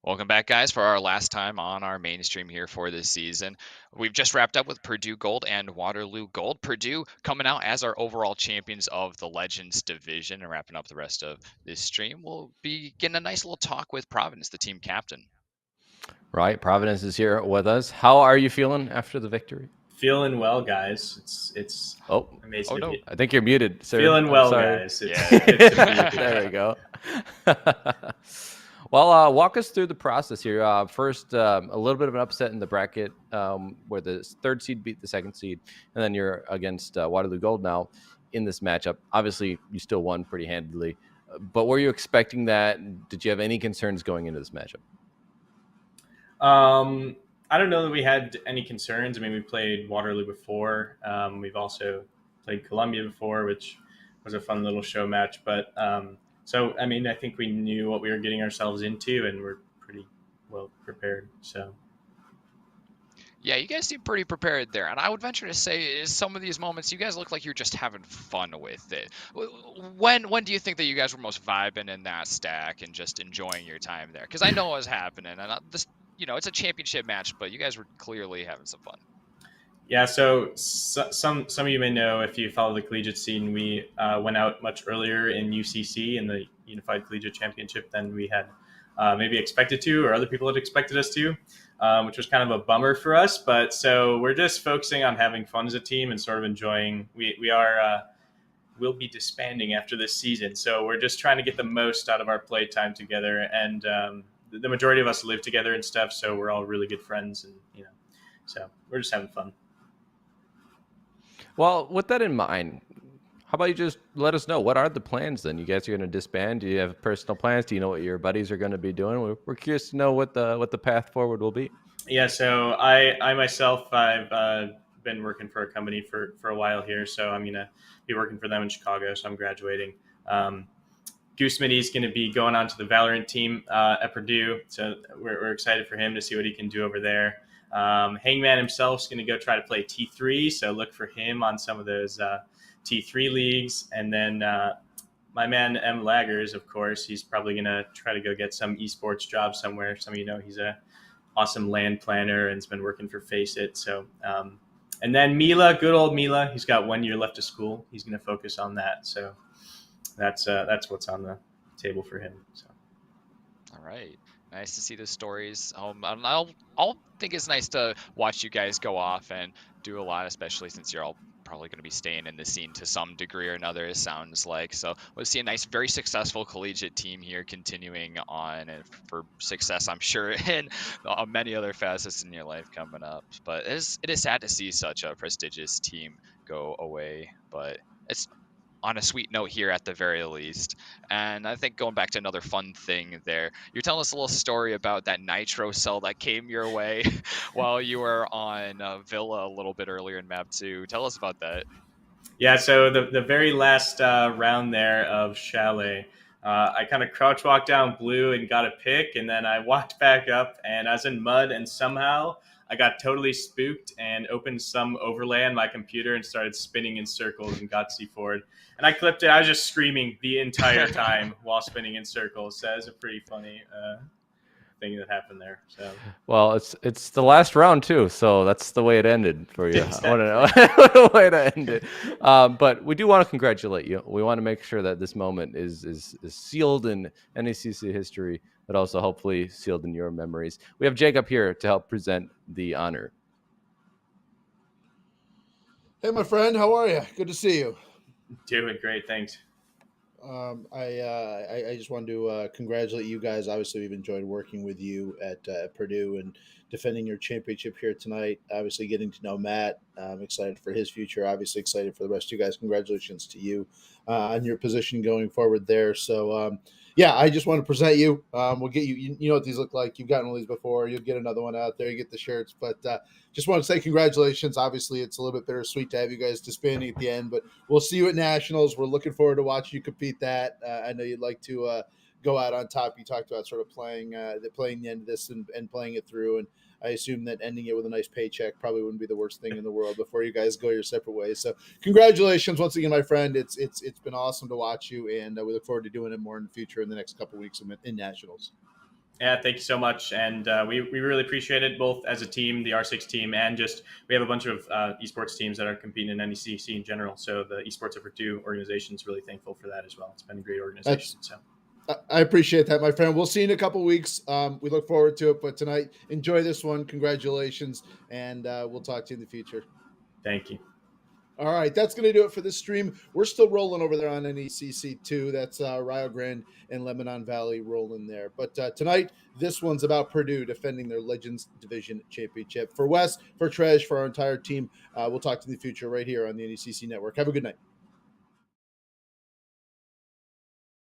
Welcome back, guys, for our last time on our main stream here for this season. We've just wrapped up with Purdue Gold and Waterloo Gold. Purdue coming out as our overall champions of the Legends division. And wrapping up the rest of this stream, we'll be getting a nice little talk with Providence, the team captain. Right, Providence is here with us. How are you feeling after the victory? Feeling well, guys. It's amazing. Oh, no. I think you're muted, sir. Feeling well, sorry. guys. Yeah. There we go. Well, walk us through the process here. First, a little bit of an upset in the bracket where the third seed beat the second seed, and then you're against Waterloo Gold now in this matchup. Obviously, you still won pretty handily, but were you expecting that? Did you have any concerns going into this matchup? I don't know that we had any concerns. I mean, we played Waterloo before. We've also played Columbia before, which was a fun little show match. But so I mean, I think we knew what we were getting ourselves into, and we're pretty well prepared. So. Yeah, you guys seem pretty prepared there, and I would venture to say is some of these moments you guys look like you're just having fun with it. When do you think that you guys were most vibing in that stack and just enjoying your time there? Because I know it was happening, and this, it's a championship match, but you guys were clearly having some fun. Yeah, so some of you may know if you follow the collegiate scene, we went out much earlier in UCC in the Unified Collegiate Championship than we had maybe expected to, or other people had expected us to, which was kind of a bummer for us. But so we're just focusing on having fun as a team and sort of enjoying. We'll be disbanding after this season, so we're just trying to get the most out of our play time together. And the majority of us live together and stuff, so we're all really good friends, and so we're just having fun. Well, with that in mind, how about you just let us know, what are the plans then? You guys are going to disband? Do you have personal plans? Do you know what your buddies are going to be doing? We're curious to know what the path forward will be. Yeah, so I myself, I've been working for a company for a while here, so I'm going to be working for them in Chicago, so I'm graduating. Goose Smitty's going to be going on to the Valorant team at Purdue, so we're excited for him to see what he can do over there. Hangman himself is going to go try to play T3, so look for him on some of those T3 leagues. And then my man M. Laggers, of course, he's probably going to try to go get some esports job somewhere. Some of you know he's a awesome land planner and has been working for Face It. So, and then Mila, good old Mila, he's got 1 year left of school. He's going to focus on that. So that's what's on the table for him. So. All right. Nice to see the stories. I'll think it's nice to watch you guys go off and do a lot, especially since you're all probably going to be staying in the scene to some degree or another, it sounds like. So we'll see a nice, very successful collegiate team here continuing on, and for success, I'm sure, in many other facets in your life coming up. But it is sad to see such a prestigious team go away, but it's on a sweet note here at the very least. And I think going back to another fun thing there, you're telling us a little story about that nitro cell that came your way while you were on Villa a little bit earlier in map 2. Tell us about that. Yeah, so the very last round there of Chalet, I kind of crouch walked down blue and got a pick, and then I walked back up and I was in mud, and somehow I got totally spooked and opened some overlay on my computer and started spinning in circles and got C4'd. And I clipped it. I was just screaming the entire time while spinning in circles. So that was a pretty funny thing that happened there. So, well, it's the last round too, so that's the way it ended for you. Exactly. I want to know the way to end it. But we do want to congratulate you. We want to make sure that this moment is sealed in NECC history, but also hopefully sealed in your memories. We have Jacob here to help present the honor. Hey, my friend, how are you? Good to see you. Doing great, thanks. I just wanted to congratulate you guys. Obviously, we've enjoyed working with you at Purdue and defending your championship here tonight. Obviously, getting to know Matt. I'm excited for his future. Obviously, excited for the rest of you guys. Congratulations to you on your position going forward there. So, yeah, I just want to present you. We'll get you. You know what these look like. You've gotten one of these before. You'll get another one out there. You get the shirts, but just want to say congratulations. Obviously, it's a little bit bittersweet to have you guys disbanding at the end, but we'll see you at Nationals. We're looking forward to watching you compete that. I know you'd like to go out on top. You talked about sort of playing the end of this and playing it through, and I assume that ending it with a nice paycheck probably wouldn't be the worst thing in the world before you guys go your separate ways. So congratulations once again, my friend. It's been awesome to watch you, and we look forward to doing it more in the future in the next couple of weeks in Nationals. Yeah, thank you so much. And we really appreciate it, both as a team, the R6 team, and just we have a bunch of esports teams that are competing in NECC in general. So the Esports of Purdue organization is really thankful for that as well. It's been a great organization. I appreciate that, my friend. We'll see you in a couple of weeks. We look forward to it. But tonight, enjoy this one. Congratulations. And we'll talk to you in the future. Thank you. All right, that's going to do it for this stream. We're still rolling over there on NECC 2. That's Rio Grande and Lebanon Valley rolling there. But tonight, this one's about Purdue defending their Legends Division Championship. For Wes, for Tresh, for our entire team, we'll talk to you in the future right here on the NECC Network. Have a good night.